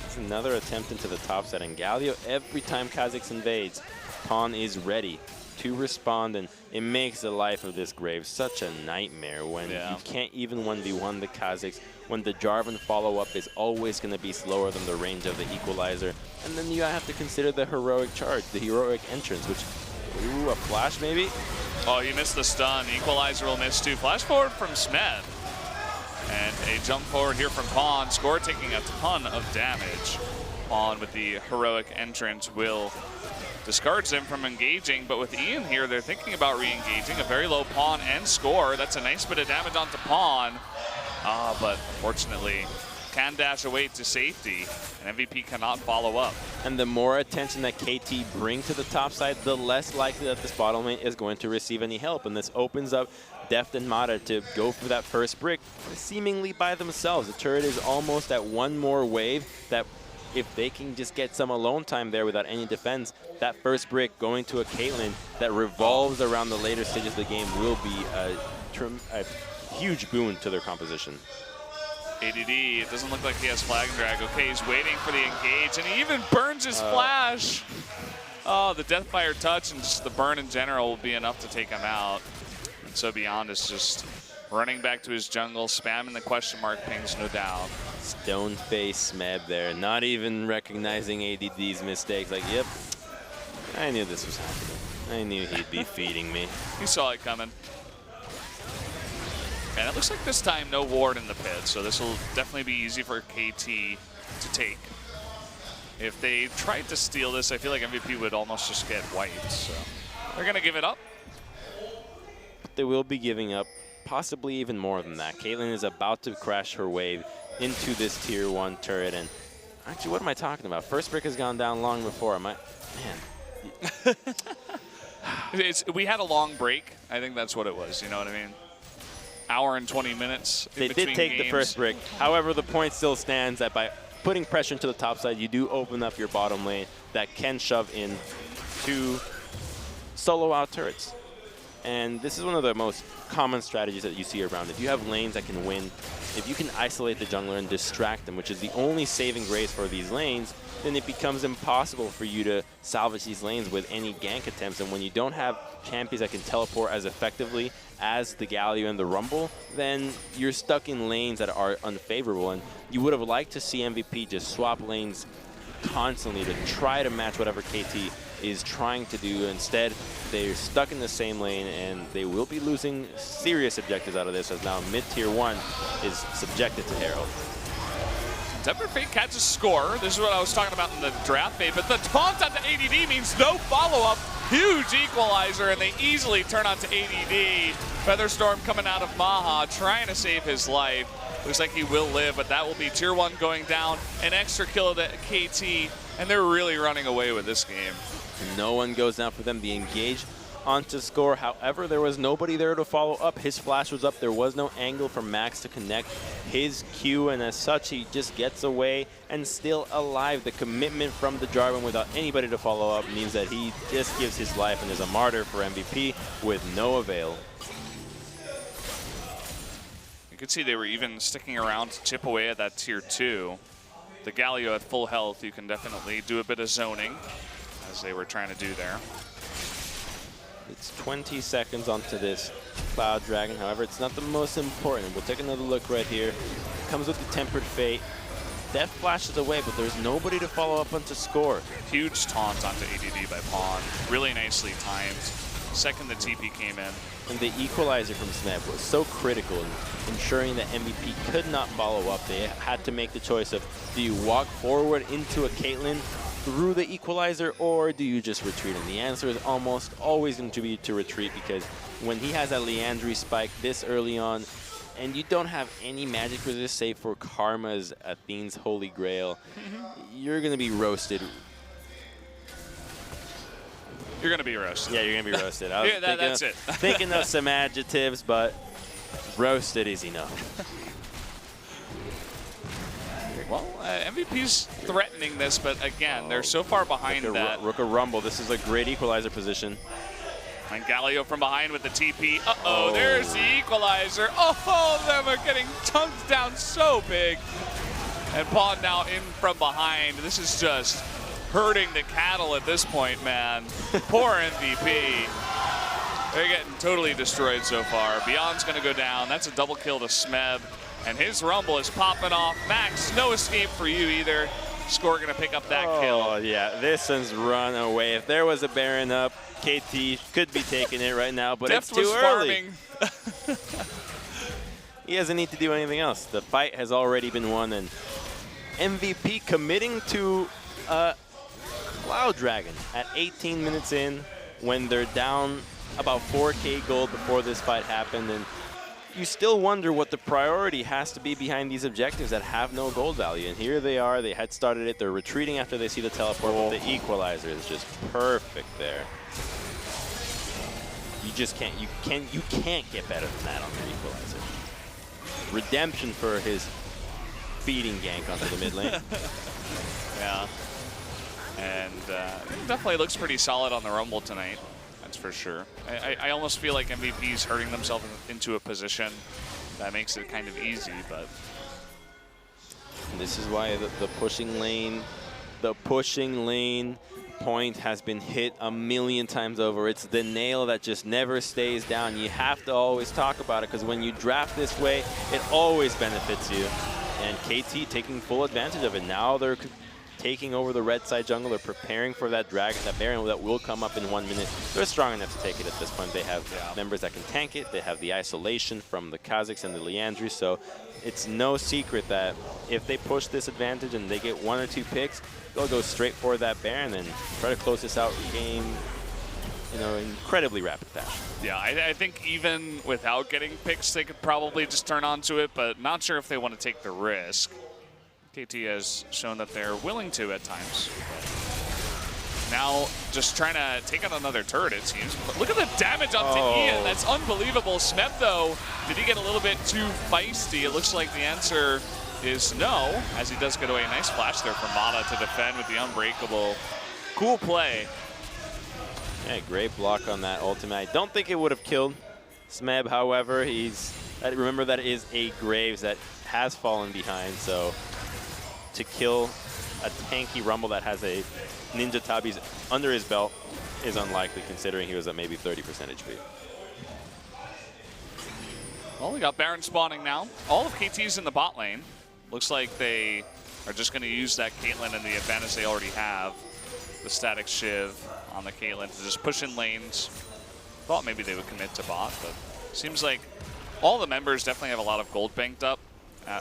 It's another attempt into the top side, and Galio, every time Kha'Zix invades, Pawn is ready to respond, and it makes the life of this Grave such a nightmare when you can't even 1v1 the Kha'Zix, when the Jarvan follow-up is always going to be slower than the range of the Equalizer, and then you have to consider the heroic charge, the heroic entrance, which, ooh, a flash maybe? Oh, he missed the stun. Equalizer will miss too. Flash forward from Smed. And a jump forward here from Pawn. Score taking a ton of damage. Pawn with the heroic entrance will discards him from engaging, but with Ian here, they're thinking about re-engaging. A very low Pawn and Score. That's a nice bit of damage onto Pawn. But unfortunately, can dash away to safety, and MVP cannot follow up. And the more attention that KT bring to the top side, the less likely that this bottom lane is going to receive any help. And this opens up Deft and Mata to go for that first brick, seemingly by themselves. The turret is almost at one more wave that if they can just get some alone time there without any defense, that first brick going to a Caitlyn that revolves around the later stages of the game will be a huge boon to their composition. ADD, it doesn't look like he has Flag and Drag. Okay, he's waiting for the engage, and he even burns his flash. Oh, the Deathfire touch and just the burn in general will be enough to take him out. And so Beyond is just running back to his jungle, spamming the question mark pings, no doubt. Stone face Smeb there, not even recognizing ADD's mistakes. Like, yep, I knew this was happening. I knew he'd be feeding me. He saw it coming. And it looks like this time no ward in the pit, so this will definitely be easy for KT to take. If they tried to steal this, I feel like MVP would almost just get wiped, so they're going to give it up. But they will be giving up possibly even more than that. Caitlyn is about to crash her wave into this tier 1 turret, and actually, what am I talking about? First brick has gone down long before. Man. We had a long break. I think that's what it was, you know what I mean? Hour and 20 minutes. They did take the first brick. However, the point still stands that by putting pressure into the top side, you do open up your bottom lane that can shove in 2 solo out turrets. And this is one of the most common strategies that you see around. If you have lanes that can win, if you can isolate the jungler and distract them, which is the only saving grace for these lanes, then it becomes impossible for you to salvage these lanes with any gank attempts. And when you don't have champions that can teleport as effectively as the Galio and the Rumble, then you're stuck in lanes that are unfavorable. And you would have liked to see MVP just swap lanes constantly to try to match whatever KT is trying to do. Instead, they're stuck in the same lane, and they will be losing serious objectives out of this, as now mid-tier 1 is subjected to Herald. Tempered Fate catches Score. This is what I was talking about in the draft bait, but the taunt onto ADD means no follow-up. Huge equalizer, and they easily turn onto ADD. Featherstorm coming out of Maha, trying to save his life. Looks like he will live, but that will be tier 1 going down. An extra kill to KT, and they're really running away with this game. No one goes down for them. The engage onto Score. However, there was nobody there to follow up. His flash was up. There was no angle for Max to connect his Q, and as such, he just gets away and still alive. The commitment from the Jarvan without anybody to follow up means that he just gives his life and is a martyr for MVP with no avail. could see they were even sticking around to chip away at that tier 2. The Galio at full health, you can definitely do a bit of zoning, as they were trying to do there. It's 20 seconds onto this Cloud Dragon. However, it's not the most important. We'll take another look right here. It comes with the Tempered Fate. Death flashes away, but there's nobody to follow up on to score. Huge taunt onto ADD by Pawn. Really nicely timed. Second the TP came in. And the equalizer from Smeb was so critical in ensuring that MVP could not follow up. They had to make the choice of, do you walk forward into a Caitlyn through the equalizer, or do you just retreat? And the answer is almost always going to be to retreat, because when he has that Leandry spike this early on, and you don't have any magic resist save for Karma's Athene's Holy Grail, you're going to be roasted. You're going to be roasted. Yeah, you're going to be roasted. I was that's it. thinking of some adjectives, but roasted is enough. Well, MVP's threatening this, but again, they're so far behind that. Rook a Rumble. This is a great equalizer position. And Galio from behind with the TP. Uh-oh, there's the equalizer. Oh, all of them are getting tunked down so big. And Pawn now in from behind. This is just hurting the cattle at this point, man. Poor MVP. They're getting totally destroyed so far. Beyond's going to go down. That's a double kill to Smeb. And his Rumble is popping off. Max, no escape for you either. Score going to pick up that kill. Oh, yeah. This one's run away. If there was a Baron up, KT could be taking it right now, but Deft it's too early. Farming. He doesn't need to do anything else. The fight has already been won, and MVP committing to Cloud Dragon at 18 minutes in when they're down about 4K gold before this fight happened. And you still wonder what the priority has to be behind these objectives that have no gold value. And here they are. They had started it. They're retreating after they see the teleport. But the equalizer is just perfect there. You just can't. You can't get better than that on the equalizer. Redemption for his feeding gank onto the mid lane. Yeah. And it definitely looks pretty solid on the Rumble tonight. That's for sure. I almost feel like MVP's hurting themselves into a position that makes it kind of easy, but and this is why the pushing lane point has been hit a million times over. It's the nail that just never stays down. You have to always talk about it, because when you draft this way, it always benefits you. And KT taking full advantage of it. Now they're taking over the red side jungle. They're preparing for that dragon, that Baron that will come up in 1 minute. They're strong enough to take it at this point. They have members that can tank it. They have the isolation from the Kazakhs and the Leandry. So it's no secret that if they push this advantage and they get 1 or 2 picks, they'll go straight for that Baron and try to close this out game, you know, incredibly rapid fashion. yeah, I think even without getting picks, they could probably just turn onto it, but not sure if they want to take the risk. KT has shown that they're willing to at times. Now just trying to take out another turret, it seems. But look at the damage onto Ian. That's unbelievable. Smeb, though, did he get a little bit too feisty? It looks like the answer is no, as he does get away. Nice flash there from Mata to defend with the Unbreakable. Cool play. Yeah, great block on that ultimate. I don't think it would have killed Smeb, however. Remember that is a Graves that has fallen behind, so to kill a tanky Rumble that has a Ninja Tabi's under his belt is unlikely, considering he was at maybe 30% HP. Well, we got Baron spawning now. All of KT's in the bot lane. Looks like they are just going to use that Caitlyn and the advantage they already have. The static Shiv on the Caitlyn to just push in lanes. Thought maybe they would commit to bot, but seems like all the members definitely have a lot of gold banked up,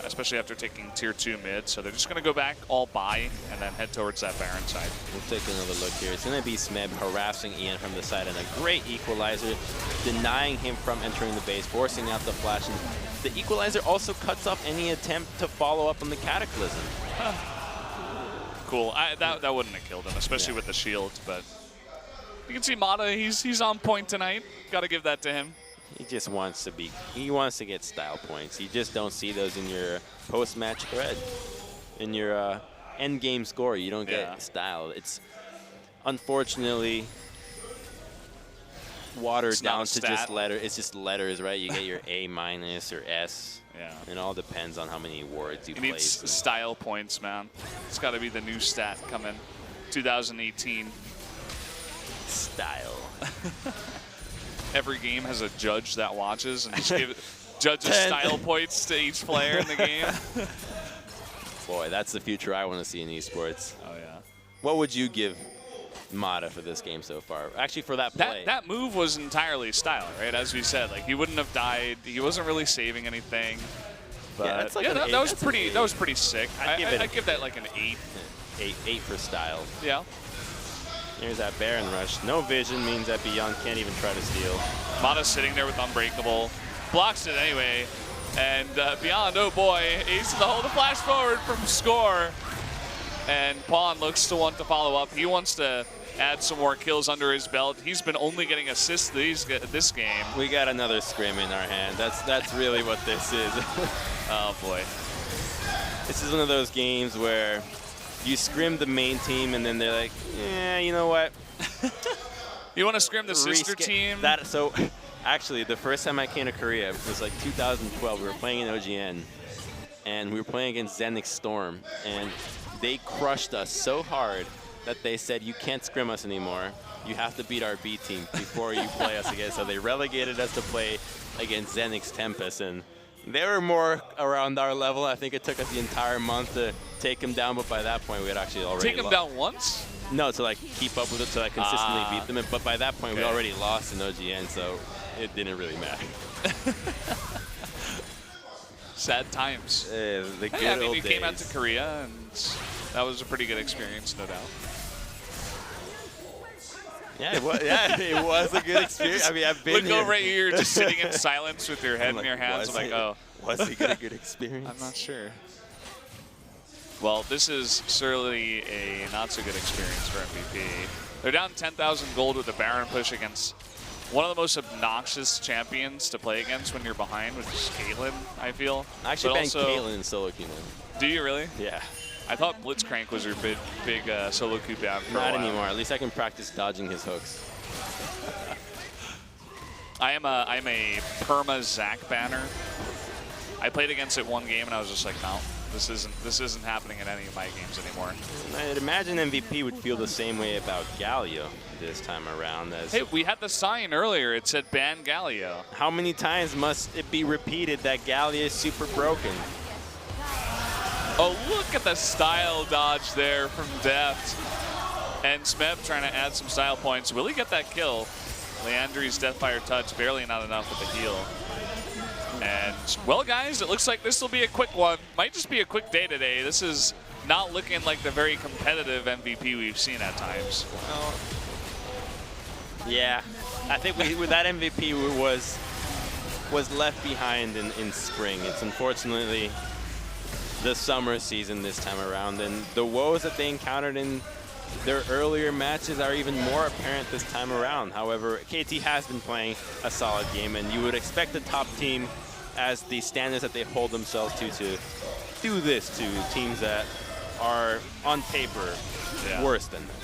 especially after taking tier 2 mid. So they're just going to go back, all buy, and then head towards that Baron side. We'll take another look here. It's going to be Smeb harassing Ian from the side, and a great equalizer, denying him from entering the base, forcing out the flash. And the equalizer also cuts off any attempt to follow up on the Cataclysm. Cool. That wouldn't have killed him, especially with the shield. But you can see Mata, he's on point tonight. Got to give that to him. He just wants to he wants to get style points. You just don't see those in your post-match thread. In your end game score, you don't get style. It's unfortunately watered down not a to stat. just letters. It's just letters, right? You get your A- or S. Yeah. It all depends on how many words you He needs place. style points, man. It's got to be the new stat coming 2018. Style. Every game has a judge that watches and just judges 10. style points to each player in the game. Boy, that's the future I want to see in esports. Oh, yeah. What would you give Mata for this game so far? Actually, for that play. That move was entirely style, right? As we said, like he wouldn't have died. He wasn't really saving anything. But Yeah, that's like an that 8. was pretty. That was pretty sick. I'd give that like an 8. 8 for style. Yeah. Here's that Baron rush. No vision means that Beyond can't even try to steal. Mata's sitting there with Unbreakable. Blocks it anyway. And Beyond, oh boy, aces the hold the flash forward from score. And Pawn looks to want to follow up. He wants to add some more kills under his belt. He's been only getting assists this game. We got another scrim in our hand. That's really what this is. Oh boy. This is one of those games where you scrim the main team and then they're like, yeah, you know what? You want to scrim the sister team? So actually, the first time I came to Korea was like 2012. We were playing in OGN, and we were playing against Zenix Storm, and they crushed us so hard that they said, you can't scrim us anymore. You have to beat our B team before you play us again. So they relegated us to play against Zenix Tempest, and they were more around our level. I think it took us the entire month to take them down, but by that point, we had actually already Take them down once? No, to like keep up with it, to like consistently beat them. But by that point, we Okay. already lost in OGN, so it didn't really matter. Sad times. The good Hey, I mean, old you days. came out to Korea, and that was a pretty good experience, no doubt. Yeah, it was a good experience. I mean, I've been Look here. over at you, you're just sitting in silence with your head I'm in your hands. I'm like, oh. Was it a good experience? I'm not sure. Well, this is certainly a not-so-good experience for MVP. They're down 10,000 gold with a Baron push against one of the most obnoxious champions to play against when you're behind, which is Caitlyn, I feel. I actually But banned also- Caitlyn in solo queue now. Do you really? Yeah. I thought Blitzcrank was your big solo queue ban for a Not while. anymore. At least I can practice dodging his hooks. I'm a perma Zac banner. I played against it one game and I was just like, no, this isn't happening in any of my games anymore. I'd imagine MVP would feel the same way about Galio this time around. As Hey, we had the sign earlier. It said ban Galio. how many times must it be repeated that Galio is super broken? Oh, look at the style dodge there from Deft. And Smeb trying to add some style points. Will he get that kill? Leandri's Deathfire touch, barely not enough with the heal. And, well, guys, it looks like this will be a quick one. Might just be a quick day today. This is not looking like the very competitive MVP we've seen at times. Well, yeah, I think with that MVP was left behind in spring. It's unfortunately the summer season this time around, and the woes that they encountered in their earlier matches are even more apparent this time around. However, KT has been playing a solid game, and you would expect the top team, as the standards that they hold themselves to do this to teams that are on paper worse than them.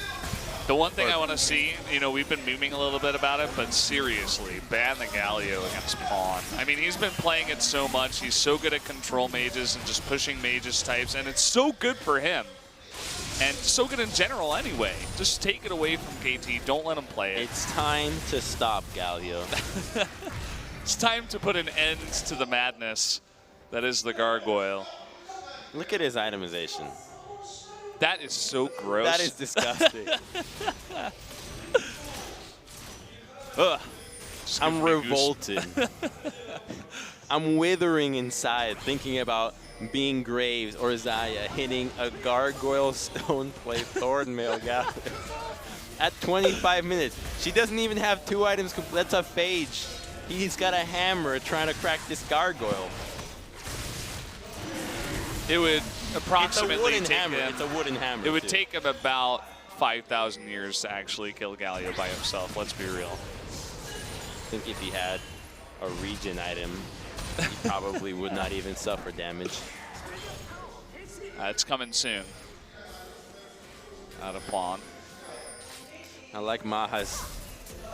The one thing I want to see, you know, we've been memeing a little bit about it, but seriously, ban the Galio against Pawn. I mean, he's been playing it so much. He's so good at control mages and just pushing mages types, and it's so good for him. And so good in general anyway. Just take it away from KT. Don't let him play it. It's time to stop Galio. It's time to put an end to the madness that is the Gargoyle. Look at his itemization. That is so gross. That is disgusting. Ugh. I'm revolted. I'm withering inside thinking about being Graves or Zaya hitting a Gargoyle Stone Plate Thornmail Galio. At 25 minutes. She doesn't even have 2 items. That's a Phage. He's got a hammer trying to crack this Gargoyle. It would approximately It's a wooden take hammer. him. It's a wooden hammer. It would too. take him about 5,000 years to actually kill Galio by himself. Let's be real. I think if he had a regen item, he probably would not even suffer damage. It's coming soon. Out of Pawn. I like Maha's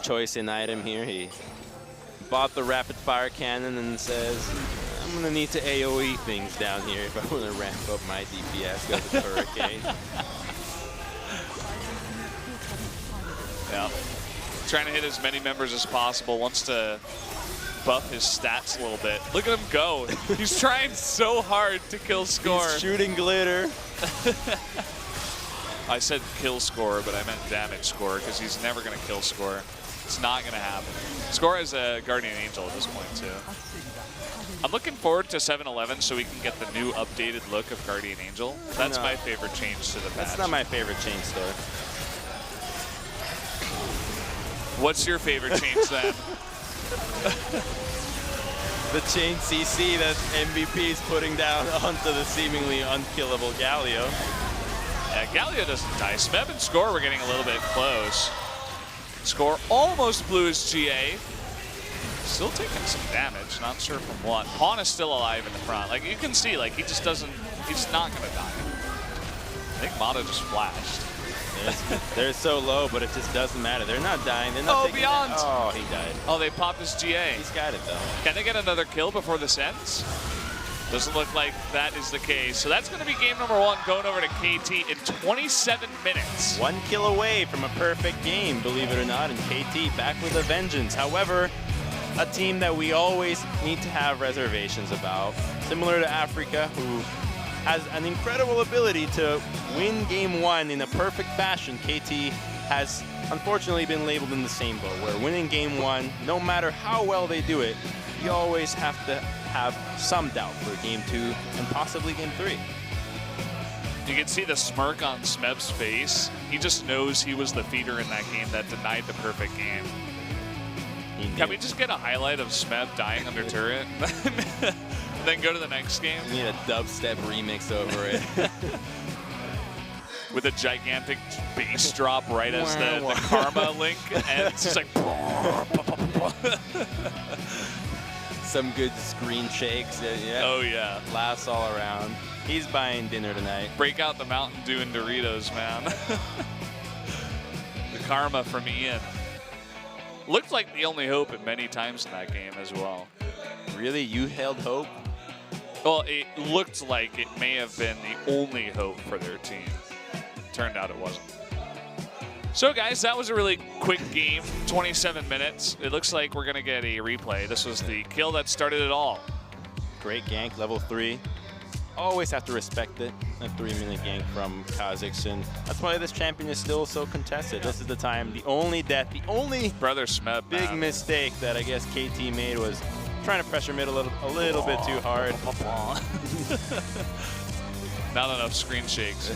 choice in item here. He bought the rapid fire cannon and says, I'm going to need to AoE things down here if I want to ramp up my DPS. Go with Hurricane. Yeah. Trying to hit as many members as possible. Wants to buff his stats a little bit. Look at him go. He's trying so hard to kill score. He's shooting glitter. I said kill score, but I meant damage score because he's never going to kill score. It's not going to happen. Score is a Guardian Angel at this point, too. I'm looking forward to 7-11 so we can get the new updated look of Guardian Angel. That's my favorite change to the patch. That's not my favorite change, though. What's your favorite change then? The change CC that MVP is putting down onto the seemingly unkillable Galio. Yeah, Galio doesn't die. Smeb and Score were getting a little bit close. Score almost blew his GA. Still taking some damage, not sure from what. Pawn is still alive in the front. Like, you can see, like, he just doesn't, he's not going to die. I think Mata just flashed. They're so low, but it just doesn't matter. They're not dying. They're not taking Beyond. Oh, he died. Oh, they popped his GA. He's got it, though. Can they get another kill before this ends? Doesn't look like that is the case. So that's going to be game number 1 going over to KT in 27 minutes. 1 kill away from a perfect game, believe it or not, and KT back with a vengeance. However, a team that we always need to have reservations about, similar to Africa, who has an incredible ability to win game 1 in a perfect fashion. KT has unfortunately been labeled in the same boat, where winning game 1, no matter how well they do it, you always have to have some doubt for game 2 and possibly game 3. You can see the smirk on Smeb's face. He just knows he was the feeder in that game that denied the perfect game. Can we just get a highlight of Smeb dying under turret? Then go to the next game? We need a dubstep remix over it. With a gigantic bass drop right as the Karma link ends. It's like... Some good screen shakes. Yeah. Oh, yeah. Laughs all around. He's buying dinner tonight. Break out the Mountain Dew and Doritos, man. The Karma from Ian. Looked like the only hope at many times in that game as well. Really? You held hope? Well, it looked like it may have been the only hope for their team. Turned out it wasn't. So, guys, that was a really quick game, 27 minutes. It looks like we're going to get a replay. This was the kill that started it all. Great gank, level 3. Always have to respect it. A 3-minute gank from Kazakhstan. That's why this champion is still so contested. This is the time. The only death, the only Brother Smeb, big mistake that I guess KT made was trying to pressure mid a little bit too hard. Not enough screen shakes.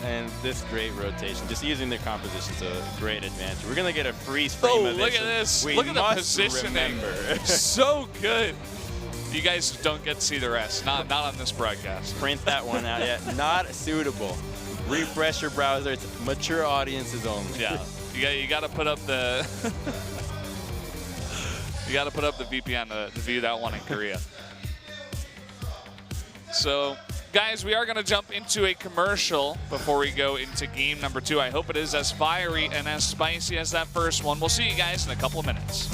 And this great rotation, just using their composition to a great advantage. We're going to get a freeze frame of this. Look at this. Look at the positioning. So good. You guys don't get to see the rest. Not on this broadcast. Print that one out. Yeah, not suitable. Refresh your browser. It's mature audiences only. Yeah. You got to put up the you got to put up the VPN to view that one in Korea. So, guys, we are going to jump into a commercial before we go into game number 2. I hope it is as fiery and as spicy as that first one. We'll see you guys in a couple of minutes.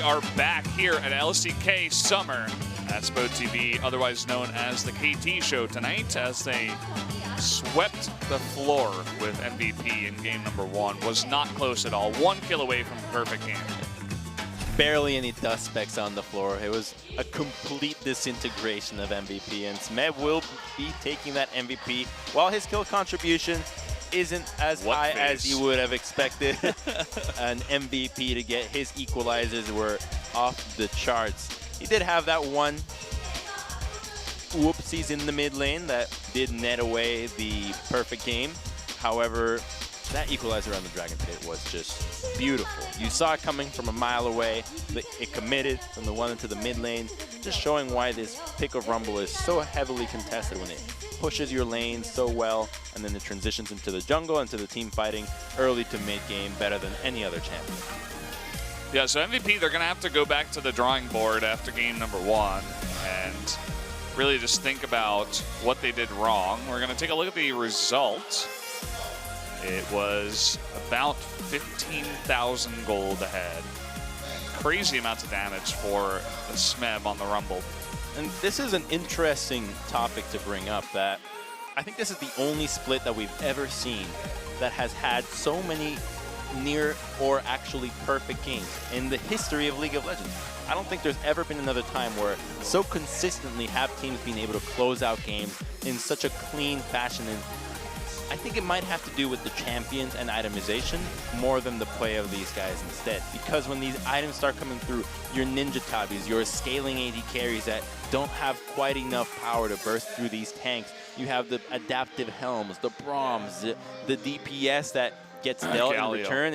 are back here at LCK Summer at Spo TV, otherwise known as the KT Show tonight, as they swept the floor with MVP in game number 1. Was not close at all. 1 kill away from a perfect game. Barely any dust specks on the floor. It was a complete disintegration of MVP, and Smeb will be taking that MVP while his kill contribution isn't as high as you would have expected an MVP to get. His equalizers were off the charts. He did have that one whoopsies in the mid lane that did net away the perfect game. However, that equalizer on the Dragon Pit was just beautiful. You saw it coming from a mile away. It committed from the one into the mid lane, just showing why this pick of Rumble is so heavily contested when it pushes your lane so well, and then it transitions into the jungle, into the team fighting early to mid game better than any other champion. Yeah, so MVP, they're going to have to go back to the drawing board after game number 1 and really just think about what they did wrong. We're going to take a look at the results. It was about 15,000 gold ahead. Crazy amounts of damage for the Smeb on the Rumble. And this is an interesting topic to bring up, that I think this is the only split that we've ever seen that has had so many near or actually perfect games in the history of League of Legends. I don't think there's ever been another time where so consistently have teams been able to close out games in such a clean fashion. And I think it might have to do with the champions and itemization more than the play of these guys instead. Because when these items start coming through, your Ninja Tabis, your scaling AD carries that don't have quite enough power to burst through these tanks, you have the adaptive helms, the Brahms, the DPS that gets dealt in return.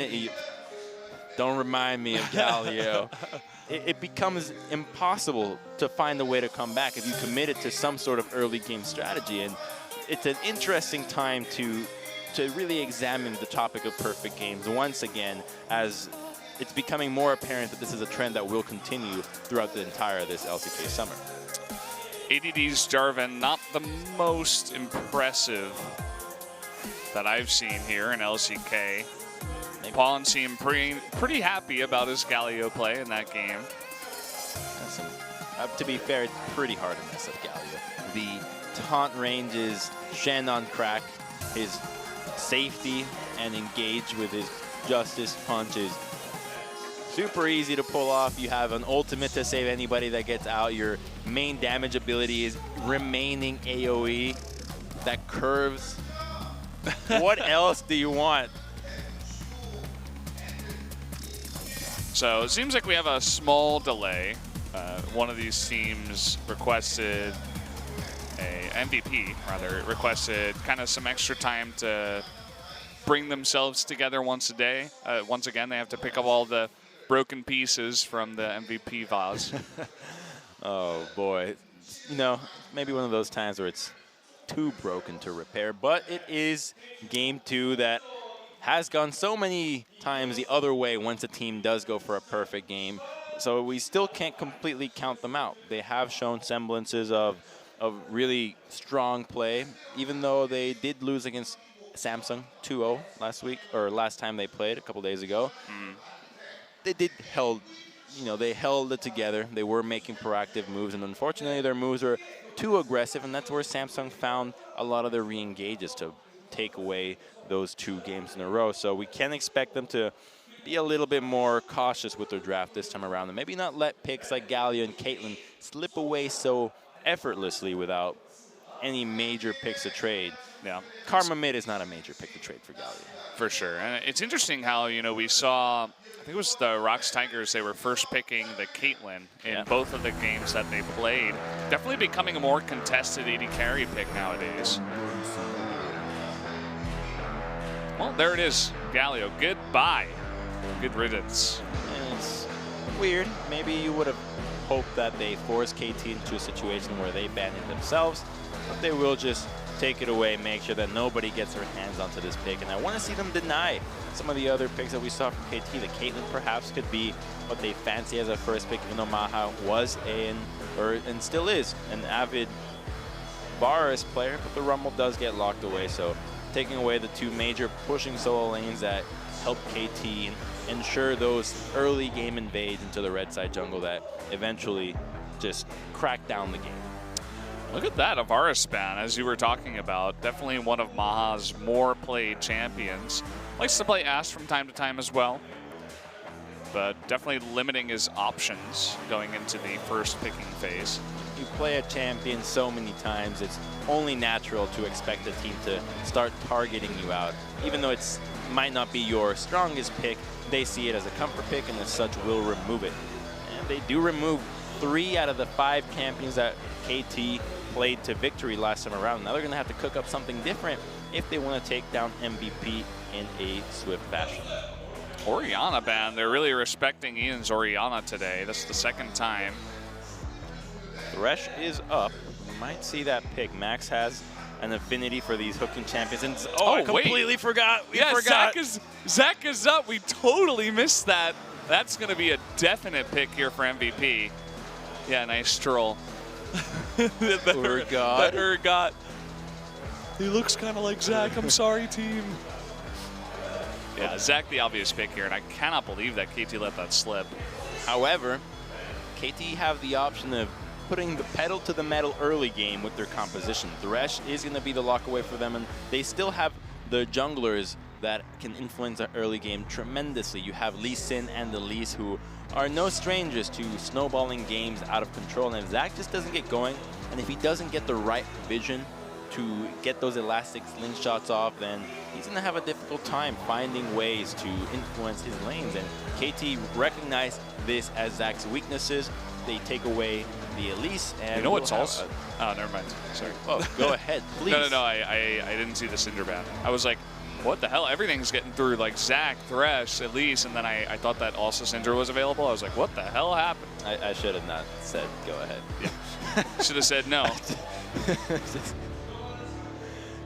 Don't remind me of Galio. It becomes impossible to find a way to come back if you committed to some sort of early game strategy. And it's an interesting time to really examine the topic of perfect games once again, as it's becoming more apparent that this is a trend that will continue throughout the entire of this LCK Summer. ADD's Jarvan, not the most impressive that I've seen here in LCK. Pawn seemed pretty happy about his Galio play in that game. To be fair, it's pretty hard to mess up Galio. The taunt range is Shen on crack. His safety and engage with his Justice punch is super easy to pull off. You have an ultimate to save anybody that gets out. Your main damage ability is remaining AoE that curves. What else do you want? So it seems like we have a small delay. One of these teams requested MVP, requested kind of some extra time to bring themselves together once again, they have to pick up all the broken pieces from the MVP vase. Oh boy, you know, maybe one of those times where it's too broken to repair, but it is game 2 that has gone so many times the other way once a team does go for a perfect game. So we still can't completely count them out. They have shown semblances of really strong play, even though they did lose against Samsung 2-0 last week, or last time they played a couple days ago. They held it together. They were making proactive moves, and unfortunately their moves were too aggressive, and that's where Samsung found a lot of their re-engages to take away those 2 games in a row. So we can expect them to be a little bit more cautious with their draft this time around, and maybe not let picks like Galio and Caitlyn slip away so effortlessly without any major picks to trade. Yeah, Karma mid is not a major pick to trade for Galio. For sure. And it's interesting how, you know, we saw, I think it was the ROX Tigers, they were first picking the Caitlyn in both of the games that they played. Definitely becoming a more contested AD carry pick nowadays. Well, there it is. Galio, goodbye. Good riddance. And it's weird. Maybe you would have hoped that they force KT into a situation where they ban it themselves, but they will just take it away, make sure that nobody gets their hands onto this pick. And I want to see them deny some of the other picks that we saw from KT. The Caitlyn perhaps could be what they fancy as a first pick, even though Maha was and still is an avid Varus player, but the Rumble does get locked away. So taking away the 2 major pushing solo lanes that help KT ensure those early game invades into the red side jungle that eventually just crack down the game. Look at that, Avarispan, as you were talking about. Definitely one of Maha's more played champions. Likes to play Ashe from time to time as well, but definitely limiting his options going into the first picking phase. You play a champion so many times, it's only natural to expect the team to start targeting you out. Even though it might not be your strongest pick, they see it as a comfort pick and as such will remove it. And they do remove 3 out of the 5 champions that KT played to victory last time around. Now they're going to have to cook up something different if they want to take down MVP in a swift fashion. Orianna ban, they're really respecting Ian's Orianna today. That's the second time. Thresh is up. You might see that pick. Max has an affinity for these hooking champions. And I completely forgot. We forgot. Zach is up. We totally missed that. That's going to be a definite pick here for MVP. Yeah, nice stroll. Urgot. He looks kind of like Zach. I'm sorry, team. Yeah, Zach the obvious pick here, and I cannot believe that KT let that slip. However, KT have the option of putting the pedal to the metal early game with their composition. Thresh is going to be the lock away for them, and they still have the junglers that can influence the early game tremendously. You have Lee Sin and Elise, who are no strangers to snowballing games out of control. And if Zach just doesn't get going, and if he doesn't get the right vision to get those elastic slingshots off, then he's going to have a difficult time finding ways to influence his lanes. And KT recognized this as Zach's weaknesses. They take away the Elise, and you know what's also? Oh, never mind. Sorry. Oh, go ahead, please. No. I didn't see the Cinder ban. I was like, what the hell? Everything's getting through, like Zach, Thresh, Elise, and then I thought that also Cinder was available. I was like, what the hell happened? I should have not said go ahead. Yeah. Should have said no.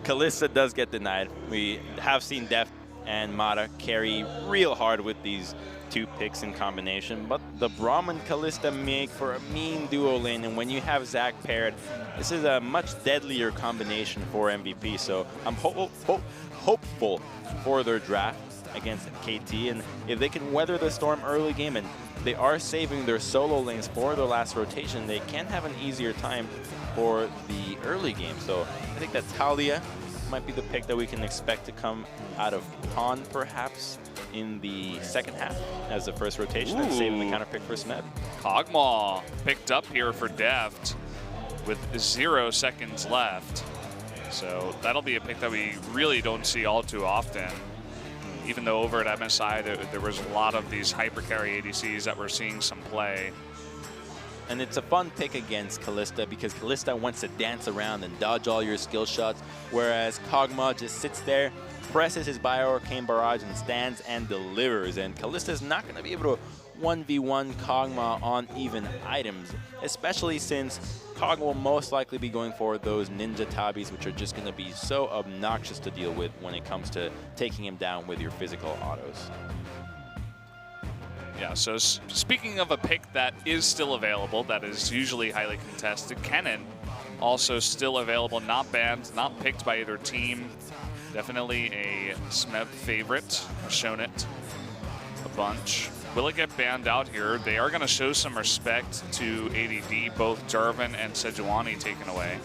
Kalista does get denied. We have seen Deft and Mata carry real hard with these 2 picks in combination, but the Braum and Kalista make for a mean duo lane, and when you have Zach paired, this is a much deadlier combination for MVP, so I'm hopeful for their draft against KT, and if they can weather the storm early game, and they are saving their solo lanes for their last rotation, they can have an easier time for the early game. So I think that Talia might be the pick that we can expect to come out of Pawn, perhaps, in the second half as the first rotation. Ooh. And saving the counter pick for Smeb. Kog'Maw picked up here for Deft with 0 seconds left. So that'll be a pick that we really don't see all too often. Even though over at MSI, there was a lot of these hyper carry ADCs that we're seeing some play. And it's a fun pick against Kalista because Kalista wants to dance around and dodge all your skill shots, whereas Kog'Maw just sits there, presses his Bio-Arcane Barrage, and stands and delivers. And Kalista's not going to be able to 1v1 Kog'Maw on even items, especially since Kog'Maw will most likely be going for those Ninja Tabis, which are just going to be so obnoxious to deal with when it comes to taking him down with your physical autos. Yeah, so speaking of a pick that is still available, that is usually highly contested, Kennen also still available, not banned, not picked by either team. Definitely a Smeb favorite. I've shown it a bunch. Will it get banned out here? They are going to show some respect to ADD, both Jarvan and Sejuani taken away.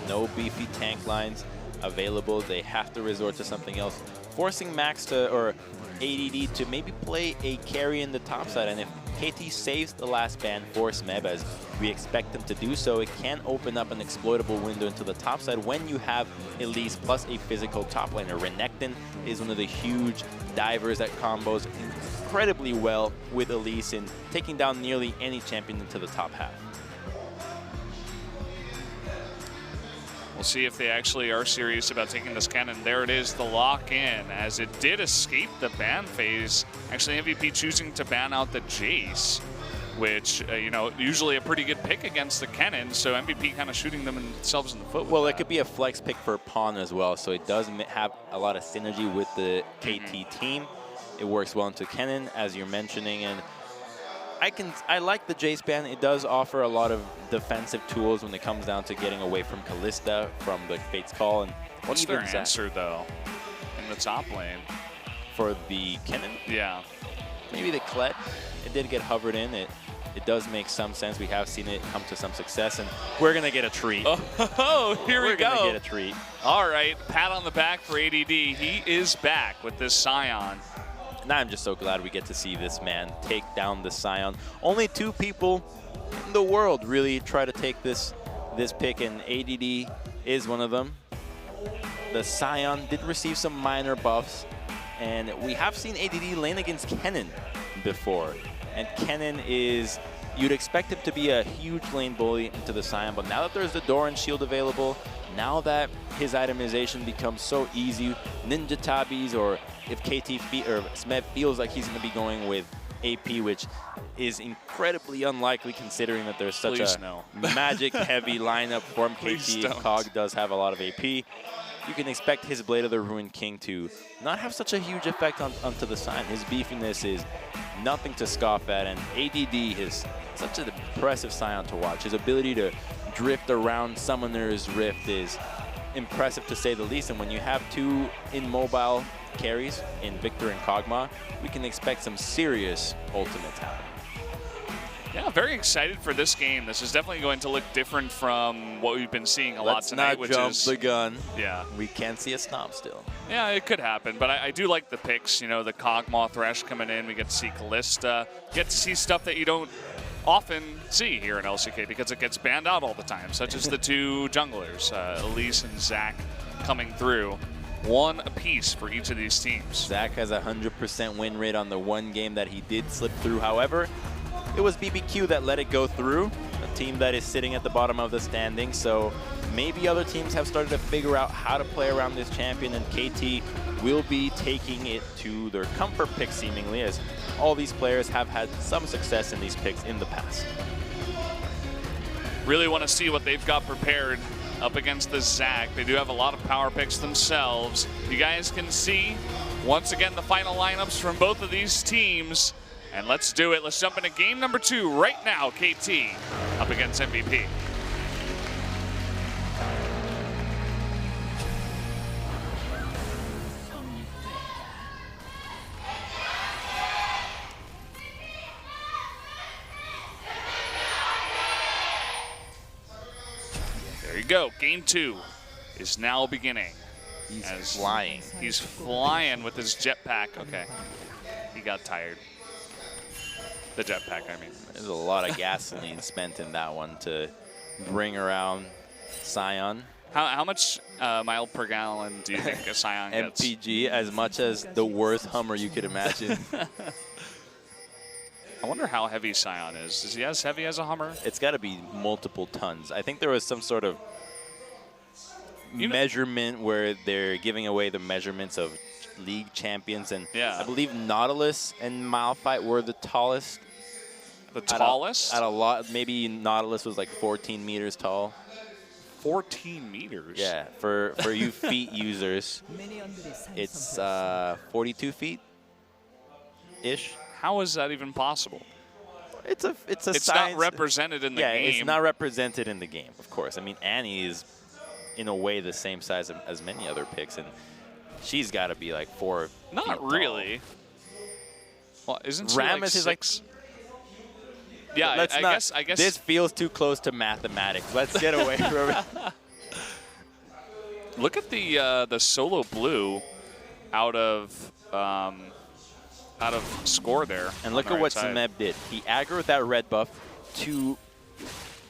No beefy tank lines available. They have to resort to something else, forcing Max to, or ADD to maybe play a carry in the top side. And if KT saves the last ban for Smeb, as we expect them to do so, it can open up an exploitable window into the top side when you have Elise plus a physical top laner. Renekton is one of the huge divers that combos incredibly well with Elise in taking down nearly any champion into the top half. We'll see if they actually are serious about taking this cannon. There it is, the lock-in, as it did escape the ban phase. Actually, MVP choosing to ban out the Jace, which, you know, usually a pretty good pick against the cannon, so MVP kind of shooting themselves in the foot with Well, that. it could be a flex pick for Pawn as well, so it does have a lot of synergy with the KT team. It works well into Kennen, as you're mentioning, and I like the Jace ban. It does offer a lot of defensive tools when it comes down to getting away from Kalista, from the Fate's Call. And what's their answer, though, in the top lane? for the Kennen. Yeah. Maybe the Kled. It did get hovered in. It does make some sense. We have seen it come to some success, and we're going to get a treat. Oh, here we go. We're going to get a treat. All right, pat on the back for ADD. He is back with this Scion. And I'm just so glad we get to see this man take down the Scion. Only 2 people in the world really try to take this pick, and ADD is one of them. The Scion did receive some minor buffs, and we have seen ADD lane against Kennen before. And Kennen is, you'd expect him to be a huge lane bully into the Scion, but now that there's the Doran shield available, now that his itemization becomes so easy, Ninja Tabis, or if Smeb feels like he's going to be going with AP, which is incredibly unlikely considering that there's such a magic-heavy lineup from KT. Cog does have a lot of AP. You can expect his Blade of the Ruined King to not have such a huge effect onto the Scion. His beefiness is nothing to scoff at, and ADD is such an impressive Scion to watch. His ability to drift around Summoner's Rift is impressive to say the least, and when you have 2 immobile carries in Victor and Kog'Maw, we can expect some serious ultimates happening. Yeah, very excited for this game. This is definitely going to look different from what we've been seeing a lot tonight. Let's not jump the gun. Yeah. We can't see a stomp still. Yeah, it could happen, but I do like the picks. You know, the Kog'Maw Thresh coming in. We get to see Callista. Get to see stuff that you don't often see here in LCK because it gets banned out all the time, such as the 2 junglers, Elise and Zach, coming through. 1 apiece for each of these teams. Zach has a 100% win rate on the 1 game that he did slip through. However, it was BBQ that let it go through, a team that is sitting at the bottom of the standing. So maybe other teams have started to figure out how to play around this champion, and KT will be taking it to their comfort pick seemingly, as all these players have had some success in these picks in the past. Really want to see what they've got prepared up against the Zach. They do have a lot of power picks themselves. You guys can see, once again, the final lineups from both of these teams. And let's do it. Let's jump into game number 2 right now. KT up against MVP. There you go. Game 2 is now beginning. He's flying. He's flying with his jetpack. Okay. He got tired. The jetpack, I mean. There's a lot of gasoline spent in that one to bring around Scion. How much mile per gallon do you think a Scion gets? MPG, as much as the worst Hummer you could imagine. I wonder how heavy Scion is. Is he as heavy as a Hummer? It's got to be multiple tons. I think there was some sort of measurement where they're giving away the measurements of league champions, and I believe Nautilus and Malphite were the tallest. The tallest? At a lot, maybe Nautilus was like 14 meters tall. 14 meters? Yeah, for you feet users, it's 42 feet-ish. How is that even possible? It's science. Not represented in the game. Yeah, it's not represented in the game, of course. I mean, Annie is, in a way, the same size as many other picks, and she's got to be like 4 feet Not really. Well, isn't she Rammus like 6? Is like, yeah, I guess. This feels too close to mathematics. Let's get away from it. Look at the solo blue out of score there. And look at what Smeb did. He aggroed that red buff to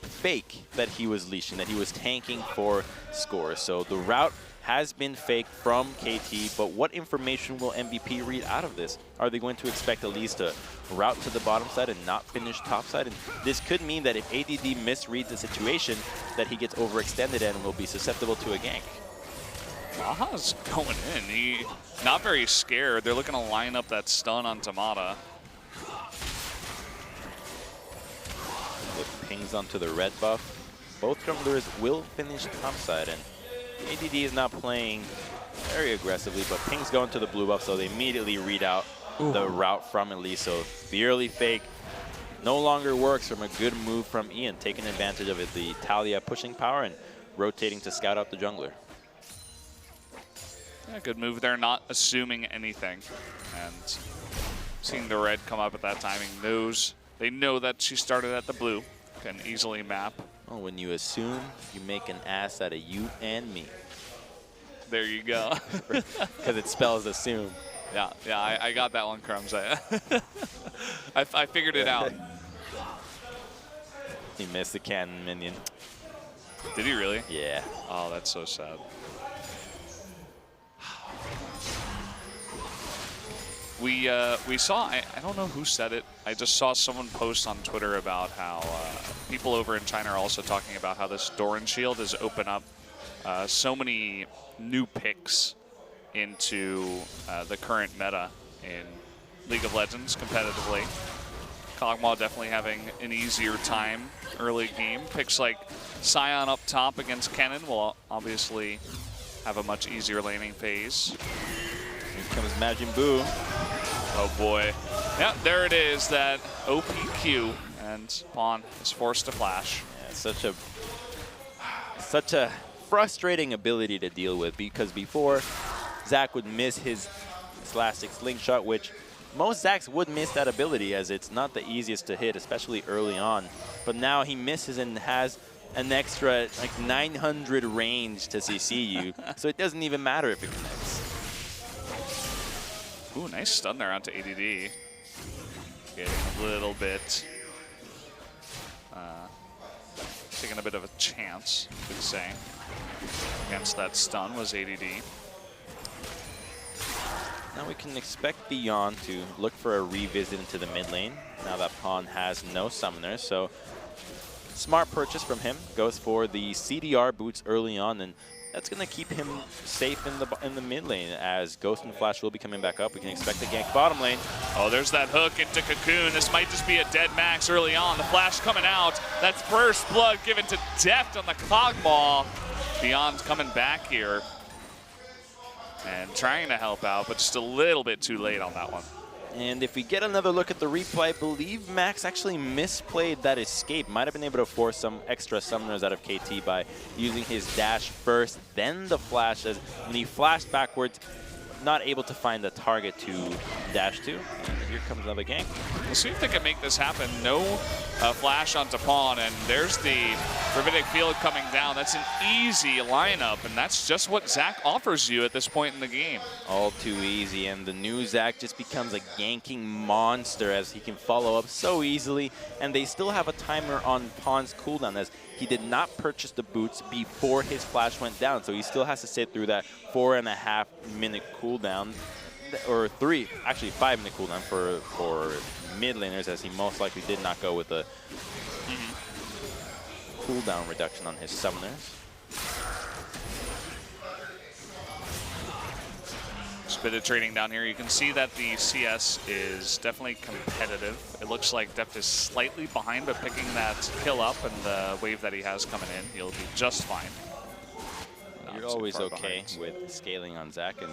fake that he was leashing, that he was tanking for score. So the route has been faked from KT, but what information will MVP read out of this? Are they going to expect Elise to route to the bottom side and not finish top side? And this could mean that if ADD misreads the situation, that he gets overextended and will be susceptible to a gank. Maha's going in. He not very scared. They're looking to line up that stun on Tamada. With pings onto the red buff, both junglers will finish topside, and ADD is not playing very aggressively, but pings go into the blue buff, so they immediately read out the route from Elise. So the early fake no longer works from a good move from Ian, taking advantage of it. The Talia pushing power and rotating to scout out the jungler. Yeah, good move there, not assuming anything. And seeing the red come up at that timing, they know that she started at the blue, can easily map. Well, when you assume, you make an ass out of you and me. There you go. Because it spells assume. Yeah, I got that one, Crumbs. I figured it out. He missed the cannon minion. Did he really? Yeah. Oh, that's so sad. We saw, I don't know who said it, I just saw someone post on Twitter about how people over in China are also talking about how this Doran Shield has opened up so many new picks into the current meta in League of Legends competitively. Kog'Maw definitely having an easier time early game. Picks like Sion up top against Kennen will obviously have a much easier laning phase. Here comes Majin Buu. Oh boy. Yeah, there it is, that OPQ, and Pawn is forced to flash. Yeah, such a frustrating ability to deal with, because before Zach would miss his elastic slingshot, which most Zacks would miss that ability as it's not the easiest to hit, especially early on. But now he misses and has an extra like 900 range to CC you, so it doesn't even matter if it connects. Ooh, nice stun there onto ADD. Getting a little bit, taking a bit of a chance, you could say, against that stun was ADD. Now we can expect Beyond to look for a revisit into the mid lane, now that Pawn has no summoners. So smart purchase from him, goes for the CDR boots early on, and that's going to keep him safe in the mid lane, as Ghost and Flash will be coming back up. We can expect a gank bottom lane. Oh, there's that hook into Cocoon. This might just be a dead max early on. The Flash coming out. That's first blood given to Deft on the Kog'Maw. Beyond's coming back here and trying to help out, but just a little bit too late on that one. And if we get another look at the replay, I believe Max actually misplayed that escape. Might have been able to force some extra summoners out of KT by using his dash first, then the flash. As when he flashed backwards, not able to find the target to dash to. And here comes another gank. We'll see if they can make this happen. No flash onto Pawn, and there's the Gravitic Field coming down. That's an easy lineup, and that's just what Zach offers you at this point in the game. All too easy, and the new Zach just becomes a ganking monster as he can follow up so easily, and they still have a timer on Pawn's cooldown, as he did not purchase the boots before his flash went down, so he still has to sit through that 4.5 minute cooldown, or 5-minute cooldown for mid laners, as he most likely did not go with a cooldown reduction on his summoners. Just a bit of trading down here. You can see that the CS is definitely competitive. It looks like Deft is slightly behind, but picking that kill up and the wave that he has coming in, he'll be just fine. You're always okay with scaling on Zach, and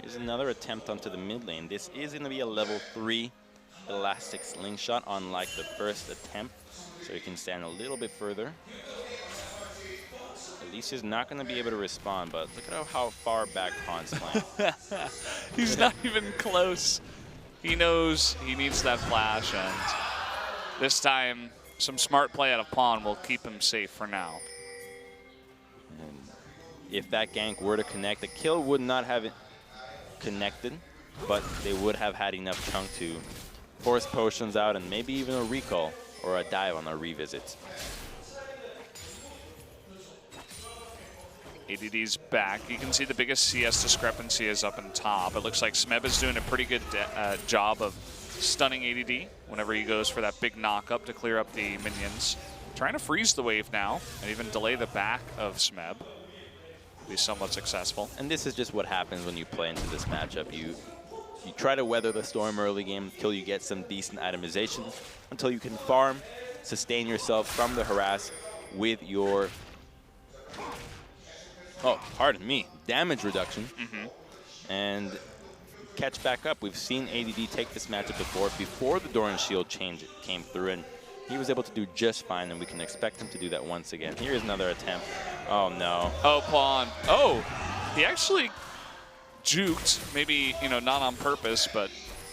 here's another attempt onto the mid lane. This is going to be a level 3 elastic slingshot, unlike the first attempt, so he can stand a little bit further. Alicia's not going to be able to respond, but look at how far back Pawn's playing. He's not even close. He knows he needs that flash, and this time some smart play out of Pawn will keep him safe for now. And if that gank were to connect, the kill would not have it connected, but they would have had enough chunk to force potions out and maybe even a recall or a dive on a revisit. ADD's back. You can see the biggest CS discrepancy is up in top. It looks like Smeb is doing a pretty good job of stunning ADD whenever he goes for that big knock-up to clear up the minions. Trying to freeze the wave now and even delay the back of Smeb. Be somewhat successful. And this is just what happens when you play into this matchup. You try to weather the storm early game until you get some decent itemization, until you can farm, sustain yourself from the harass with your, damage reduction, and catch back up. We've seen ADD take this matchup before the Doran Shield change came through, and he was able to do just fine, and we can expect him to do that once again. Here's another attempt. Oh, no. Oh, Pawn. Oh, he actually juked, maybe, you know, not on purpose, but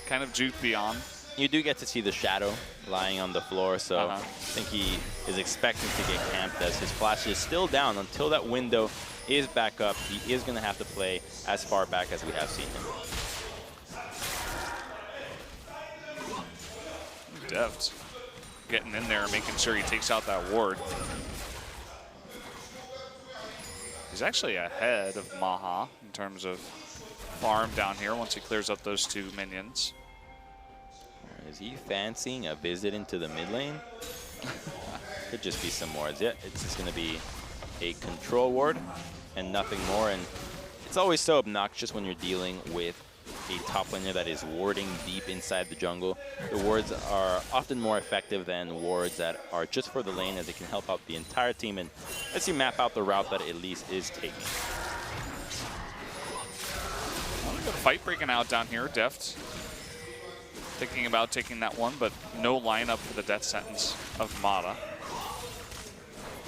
kind of juked beyond. You do get to see the shadow lying on the floor, so I think he is expecting to get camped as his flash is still down until that window is back up. He is going to have to play as far back as we have seen him. Deft getting in there and making sure he takes out that ward. He's actually ahead of Maha in terms of farm down here once he clears up those 2 minions. Is he fancying a visit into the mid lane? Could just be some wards. Yeah, it's just going to be a control ward and nothing more. And it's always so obnoxious when you're dealing with a top laner that is warding deep inside the jungle. The wards are often more effective than wards that are just for the lane, as it can help out the entire team. And let's see map out the route that Elise is taking. A fight breaking out down here. Deft thinking about taking that one, but no lineup for the death sentence of Mata.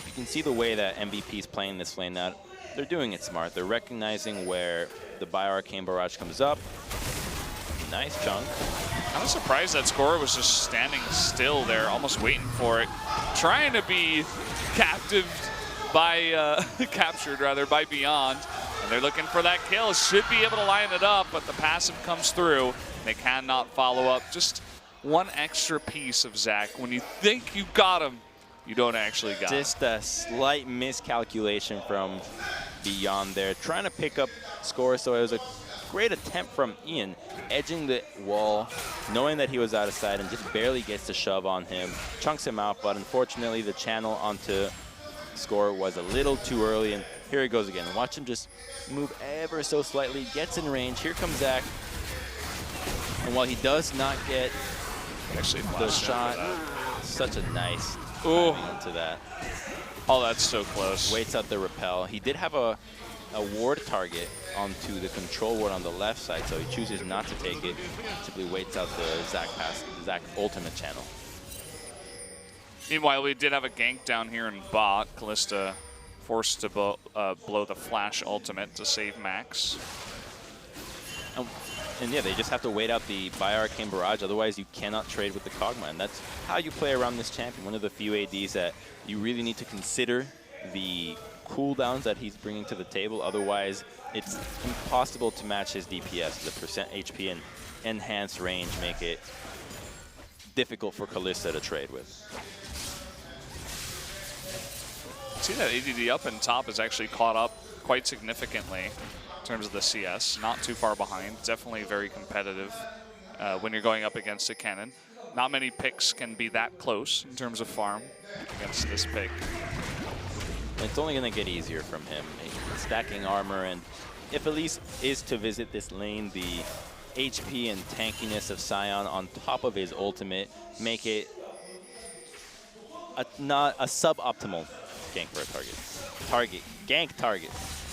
You can see the way that MVP is playing this lane now. They're doing it smart. They're recognizing where the Bio-Arcane Barrage comes up. Nice chunk. I'm surprised that Scorer was just standing still there, almost waiting for it, trying to be captured rather by Beyond. And they're looking for that kill. Should be able to line it up, but the passive comes through. They cannot follow up. Just one extra piece of Zach. When you think you got him, you don't actually got him. Just a slight miscalculation from Beyond there, trying to pick up Score. So it was a great attempt from Ian, edging the wall, knowing that he was out of sight, and just barely gets to shove on him, chunks him out, but unfortunately the channel onto Score was a little too early, and here he goes again. Watch him just move ever so slightly, gets in range. Here comes Zach, and while he does not get the shot, such a nice into that. Oh, that's so close. Waits out the repel. He did have a ward target onto the control ward on the left side, so he chooses not to take it. Simply waits out the Zach ultimate channel. Meanwhile, we did have a gank down here in bot. Kalista forced to blow the flash ultimate to save Max. And yeah, they just have to wait out the Bio-Arcane Barrage, otherwise you cannot trade with the Kog'Maw, and that's how you play around this champion. One of the few ADs that you really need to consider the cooldowns that he's bringing to the table, otherwise it's impossible to match his DPS. The percent HP and enhanced range make it difficult for Kalista to trade with. See that ADD up and top has actually caught up quite significantly in terms of the CS. Not too far behind. Definitely very competitive when you're going up against a Kennen. Not many picks can be that close in terms of farm against this pick. It's only going to get easier from him. Stacking armor, and if Elise is to visit this lane, the HP and tankiness of Sion on top of his ultimate make it not a suboptimal gank for a target. Gank target.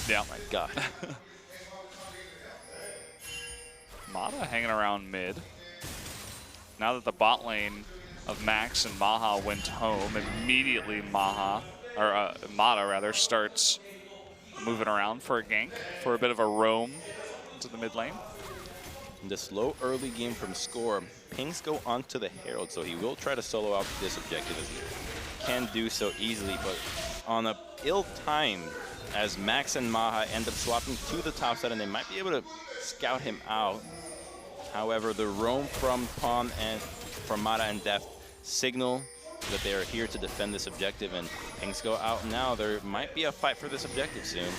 Yeah. Oh my God. Mata hanging around mid. Now that the bot lane of Max and Maha went home, immediately Mata starts moving around for a gank, for a bit of a roam into the mid lane. In the slow early game from Score, pings go onto the Herald, so he will try to solo out this objective as he can do so easily, but on a ill time, as Max and Maha end up swapping to the top side, and they might be able to scout him out. However, the roam from Pawn and from Mata and Deft signal that they are here to defend this objective, and things go out now. There might be a fight for this objective soon.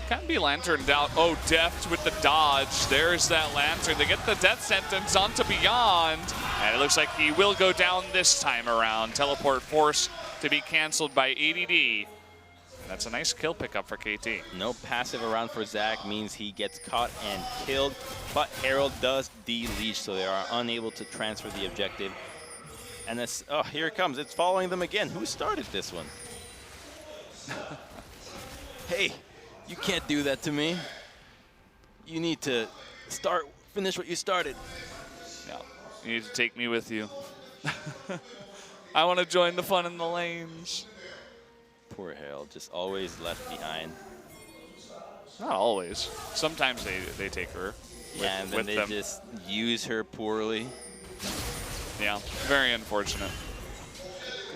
Can be lanterned out. Oh, Deft with the dodge. There's that lantern. They get the death sentence onto Beyond, and it looks like he will go down this time around. Teleport forced to be canceled by ADD. That's a nice kill pickup for KT. No passive around for Zach means he gets caught and killed, but Herald does de-leash, so they are unable to transfer the objective. And this, oh, here it comes. It's following them again. Who started this one? Hey, you can't do that to me. You need to finish what you started. Yeah, you need to take me with you. I want to join the fun in the lanes. Poor Herald, just always left behind. Not always. Sometimes they take her. Yeah, and then they just use her poorly. Yeah, very unfortunate.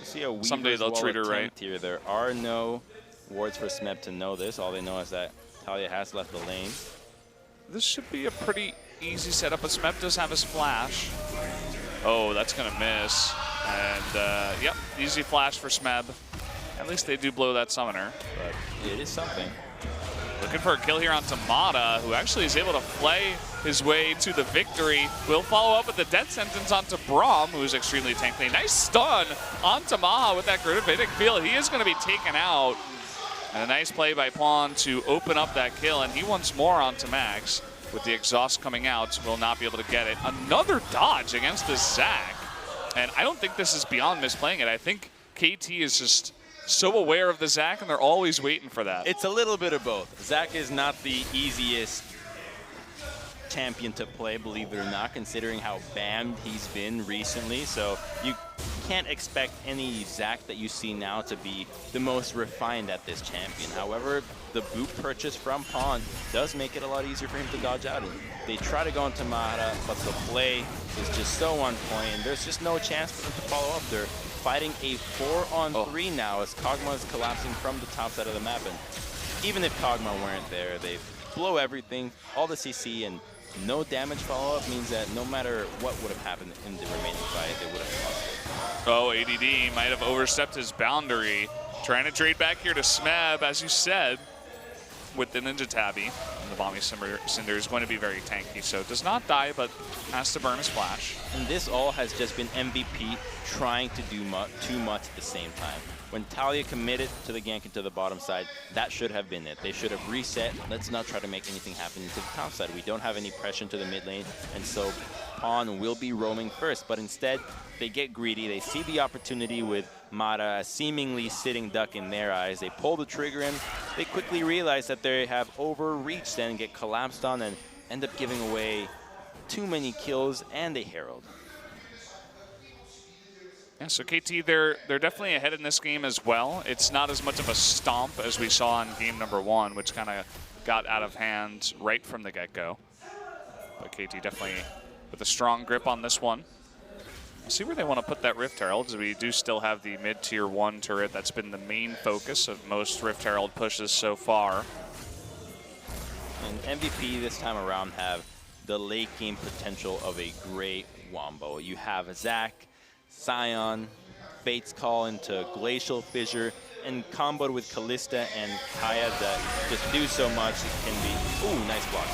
See a someday they'll treat her right. Here. There are no wards for Smeb to know this. All they know is that Talia has left the lane. This should be a pretty easy setup, but Smeb does have his flash. Oh, that's going to miss. And, yep, easy flash for Smeb. At least they do blow that summoner. But it is something. Looking for a kill here on Tamada, who actually is able to play his way to the victory. Will follow up with the death sentence onto Braum, who's extremely tanky. Nice stun on Tamaha with that Gravitic Field. He is going to be taken out. And a nice play by Pawn to open up that kill, and he wants more onto Max. With the exhaust coming out, will not be able to get it. Another dodge against the Zac. And I don't think this is beyond misplaying it. I think KT is just so aware of the Zac, and they're always waiting for that. It's a little bit of both. Zac is not the easiest champion to play, believe it or not, considering how banned he's been recently. So you can't expect any Zac that you see now to be the most refined at this champion. However, the boot purchase from Pawn does make it a lot easier for him to dodge out. And they try to go into Mara, but the play is just so on point, and there's just no chance for them to follow up. They're fighting a 4-on-3 now as Kog'Maw is collapsing from the top side of the map. And even if Kog'Maw weren't there, they blow everything, all the CC, and no damage follow-up means that no matter what would have happened in the remaining fight, they would have lost it. Oh, ADD might have overstepped his boundary. Trying to trade back here to Smeb, as you said, with the Ninja Tabby. And the Bomby Cinder is going to be very tanky, so does not die, but has to burn his flash. And this all has just been MVP trying to do too much at the same time. When Talia committed to the gank into the bottom side, that should have been it. They should have reset. Let's not try to make anything happen into the top side. We don't have any pressure into the mid lane, and so Pawn will be roaming first. But instead, they get greedy. They see the opportunity with Mata, a seemingly sitting duck in their eyes. They pull the trigger in. They quickly realize that they have overreached and get collapsed on and end up giving away too many kills and a Herald. Yeah, so KT, they're definitely ahead in this game as well. It's not as much of a stomp as we saw in game number 1, which kind of got out of hand right from the get-go. But KT definitely with a strong grip on this one. We'll see where they want to put that Rift Herald, as we do still have the mid-tier 1 turret. That's been the main focus of most Rift Herald pushes so far. And MVP this time around have the late game potential of a great wombo. You have Zac, Sion, Fate's Call into Glacial Fissure, and comboed with Kalista and Kaya that just do so much. It can be, ooh, nice block.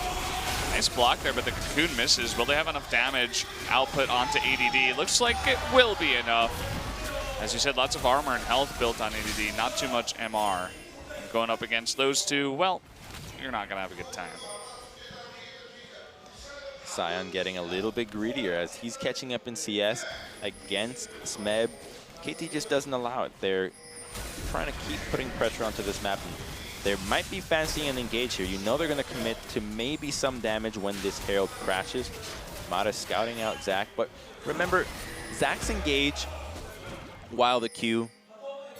Nice block there, but the Cocoon misses. Will they have enough damage output onto ADD? Looks like it will be enough. As you said, lots of armor and health built on ADD, not too much MR. And going up against those two, well, you're not going to have a good time. Sion getting a little bit greedier as he's catching up in CS against Smeb. KT just doesn't allow it. They're trying to keep putting pressure onto this map. And they might be fancying an engage here. You know they're going to commit to maybe some damage when this Herald crashes. Mata's scouting out Zac, but remember, Zac's engage, while the Q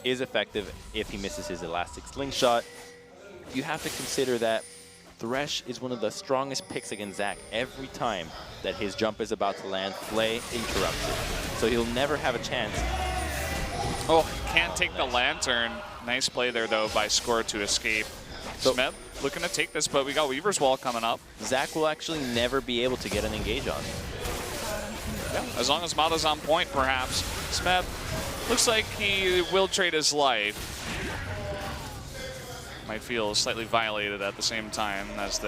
is effective if he misses his Elastic Slingshot, you have to consider that Thresh is one of the strongest picks against Zac. Every time that his jump is about to land, Flay interrupts it. So he'll never have a chance. Oh, can't take the Lantern. Nice play there, though, by Score to escape. So Smeb looking to take this, but we got Weaver's Wall coming up. Zac will actually never be able to get an engage on. Yeah, as long as Mata's on point, perhaps. Smeb looks like he will trade his life. Might feel slightly violated at the same time as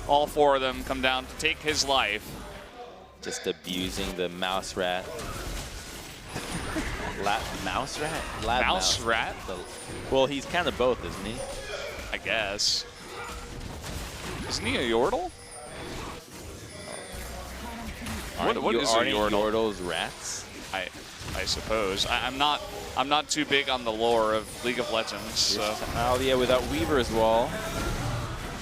all 4 of them come down to take his life. Just abusing the mouse rat. Mouse rat? Mouse rat? Well, he's kind of both, isn't he? I guess. Isn't he a Yordle? What is a Yordle? Yordles rats? I suppose. I'm not too big on the lore of League of Legends. So. Talia without Weaver's Wall.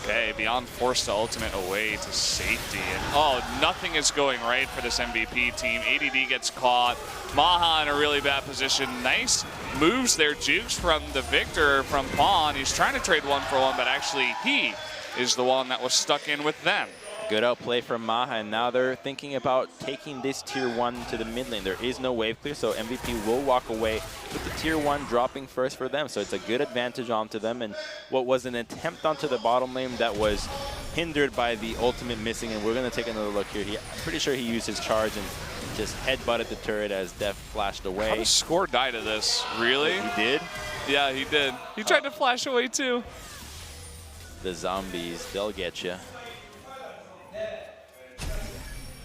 Okay, beyond forced to ultimate away to safety. And oh, nothing is going right for this MVP team. ADD gets caught. Maha in a really bad position. Nice moves there. Jukes from the Victor from Pawn. He's trying to trade 1-for-1, but actually he is the one that was stuck in with them. Good outplay from Maha, and now they're thinking about taking this tier 1 to the mid lane. There is no wave clear, so MVP will walk away with the tier 1 dropping first for them. So it's a good advantage onto them, and what was an attempt onto the bottom lane that was hindered by the ultimate missing, and we're going to take another look here. I'm pretty sure he used his charge and just headbutted the turret as Def flashed away. How does Score die to this? Really? He did? Yeah, he did. He tried to flash away too. The zombies, they'll get you.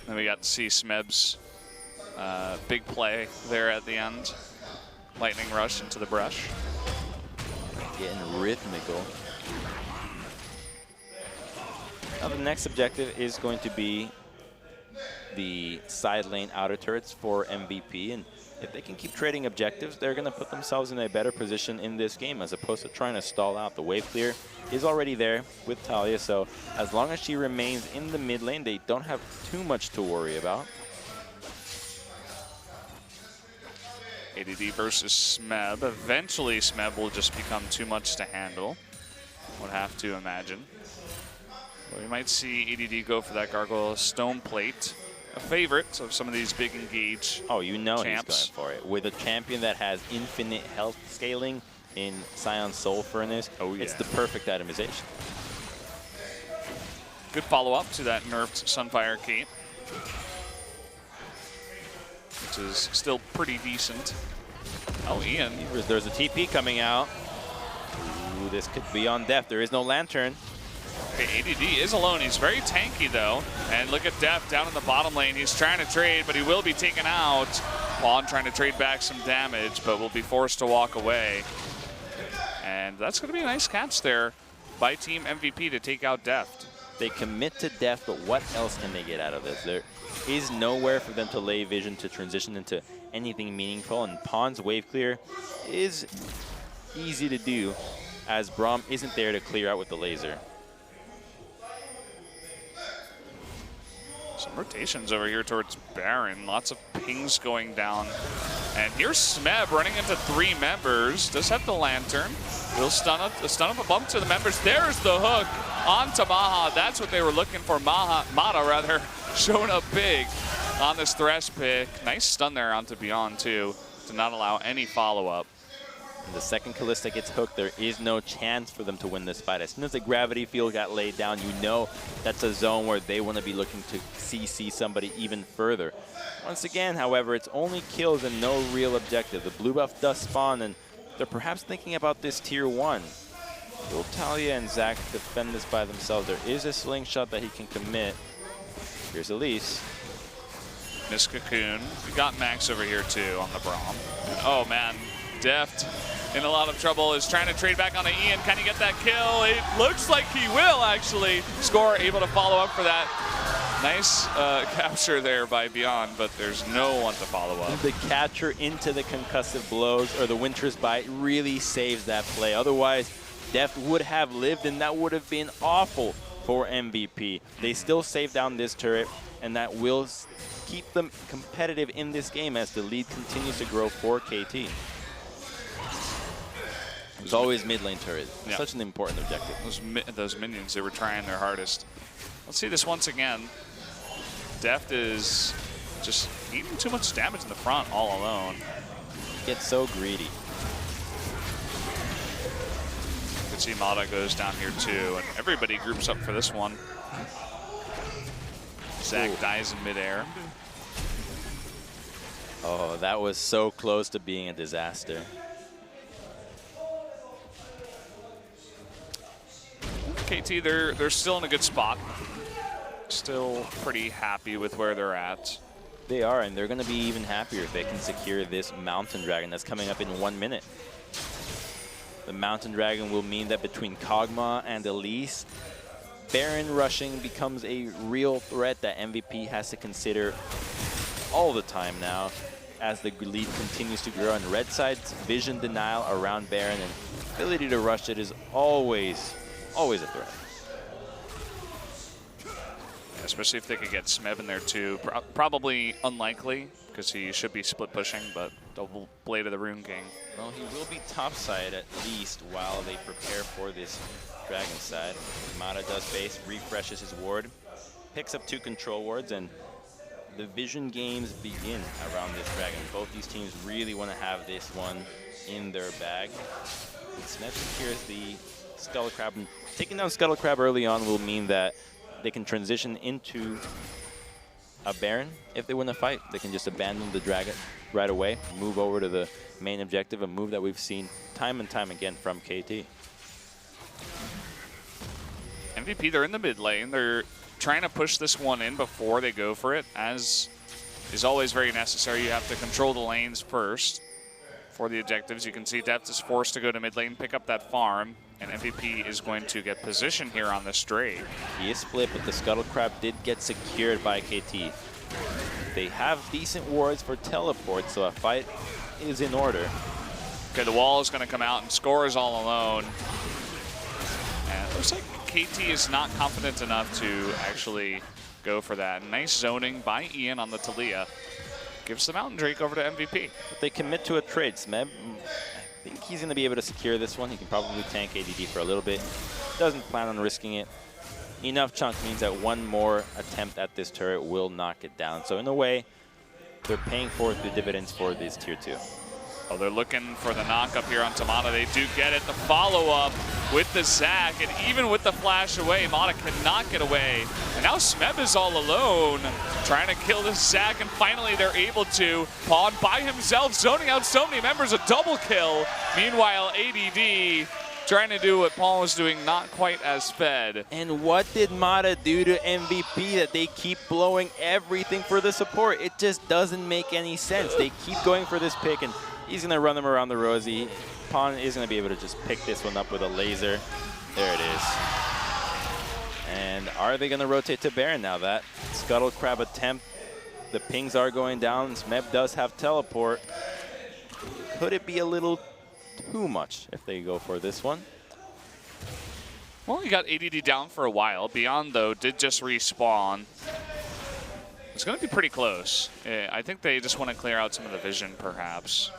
Then we got to see Smeb's big play there at the end. Lightning rush into the brush. Getting rhythmical. Now the next objective is going to be the side lane outer turrets for MVP, and if they can keep trading objectives, they're going to put themselves in a better position in this game as opposed to trying to stall out. The wave clear is already there with Talia, so as long as she remains in the mid lane, they don't have too much to worry about. ADD versus Smeb. Eventually, Smeb will just become too much to handle. Would have to imagine. But we might see ADD go for that Gargoyle Stone Plate. A favorite of some of these big engage Oh, you know champs. He's going for it. With a champion that has infinite health scaling in Scion Soul Furnace, it's the perfect itemization. Good follow-up to that nerfed Sunfire Cape, which is still pretty decent. Oh, Ian. There's a TP coming out. Ooh, this could be on Def. There is no Lantern. Okay, ADD is alone. He's very tanky, though. And look at Def down in the bottom lane. He's trying to trade, but he will be taken out. Pawn trying to trade back some damage, but will be forced to walk away. And that's going to be a nice catch there by Team MVP to take out Deft. They commit to Def, but what else can they get out of this? There is nowhere for them to lay vision to transition into anything meaningful, and Pawn's wave clear is easy to do as Braum isn't there to clear out with the laser. Some rotations over here towards Baron. Lots of pings going down. And here's Smeb running into 3 members. Does have the Lantern. Will stun up a bump to the members. There's the hook onto Maha. That's what they were looking for. Mata rather, showing up big on this Thresh pick. Nice stun there onto Beyond too, to not allow any follow-up. The second Kalista gets hooked, there is no chance for them to win this fight. As soon as the gravity field got laid down, you know that's a zone where they want to be looking to CC somebody even further. Once again, however, it's only kills and no real objective. The blue buff does spawn, and they're perhaps thinking about this tier 1. Will Talia and Zach defend this by themselves? There is a slingshot that he can commit. Here's Elise. Miss Cocoon. We got Max over here too on the Braum. Oh man, Deft in a lot of trouble, is trying to trade back onto Ian. Can he get that kill? It looks like he will actually. Score able to follow up for that. Nice capture there by Beyond, but there's no one to follow up. The catcher into the concussive blows or the Winter's Bite really saves that play. Otherwise, Deft would have lived, and that would have been awful for MVP. They still save down this turret, and that will keep them competitive in this game as the lead continues to grow for KT. It's always mid lane turret. Yeah. Such an important objective. Those minions, they were trying their hardest. Let's see this once again. Deft is just eating too much damage in the front all alone. Gets so greedy. You can see Mata goes down here too, and everybody groups up for this one. Zach dies in midair. Oh, that was so close to being a disaster. KT, they're still in a good spot. Still pretty happy with where they're at. They are, and they're going to be even happier if they can secure this Mountain Dragon that's coming up in 1 minute. The Mountain Dragon will mean that between Kog'Maw and Elise, Baron rushing becomes a real threat that MVP has to consider all the time now as the lead continues to grow. And Red Side's vision denial around Baron and ability to rush it is always a threat. especially if they could get Smeb in there too. Probably unlikely because he should be split pushing, but double Blade of the Rune King. Well, he will be topside at least while they prepare for this Dragon side. Mata does base, refreshes his ward, picks up 2 control wards, and the vision games begin around this Dragon. Both these teams really want to have this one in their bag. Smeb secures the Scuttle Crab. And taking down Scuttle Crab early on will mean that they can transition into a Baron. If they win a fight, they can just abandon the Dragon right away, move over to the main objective, a move that we've seen time and time again from KT. MVP, they're in the mid lane. They're trying to push this one in before they go for it, as is always very necessary. You have to control the lanes first for the objectives. You can see Deft is forced to go to mid lane, pick up that farm, and MVP is going to get position here on this Drake. He is split, but the Scuttle Crab did get secured by KT. They have decent wards for teleport, so a fight is in order. Okay, the wall is going to come out, and Score is all alone. And it looks like KT is not confident enough to actually go for that. Nice zoning by Ian on the Talia. Gives the Mountain Drake over to MVP. But they commit to a trade. Smeb, I think he's going to be able to secure this one. He can probably tank ADD for a little bit. Doesn't plan on risking it. Enough chunk means that one more attempt at this turret will knock it down. So in a way, they're paying forth the dividends for this tier 2. Oh, they're looking for the knock up here on Tamata. They do get it. The follow-up with the Zac, and even with the flash away, Mata cannot get away. And now Smeb is all alone, trying to kill this Zac, and finally they're able to. Pawn by himself, zoning out so many members, a double kill. Meanwhile, ADD trying to do what Paul was doing, not quite as fed. And what did Mata do to MVP that they keep blowing everything for the support? It just doesn't make any sense. They keep going for this pick, and he's going to run them around the Rosie. Pawn is going to be able to just pick this one up with a laser. There it is. And are they going to rotate to Baron now? That Scuttle Crab attempt, the pings are going down. Smeb does have teleport. Could it be a little too much if they go for this one? Well, he got ADD down for a while. Beyond, though, did just respawn. It's going to be pretty close. I think they just want to clear out some of the vision, perhaps,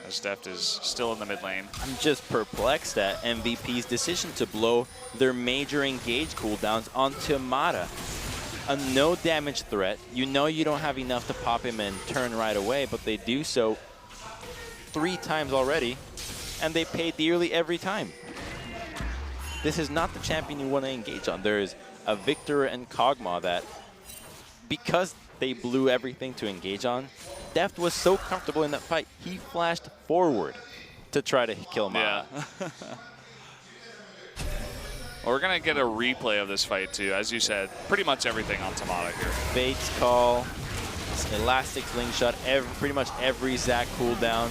as Deft is still in the mid lane. I'm just perplexed at MVP's decision to blow their major engage cooldowns onto Mata. A no damage threat. You know you don't have enough to pop him and turn right away, but they do so 3 times already, and they pay dearly every time. This is not the champion you want to engage on. There is a Victor and Kog'Maw that, because they blew everything to engage on, Deft was so comfortable in that fight, he flashed forward to try to kill Mata. Yeah. Well, we're going to get a replay of this fight, too. As you said, pretty much everything on Tamata here. Bates call, elastic slingshot, pretty much every Zac cooldown.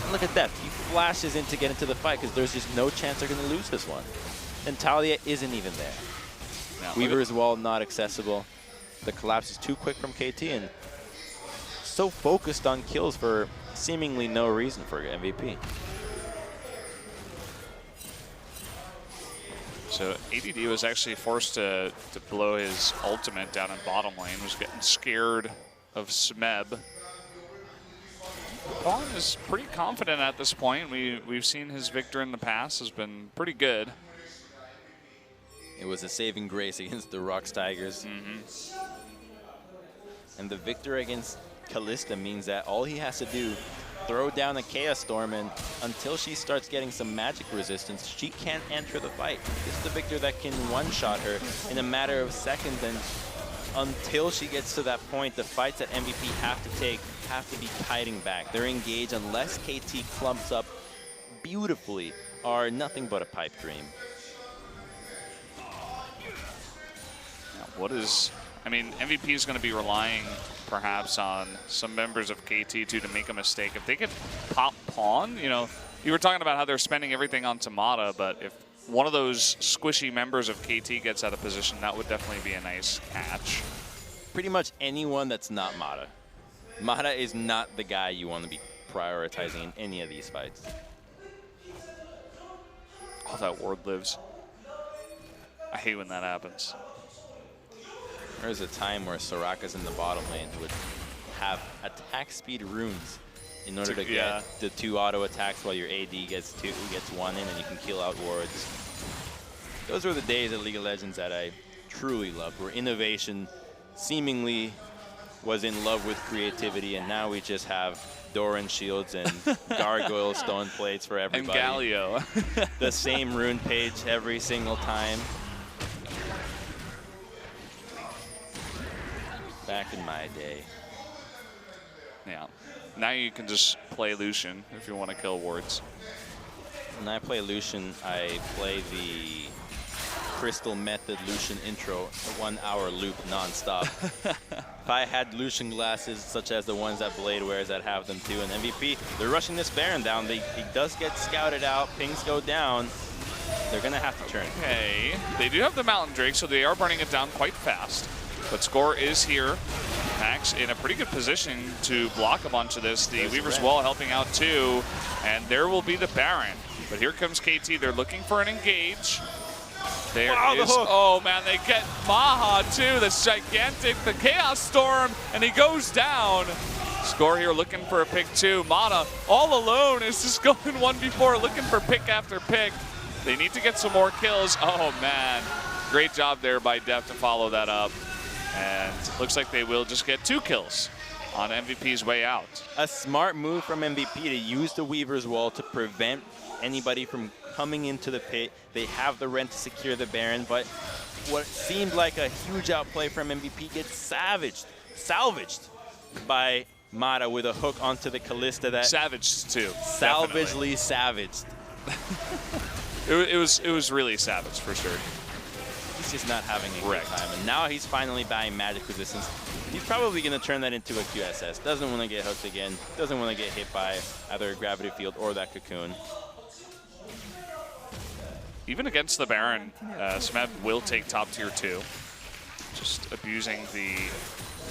And look at that. He flashes in to get into the fight because there's just no chance they're going to lose this one. And Talia isn't even there. No, Weaver's Wall not accessible. The collapse is too quick from KT, and so focused on kills for seemingly no reason for MVP. So ADD was actually forced to blow his ultimate down in bottom lane, was getting scared of Smeb. Pawn is pretty confident at this point. We've seen his Victor in the past has been pretty good. It was a saving grace against the ROX Tigers. And the Victor against Kalista means that all he has to do, throw down a Chaos Storm, and until she starts getting some magic resistance, she can't enter the fight. This is the Victor that can one-shot her in a matter of seconds, and until she gets to that point, the fights that MVP have to take have to be kiting back. Their engage, unless KT clumps up beautifully, are nothing but a pipe dream. What is, I mean, MVP is going to be relying perhaps on some members of KT too to make a mistake. If they could pop Pawn, you know, you were talking about how they're spending everything on Tamata, but if one of those squishy members of KT gets out of position, that would definitely be a nice catch. Pretty much anyone that's not Mata. Mata is not the guy you want to be prioritizing in any of these fights. Oh, that ward lives. I hate when that happens. There was a time where Soraka's in the bottom lane would have attack speed runes in order to get the 2 auto attacks while your AD gets 1 in and you can kill out wards. Those were the days of League of Legends that I truly loved, where innovation seemingly was in love with creativity, and now we just have Doran shields and gargoyle stone plates for everybody. And Galio. The same rune page every single time. Back in my day. Yeah. Now you can just play Lucian if you want to kill wards. When I play Lucian, I play the Crystal Method Lucian intro, a 1-hour loop non-stop. If I had Lucian glasses such as the ones that Blade wears, I'd have them too. And MVP, they're rushing this Baron down. He does get scouted out, pings go down. They're gonna have to turn. Okay, they do have the Mountain Drake, so they are burning it down quite fast. But Score is here. Max in a pretty good position to block a bunch of this. The Weaver's Wall helping out too. And there will be the Baron. But here comes KT. They're looking for an engage. There is, oh man, they get Maha too, this gigantic, the Chaos Storm, and he goes down. Score here looking for a pick too. Mana all alone is just going 1v4, looking for pick after pick. They need to get some more kills. Oh man, great job there by Def to follow that up. And looks like they will just get 2 kills on MVP's way out. A smart move from MVP to use the Weaver's Wall to prevent anybody from coming into the pit. They have the rent to secure the Baron, but what seemed like a huge outplay from MVP gets salvaged by Mata with a hook onto the Kalista that savaged too. Salvagely savaged. it was really savage for sure. He's just not having a good time, and now he's finally buying magic resistance. He's probably going to turn that into a QSS. Doesn't want to get hooked again. Doesn't want to get hit by either a gravity field or that cocoon. Even against the Baron, Smeb will take top tier 2. Just abusing the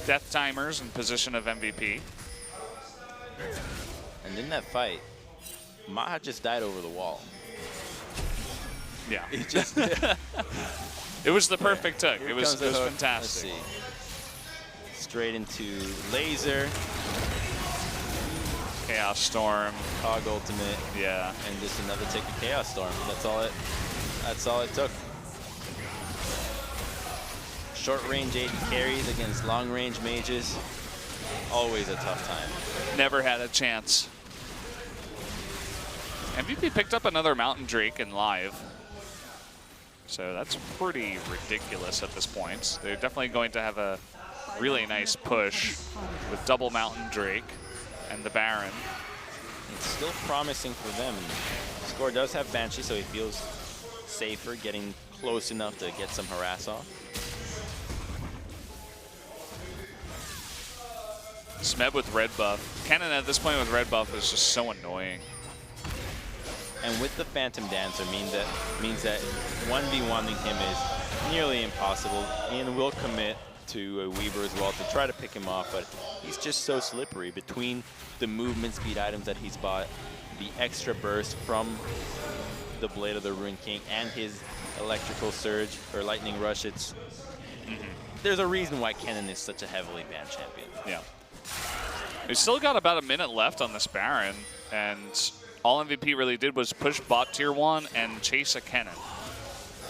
death timers in position of MVP. And in that fight, Maha just died over the wall. Yeah. He just it was the perfect hook. It was fantastic. Let's see. Straight into laser. Chaos Storm. Cog ultimate. Yeah. And just another tick of Chaos Storm. That's all it took. Short range AD carries against long range mages. Always a tough time. Never had a chance. MVP picked up another Mountain Drake in live. So that's pretty ridiculous at this point. They're definitely going to have a really nice push with double Mountain Drake and the Baron. It's still promising for them. Score does have Banshee, so he feels safer getting close enough to get some harass off. Smeb with red buff. Kennen at this point with red buff is just so annoying. And with the Phantom Dancer means that 1v1ing him is nearly impossible. Ian will commit to a Weaver as well to try to pick him off, but he's just so slippery between the movement speed items that he's bought, the extra burst from the Blade of the Ruined King, and his electrical surge or lightning rush. There's a reason why Kennen is such a heavily banned champion. Yeah. We still got about a minute left on this Baron, and all MVP really did was push bot tier 1 and chase a Kennen.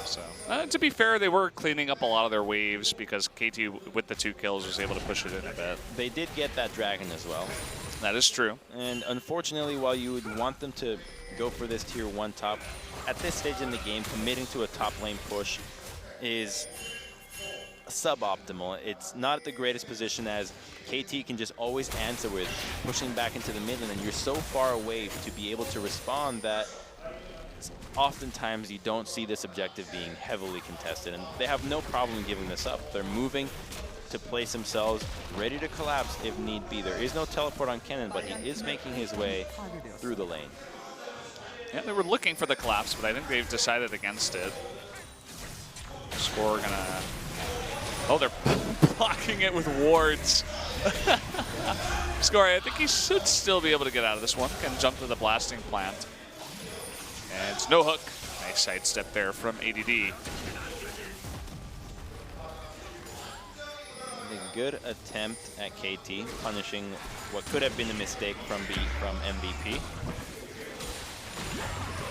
So, to be fair, they were cleaning up a lot of their waves because KT, with the 2 kills, was able to push it in a bit. They did get that dragon as well. That is true. And unfortunately, while you would want them to go for this tier 1 top, at this stage in the game, committing to a top lane push is suboptimal. It's not the greatest position, as KT can just always answer with pushing back into the mid lane, and you're so far away to be able to respond that oftentimes you don't see this objective being heavily contested, and they have no problem giving this up. They're moving to place themselves ready to collapse if need be. There is no teleport on Kennen, but he is making his way through the lane. Yeah, they were looking for the collapse, but I think they've decided against it. Score gonna... Oh, they're blocking it with wards. Score, I think he should still be able to get out of this one. Can jump to the blasting plant. And it's no hook. Nice sidestep there from ADD. good attempt at KT, punishing what could have been a mistake from MVP.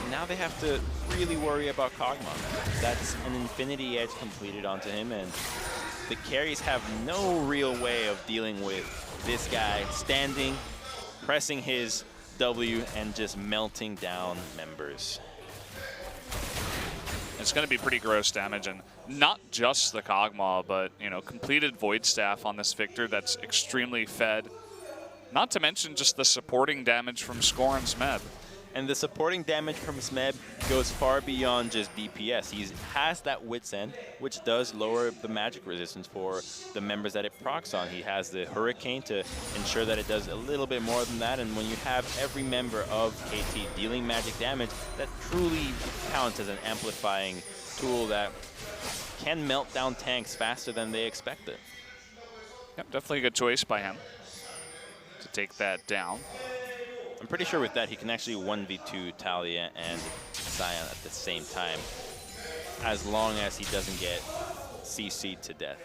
Now they have to really worry about Kog'Maw. That's an Infinity Edge completed onto him, and the carries have no real way of dealing with this guy standing, pressing his W, and just melting down members. It's going to be pretty gross damage, and not just the Kog'Maw, but completed Void Staff on this Victor that's extremely fed. Not to mention just the supporting damage from Score and Smeb. And the supporting damage from Smeb goes far beyond just DPS. He has that Wit's End, which does lower the magic resistance for the members that it procs on. He has the Hurricane to ensure that it does a little bit more than that. And when you have every member of KT dealing magic damage, that truly counts as an amplifying tool that can melt down tanks faster than they expected. Yep, definitely a good choice by him to take that down. I'm pretty sure with that he can actually 1v2 Talia and Sion at the same time, as long as he doesn't get CC'd to death.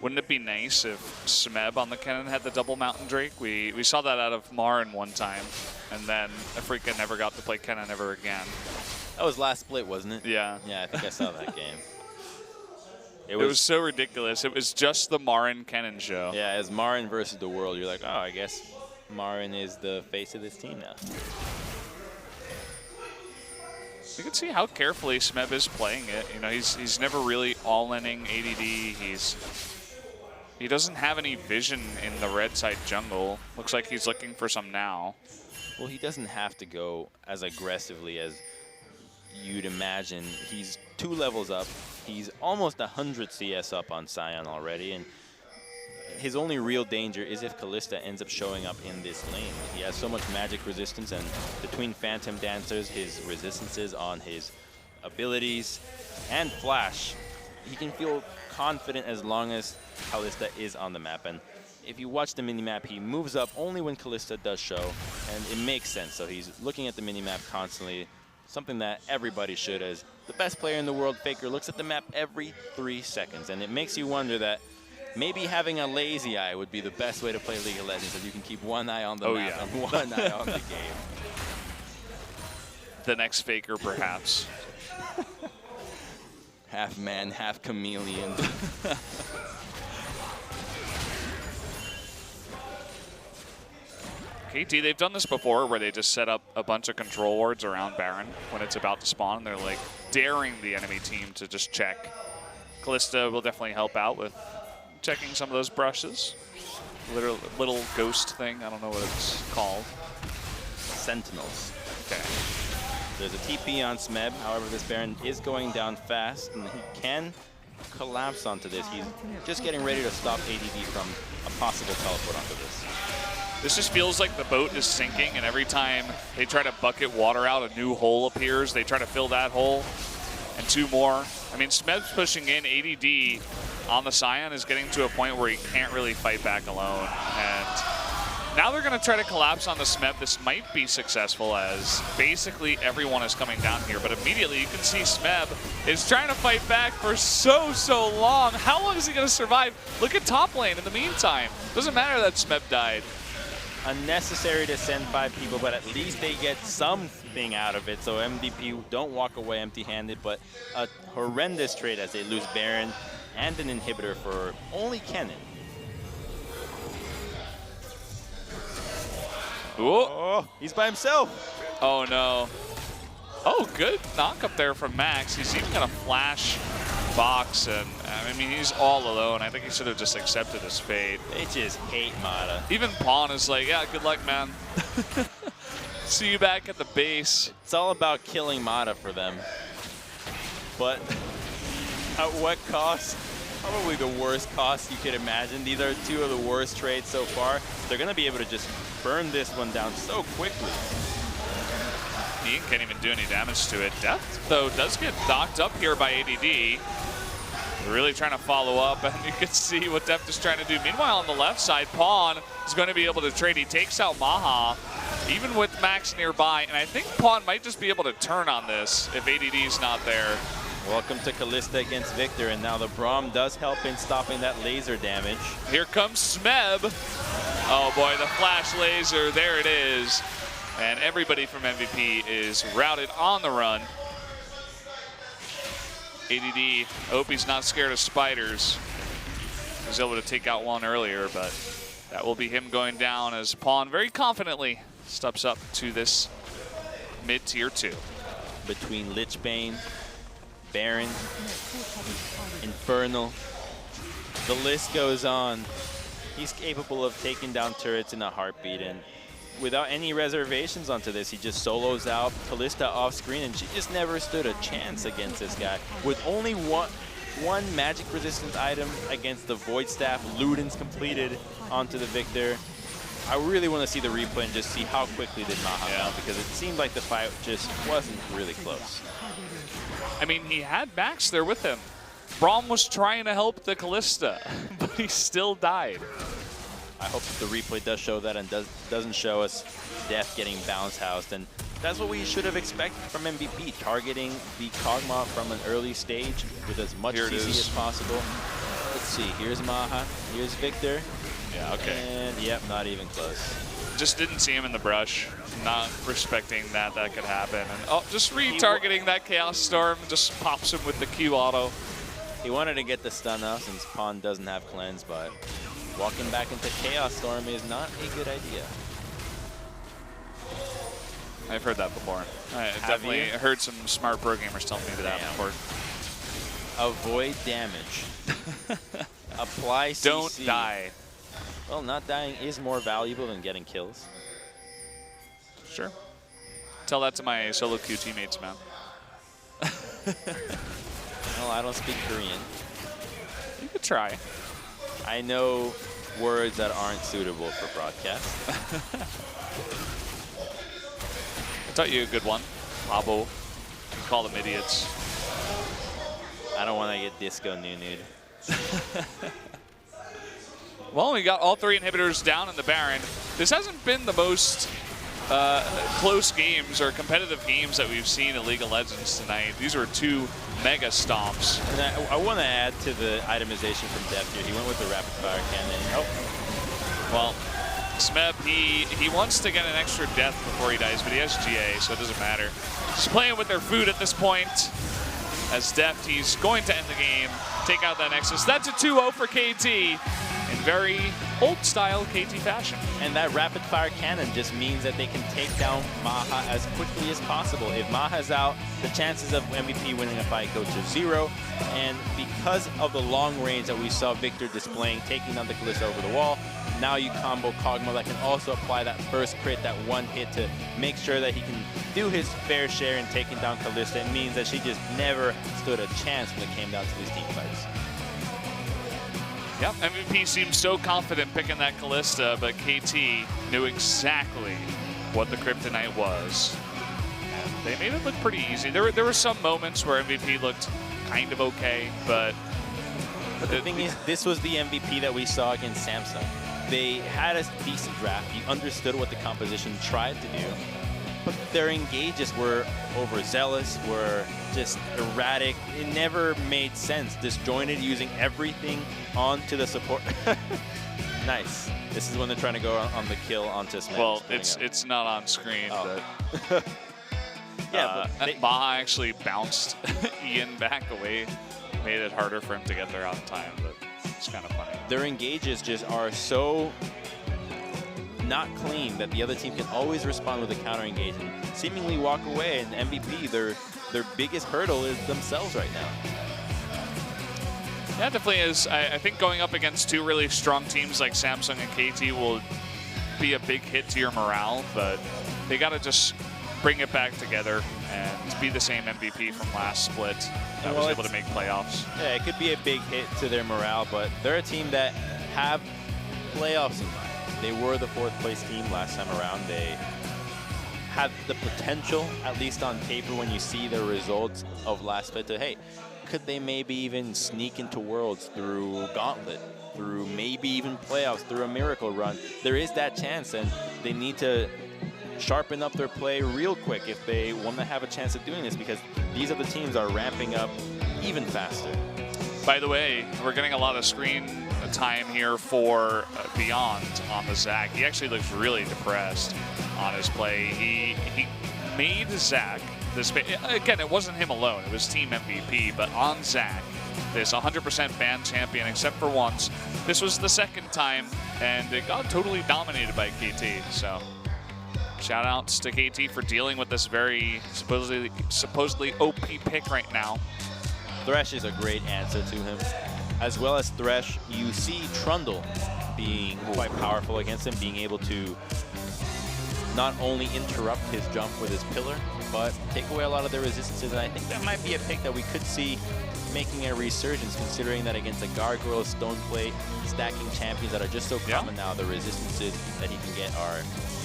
Wouldn't it be nice if Smeb on the cannon had the double Mountain Drake? We saw that out of Marin one time, and then Afrika never got to play cannon ever again. That was last split, wasn't it? Yeah. Yeah, I think I saw that game. It was so ridiculous. It was just the Marin cannon show. Yeah, as Marin versus the world, you're like, oh, I guess Marin is the face of this team now. You can see how carefully Smeb is playing it. He's never really all-inning ADD. He doesn't have any vision in the red side jungle. Looks like he's looking for some now. Well, he doesn't have to go as aggressively as you'd imagine. He's 2 levels up. He's almost 100 CS up on Sion already, and his only real danger is if Kalista ends up showing up in this lane. He has so much magic resistance, and between Phantom Dancers, his resistances on his abilities, and Flash, he can feel confident as long as Kalista is on the map. And if you watch the minimap, he moves up only when Kalista does show, and it makes sense. So he's looking at the minimap constantly, something that everybody should. As the best player in the world, Faker looks at the map every 3 seconds, and it makes you wonder that maybe having a lazy eye would be the best way to play League of Legends, so you can keep one eye on the map and one eye on the game. The next Faker, perhaps. Half man, half chameleon. KT, they've done this before where they just set up a bunch of control wards around Baron when it's about to spawn. They're like daring the enemy team to just check. Kalista will definitely help out with checking some of those brushes. Little ghost thing, I don't know what it's called. Sentinels. Okay. There's a TP on Smeb, however this Baron is going down fast, and he can collapse onto this. He's just getting ready to stop ADD from a possible teleport onto this. This just feels like the boat is sinking, and every time they try to bucket water out, a new hole appears. They try to fill that hole, and 2 more. I mean, Smeb's pushing in. ADD on the Sion is getting to a point where he can't really fight back alone. And now they're going to try to collapse on the Smeb. This might be successful as basically everyone is coming down here. But immediately you can see Smeb is trying to fight back for so long. How long is he going to survive? Look at top lane in the meantime. Doesn't matter that Smeb died. Unnecessary to send 5 people, but at least they get something out of it. So MVP don't walk away empty-handed, but a horrendous trade as they lose Baron and an inhibitor for only Kennen. Oh, he's by himself. Oh no. Oh, good knock up there from Max. He's even gonna flash box, and I mean, he's all alone. I think he should have just accepted his fate. They just hate Mata. Even Pawn is like, yeah, good luck, man. See you back at the base. It's all about killing Mata for them. But at what cost? Probably the worst cost you could imagine. These are 2 of the worst trades so far. They're going to be able to just burn this one down so quickly. Ian can't even do any damage to it. Death, though, does get knocked up here by ADD. They're really trying to follow up, and you can see what Deft is trying to do. Meanwhile, on the left side, Pawn is going to be able to trade. He takes out Maha, even with Max nearby, and I think Pawn might just be able to turn on this if ADD is not there. Welcome to Kalista against Victor, and now the Braum does help in stopping that laser damage. Here comes Smeb. Oh boy, the flash laser, there it is. And everybody from MVP is routed on the run. ADD, I hope he's not scared of spiders. He was able to take out one earlier, but that will be him going down as Pawn very confidently steps up to this mid-tier 2. Between Lichbane, Baron, Infernal, the list goes on. He's capable of taking down turrets in a heartbeat, and without any reservations onto this, he just solos out Kalista off screen, and she just never stood a chance against this guy. With only one magic resistance item against the Void Staff, Luden's completed onto the Victor. I really want to see the replay and just see how quickly did Maha out, because it seemed like the fight just wasn't really close. I mean, he had Max there with him. Braum was trying to help the Kalista, but he still died. I hope the replay does show that and doesn't show us Death getting bounce housed. And that's what we should have expected from MVP, targeting the Kog'Maw from an early stage with as much CC as possible. Let's see, here's Maha, here's Victor. Yeah, okay. And yep, not even close. Just didn't see him in the brush. Not respecting that could happen. And oh, just retargeting that Chaos Storm, just pops him with the Q auto. He wanted to get the stun off since Pawn doesn't have cleanse, but walking back into Chaos Storm is not a good idea. I've heard that before. I definitely heard some smart pro gamers tell me that before. Avoid damage. Apply CC. Don't die. Well, not dying is more valuable than getting kills. Sure. Tell that to my solo queue teammates, man. Well, I don't speak Korean. You could try. I know words that aren't suitable for broadcast. I taught you a good one. Labo. Call them idiots. I don't want to get disco nude. Well, we got all 3 inhibitors down in the Baron. This hasn't been the most close games or competitive games that we've seen in League of Legends tonight. These were 2 mega stomps. And I want to add to the itemization from Deft here. He went with the rapid fire cannon. Oh. Well, Smeb, he wants to get an extra death before he dies, but he has GA, so it doesn't matter. Just playing with their food at this point. As Deft, he's going to end the game, take out that Nexus. That's a 2-0 for KT in very old-style KT fashion. And that rapid-fire cannon just means that they can take down Maha as quickly as possible. If Maha's out, the chances of MVP winning a fight go to 0. And because of the long range that we saw Victor displaying, taking down the Kalista over the wall, now you combo Kog'Maw that can also apply that first crit, that one hit to make sure that he can do his fair share in taking down Kalista. It means that she just never stood a chance when it came down to these team fights. Yep, MVP seemed so confident picking that Kalista, but KT knew exactly what the Kryptonite was. And they made it look pretty easy. There were some moments where MVP looked kind of okay, but the thing is, this was the MVP that we saw against Samsung. They had a decent draft. You understood what the composition tried to do, but their engages were overzealous, were just erratic. It never made sense. Disjointed, using everything onto the support. Nice. This is when they're trying to go on the kill onto Smith. Well, it's not on screen, but yeah, Maha actually bounced Ian back away, made it harder for him to get there on time, but it's kind of funny. Their engages just are so not clean that the other team can always respond with a counter engage and seemingly walk away. And MVP, their biggest hurdle is themselves right now. Yeah, definitely is. I think going up against 2 really strong teams like Samsung and KT will be a big hit to your morale, but they got to just bring it back together and be the same MVP from last split that was able to make playoffs. Yeah, it could be a big hit to their morale, but they're a team that have playoffs in mind. They were the 4th place team last time around. They had the potential, at least on paper, when you see the results of last split, to, hey, could they maybe even sneak into Worlds through Gauntlet, through maybe even playoffs, through a miracle run? There is that chance, and they need to sharpen up their play real quick if they want to have a chance of doing this, because these other teams are ramping up even faster. By the way, we're getting a lot of screen time here for Beyond on the Zac. He actually looks really depressed on his play. He made Zac this. Again, it wasn't him alone. It was team MVP, but on Zac, this 100% ban champion, except for once. This was the second time, and it got totally dominated by KT. So, shout outs to KT for dealing with this very supposedly OP pick right now. Thresh is a great answer to him. As well as Thresh, you see Trundle being quite powerful against him, being able to not only interrupt his jump with his pillar, but take away a lot of the resistances. And I think that might be a pick that we could see making a resurgence, considering that against a Gargoyle, Stoneplate, stacking champions that are just so common now, the resistances that he can get are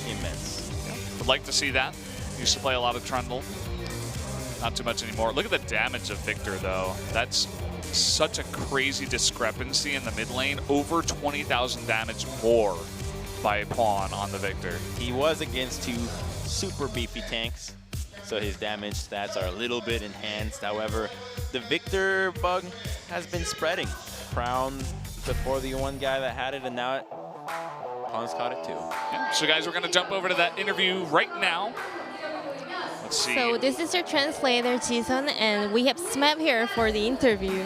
immense. Would like to see that. Used to play a lot of Trundle. Not too much anymore. Look at the damage of Victor, though. That's such a crazy discrepancy in the mid lane. Over 20,000 damage more by Pawn on the Victor. He was against two super beefy tanks, so his damage stats are a little bit enhanced. However, the Victor bug has been spreading. Crown before the one guy that had it, and now Pawn's caught it too. Yeah. So guys, we're going to jump over to that interview right now. Let's see. So this is your translator, Jisun, and we have Smep here for the interview.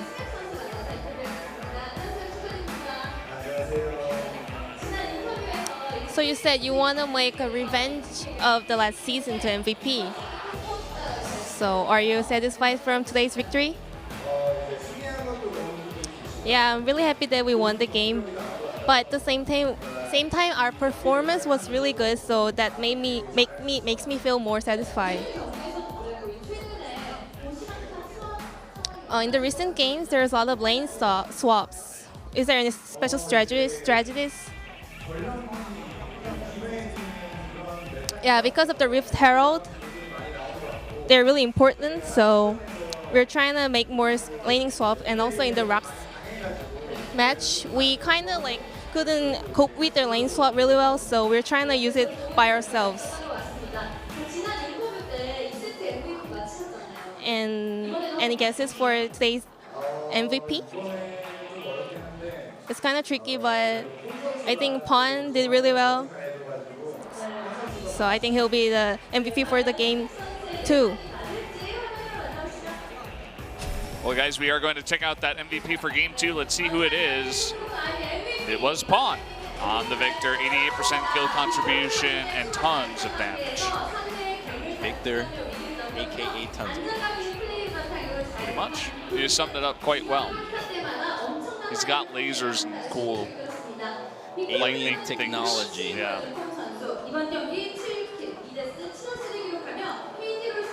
So you said you want to make a revenge of the last season to MVP. So are you satisfied from today's victory? Yeah, I'm really happy that we won the game. But at the same time, our performance was really good, so that makes me feel more satisfied. In the recent games, there's a lot of lane swaps. Is there any special strategies? Yeah, because of the Rift Herald, they're really important. So we're trying to make more laning swap, and also in the ROX match, we kind of like couldn't cope with their lane swap really well, so we're trying to use it by ourselves. And any guesses for today's MVP? It's kind of tricky, but I think Pawn did really well. So I think he'll be the MVP for the game too. Well, guys, we are going to check out that MVP for game 2. Let's see who it is. It was Pawn on the Victor. 88% kill contribution and tons of damage. Victor, aka tons of damage. Pretty much. You summed it up quite well. He's got lasers and cool lightning technology. Things. Yeah.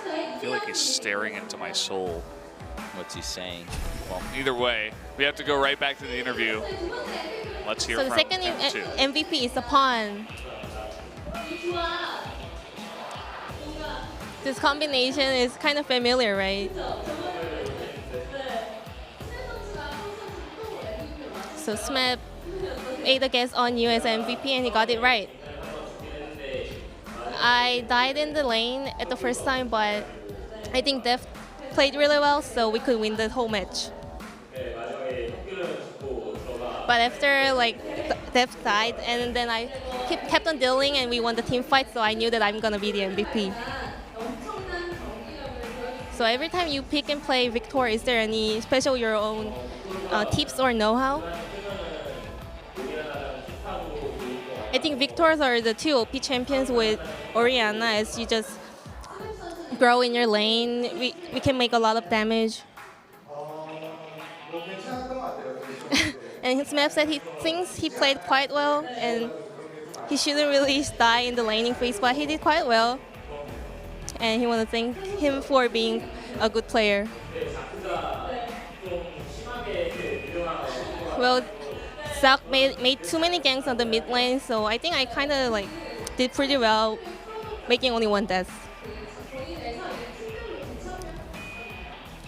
I feel like he's staring into my soul. What's he saying? Well, either way, we have to go right back to the interview. Let's hear from So the second MVP is the Pawn. This combination is kind of familiar, right? So Smep made a guess on you as MVP, and he got it right. I died in the lane at the first time, but I think Def played really well, so we could win the whole match. But after Def died, and then I kept on dealing, and we won the team fight, so I knew that I'm gonna be the MVP. So every time you pick and play Victor, is there any special your own tips or know-how? I think Victors are the two OP champions with Orianna, as you just grow in your lane. We can make a lot of damage. And Smep said he thinks he played quite well, and he shouldn't really die in the laning phase, but he did quite well. And he wants to thank him for being a good player. Well, Zac made too many ganks on the mid lane, so I think I kind of did pretty well, making only one death.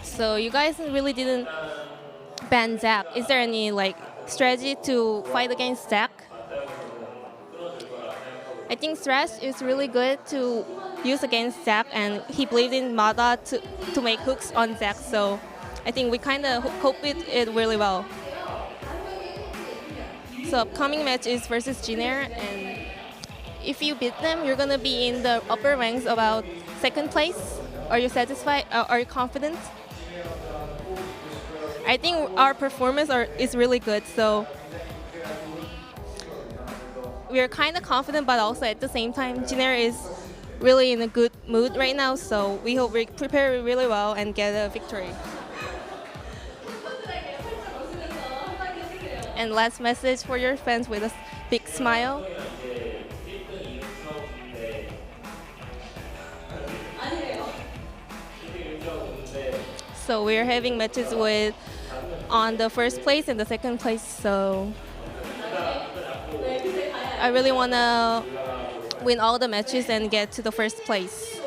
So you guys really didn't ban Zac. Is there any strategy to fight against Zac? I think Thresh is really good to use against Zac, and he believed in Mada to make hooks on Zac, so I think we kind of cope with it really well. So upcoming match is versus Jinair, and if you beat them, you're gonna be in the upper ranks about second place. Are you satisfied? Are you confident? I think our performance is really good, so we are kind of confident, but also at the same time, Jinair is really in a good mood right now, so we hope we prepare really well and get a victory. And last message for your fans with a big smile. So we're having matches with on the first place and the second place, so I really want to win all the matches and get to the first place.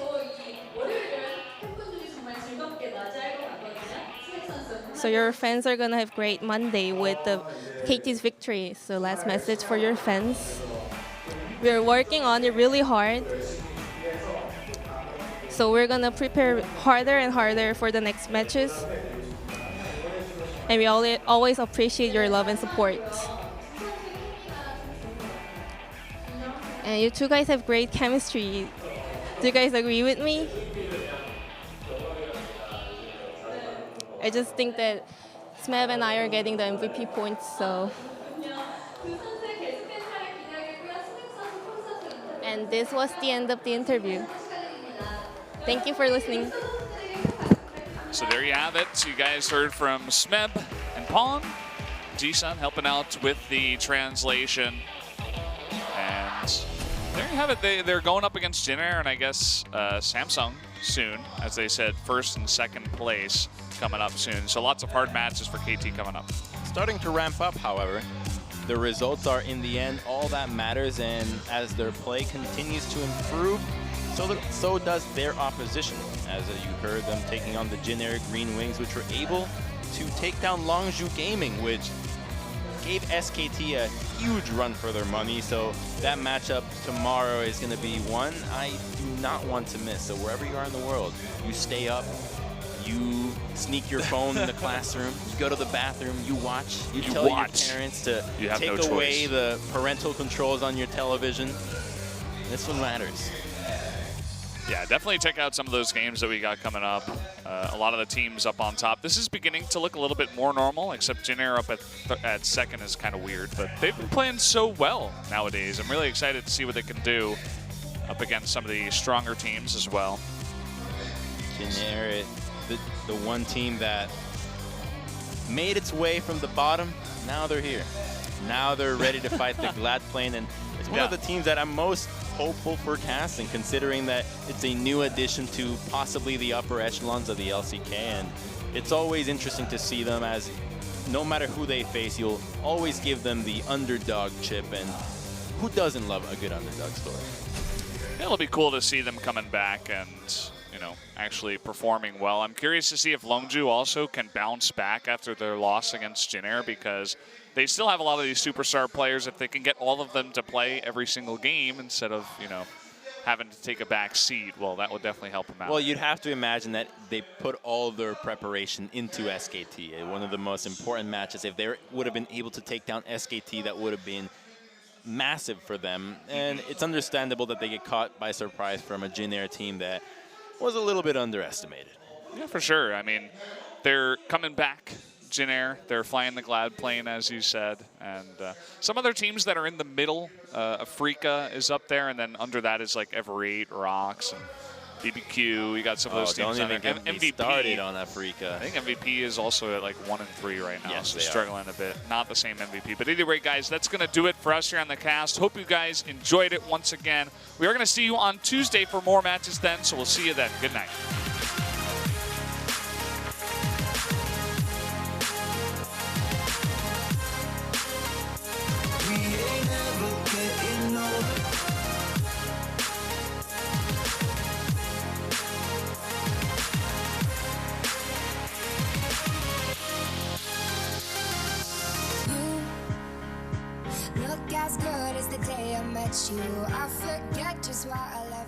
So your fans are gonna have great Monday with the KT's victory. So last message for your fans. We're working on it really hard. So we're gonna prepare harder and harder for the next matches. And we always appreciate your love and support. And you two guys have great chemistry. Do you guys agree with me? I just think that Smeb and I are getting the MVP points, so. And this was the end of the interview. Thank you for listening. So there you have it. You guys heard from Smeb and Pawn. Jisun helping out with the translation. And there you have it. They're going up against Jinair and I guess Samsung soon, as they said, first and second place coming up soon. So lots of hard matches for KT coming up. Starting to ramp up, however. The results are, in the end, all that matters, and as their play continues to improve, so does their opposition. As you heard them taking on the Jinair Green Wings, which were able to take down Longzhou Gaming, which gave SKT a huge run for their money. So that matchup tomorrow is going to be one I do not want to miss. So wherever you are in the world, you stay up, you sneak your phone in the classroom, you go to the bathroom, you watch, you tell your parents to take away the parental controls on your television. This one matters. Yeah, definitely check out some of those games that we got coming up. A lot of the teams up on top. This is beginning to look a little bit more normal, except Jinair up at second is kind of weird, but they've been playing so well nowadays. I'm really excited to see what they can do up against some of the stronger teams as well. Jinair, the one team that made its way from the bottom, now they're here. Now they're ready to fight the Glad Plane, and it's one of the teams that I'm most hopeful for casting, considering that it's a new addition to possibly the upper echelons of the LCK, and it's always interesting to see them, as no matter who they face, you'll always give them the underdog chip, and who doesn't love a good underdog story? It'll be cool to see them coming back and, you know, actually performing well. I'm curious to see if Longzhou also can bounce back after their loss against Jinair, because they still have a lot of these superstar players. If they can get all of them to play every single game instead of, you know, having to take a back seat, well, that would definitely help them out. Well, you'd have to imagine that they put all of their preparation into SKT. One of the most important matches. If they would have been able to take down SKT, that would have been massive for them. And it's understandable that they get caught by surprise from a Jinair team that was a little bit underestimated. Yeah, for sure. I mean, they're coming back. Jinair, they're flying the Glad Plane, as you said, and some other teams that are in the middle. Afrika is up there, and then under that is like Everate, ROX, and BBQ. You got some of those teams. Don't even get me started on Afrika. I think MVP is also at like 1 and 3 right now, yes, so struggling a bit. Not the same MVP, but either way, guys, that's going to do it for us here on the cast. Hope you guys enjoyed it once again. We are going to see you on Tuesday for more matches then, so we'll see you then. Good night. Look as good as the day I met you. you. I forget just why I left.